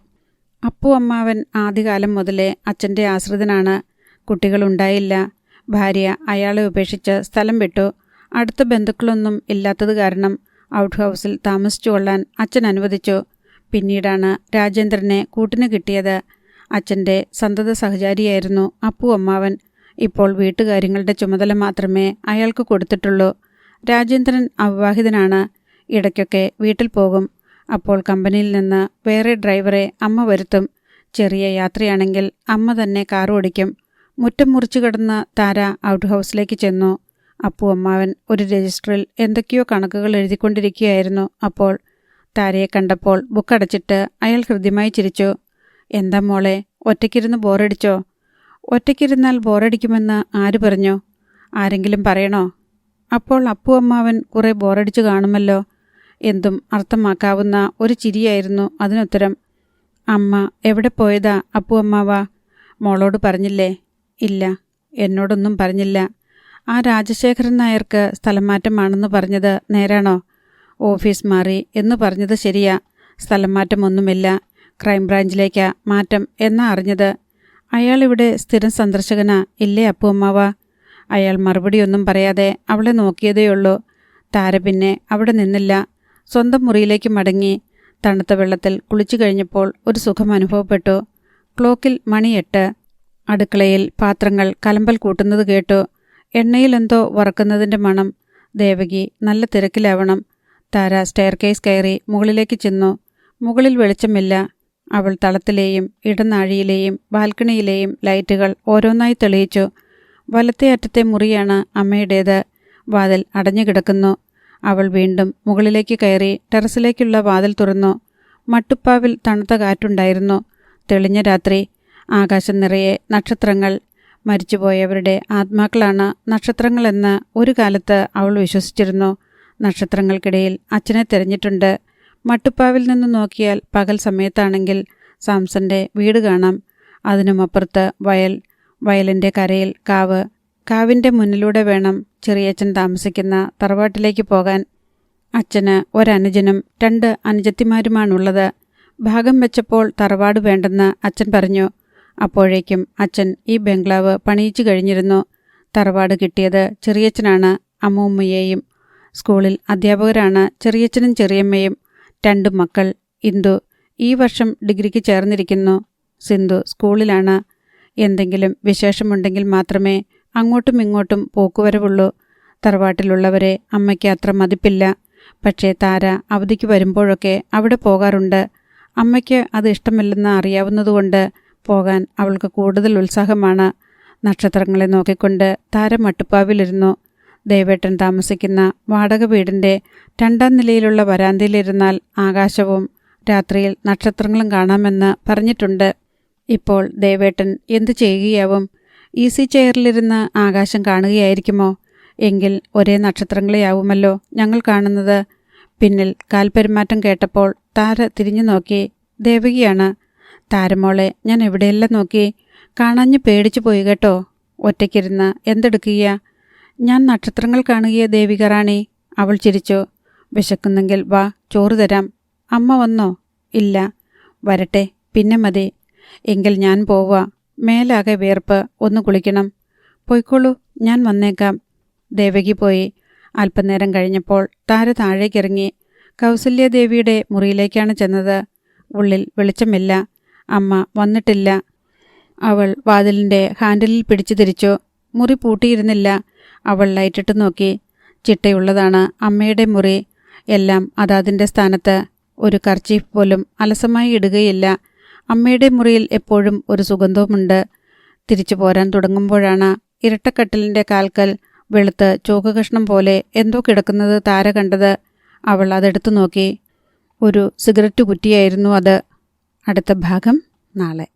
അപ്പു അമ്മാവൻ ആദ്യകാലം മുതലേ അച്ഛൻ്റെ ആശ്രിതനാണ്. കുട്ടികളുണ്ടായില്ല. ഭാര്യ അയാളെ ഉപേക്ഷിച്ച് സ്ഥലം വിട്ടു. അടുത്ത ബന്ധുക്കളൊന്നും ഇല്ലാത്തത് കാരണം ഔട്ട് ഹൗസിൽ താമസിച്ചു കൊള്ളാൻ അച്ഛൻ അനുവദിച്ചു. പിന്നീടാണ് രാജേന്ദ്രനെ കൂട്ടിന് കിട്ടിയത്. അച്ഛൻ്റെ സന്തത സഹചാരിയായിരുന്നു അപ്പു അമ്മാവൻ. ഇപ്പോൾ വീട്ടുകാര്യങ്ങളുടെ ചുമതല മാത്രമേ അയാൾക്ക് കൊടുത്തിട്ടുള്ളൂ. രാജേന്ദ്രൻ അവിവാഹിതനാണ്. ഇടയ്ക്കൊക്കെ വീട്ടിൽ പോകും. അപ്പോൾ കമ്പനിയിൽ നിന്ന് വേറെ ഡ്രൈവറെ അമ്മ വരുത്തും. ചെറിയ യാത്രയാണെങ്കിൽ അമ്മ തന്നെ കാർ ഓടിക്കും. മുറ്റം മുറിച്ചു കിടന്ന താര ഔട്ട് ഹൗസിലേക്ക് ചെന്നു. അപ്പു അമ്മാവൻ ഒരു രജിസ്റ്ററിൽ എന്തൊക്കെയോ കണക്കുകൾ എഴുതിക്കൊണ്ടിരിക്കുകയായിരുന്നു. അപ്പോൾ താരയെ കണ്ടപ്പോൾ ബുക്കടച്ചിട്ട് അയാൾ ഹൃദ്യമായി ചിരിച്ചു. എന്താ മോളെ, ഒറ്റയ്ക്കിരുന്ന് ബോറടിച്ചോ? ഒറ്റയ്ക്കിരുന്നാൽ ബോറടിക്കുമെന്ന് ആര് പറഞ്ഞു? ആരെങ്കിലും പറയണോ? അപ്പോൾ അപ്പു അമ്മാവൻ കുറെ ബോറടിച്ചു കാണുമല്ലോ. എന്തും അർത്ഥമാക്കാവുന്ന ഒരു ചിരിയായിരുന്നു അതിനുത്തരം. അമ്മ എവിടെ പോയതാ അപ്പു അമ്മാവ? മോളോട് പറഞ്ഞില്ലേ? ഇല്ല, എന്നോടൊന്നും പറഞ്ഞില്ല. ആ രാജശേഖരൻ നായർക്ക് സ്ഥലം മാറ്റമാണെന്ന് പറഞ്ഞത് നേരാണോ? ഓഫീസ് മാറി എന്ന് പറഞ്ഞത് ശരിയാ. സ്ഥലം മാറ്റമൊന്നുമില്ല. ക്രൈംബ്രാഞ്ചിലേക്കാ മാറ്റം എന്നാ അറിഞ്ഞത്. അയാളിവിടെ സ്ഥിരം സന്ദർശകനാ ഇല്ലേ അപ്പു അമ്മാവ? അയാൾ മറുപടിയൊന്നും പറയാതെ അവളെ നോക്കിയതേയുള്ളൂ. താര പിന്നെ അവിടെ നിന്നില്ല. സ്വന്തം മുറിയിലേക്ക് മടങ്ങി. തണുത്ത വെള്ളത്തിൽ കുളിച്ചു കഴിഞ്ഞപ്പോൾ ഒരു സുഖം അനുഭവപ്പെട്ടു. ക്ലോക്കിൽ മണി 8. അടുക്കളയിൽ പാത്രങ്ങൾ കലമ്പൽ കൂട്ടുന്നത് കേട്ടു. എണ്ണയിലെന്തോ വറക്കുന്നതിൻ്റെ മണം. ദേവകി നല്ല തിരക്കിലാവണം. താര സ്റ്റെയർകേസ് കയറി മുകളിലേക്ക് ചെന്നു. മുകളിൽ വെളിച്ചമില്ല. അവൾ തളത്തിലെയും ഇടനാഴിയിലെയും ബാൽക്കണിയിലെയും ലൈറ്റുകൾ ഓരോന്നായി തെളിയിച്ചു. വലത്തെ അറ്റത്തെ മുറിയാണ് അമ്മയുടേത്. വാതിൽ അടഞ്ഞു കിടക്കുന്നു. അവൾ വീണ്ടും മുകളിലേക്ക് കയറി ടെറസിലേക്കുള്ള വാതിൽ തുറന്നു. മട്ടുപ്പാവിൽ തണുത്ത കാറ്റുണ്ടായിരുന്നു. തെളിഞ്ഞ രാത്രി. ആകാശം നിറയെ നക്ഷത്രങ്ങൾ. മരിച്ചുപോയവരുടെ ആത്മാക്കളാണ് നക്ഷത്രങ്ങളെന്ന് ഒരു കാലത്ത് അവൾ വിശ്വസിച്ചിരുന്നു. നക്ഷത്രങ്ങൾക്കിടയിൽ അച്ഛനെ തിരഞ്ഞിട്ടുണ്ട്. മട്ടുപ്പാവിൽ നിന്ന് നോക്കിയാൽ പകൽ സമയത്താണെങ്കിൽ സാംസന്റെ വീട് കാണാം. അതിനുമപ്പുറത്ത് വയൽ. വയലിൻ്റെ കരയിൽ കാവ്. കാവിൻ്റെ മുന്നിലൂടെ വേണം ചെറിയച്ഛൻ താമസിക്കുന്ന തറവാട്ടിലേക്ക് പോകാൻ. അച്ഛന് ഒരനുജനും 2 അനുജത്തിമാരുമാണുള്ളത്. ഭാഗം വെച്ചപ്പോൾ തറവാട് വേണ്ടെന്ന് അച്ഛൻ പറഞ്ഞു. അപ്പോഴേക്കും അച്ഛൻ ഈ ബംഗ്ലാവ് പണിയിച്ചു കഴിഞ്ഞിരുന്നു. തറവാട് കിട്ടിയത് ചെറിയച്ഛനാണ് അമ്മൂമ്മയെയും. സ്കൂളിൽ അധ്യാപകരാണ് ചെറിയച്ഛനും ചെറിയമ്മയും. 2 മക്കൾ. ഇന്ദു ഈ വർഷം ഡിഗ്രിക്ക് ചേർന്നിരിക്കുന്നു. സിന്ധു സ്കൂളിലാണ്. എന്തെങ്കിലും വിശേഷമുണ്ടെങ്കിൽ മാത്രമേ അങ്ങോട്ടും ഇങ്ങോട്ടും പോക്കുവരവുള്ളൂ. തറവാട്ടിലുള്ളവരെ അമ്മയ്ക്ക് അത്ര മതിപ്പില്ല. പക്ഷേ താര അവധിക്ക് വരുമ്പോഴൊക്കെ അവിടെ പോകാറുണ്ട്. അമ്മയ്ക്ക് അത് ഇഷ്ടമില്ലെന്ന് അറിയാവുന്നതുകൊണ്ട് പോകാൻ അവൾക്ക് കൂടുതൽ ഉത്സാഹമാണ്. നക്ഷത്രങ്ങളെ നോക്കിക്കൊണ്ട് താര മട്ടുപ്പാവിലിരുന്നു. ദേവേട്ടൻ താമസിക്കുന്ന വാടക വീടിൻ്റെ 2ാം നിലയിലുള്ള വരാന്തയിലിരുന്നാൽ ആകാശവും രാത്രിയിൽ നക്ഷത്രങ്ങളും കാണാമെന്ന് പറഞ്ഞിട്ടുണ്ട്. ഇപ്പോൾ ദേവേട്ടൻ എന്തു ചെയ്യുകയാവും? ഈസി ചെയറിലിരുന്ന് ആകാശം കാണുകയായിരിക്കുമോ? എങ്കിൽ ഒരേ നക്ഷത്രങ്ങളെയാവുമല്ലോ ഞങ്ങൾ കാണുന്നത്. പിന്നിൽ കാൽപെരുമാറ്റം കേട്ടപ്പോൾ താര തിരിഞ്ഞു നോക്കി. ദേവകിയാണ്. താരമോളെ, ഞാൻ എവിടെയെല്ലാം നോക്കി. കാണാഞ്ഞ് പേടിച്ചു പോയി കേട്ടോ. ഒറ്റയ്ക്കിരുന്ന് എന്തെടുക്കുക? ഞാൻ നക്ഷത്രങ്ങൾ കാണുകയെ ദേവിക റാണി. അവൾ ചിരിച്ചു. വിശക്കുന്നെങ്കിൽ വാ, ചോറ് തരാം. അമ്മ വന്നോ? ഇല്ല. വരട്ടെ, പിന്നെ മതി. എങ്കിൽ ഞാൻ പോവാ. മേലാകെ വിയർപ്പ്, ഒന്ന് കുളിക്കണം. പോയിക്കോളൂ, ഞാൻ വന്നേക്കാം. ദേവകി പോയി. അല്പനേരം കഴിഞ്ഞപ്പോൾ താര താഴേക്കിറങ്ങി. കൗസല്യദേവിയുടെ മുറിയിലേക്കാണ് ചെന്നത്. ഉള്ളിൽ വെളിച്ചമില്ല. അമ്മ വന്നിട്ടില്ല. അവൾ വാതിലിൻ്റെ ഹാൻഡിലിൽ പിടിച്ചു തിരിച്ചു. മുറി പൂട്ടിയിരുന്നില്ല. അവൾ ലൈറ്റിട്ട് നോക്കി. ചിട്ടയുള്ളതാണ് അമ്മയുടെ മുറി. എല്ലാം അതതിൻ്റെ സ്ഥാനത്ത്. ഒരു കർച്ചീഫ് പോലും അലസമായി ഇടുകയില്ല. അമ്മയുടെ മുറിയിൽ എപ്പോഴും ഒരു സുഗന്ധവുമുണ്ട്. തിരിച്ചു പോരാൻ തുടങ്ങുമ്പോഴാണ് ഇരട്ടക്കട്ടിലിൻ്റെ കാൽക്കൽ വെളുത്ത് ചോക്കുകഷ്ണം പോലെ എന്തോ കിടക്കുന്നത് താര കണ്ടത്. അവൾ അതെടുത്തു നോക്കി. ഒരു സിഗരറ്റ് കുറ്റിയായിരുന്നു അത്. അടുത്ത ഭാഗം നാളെ.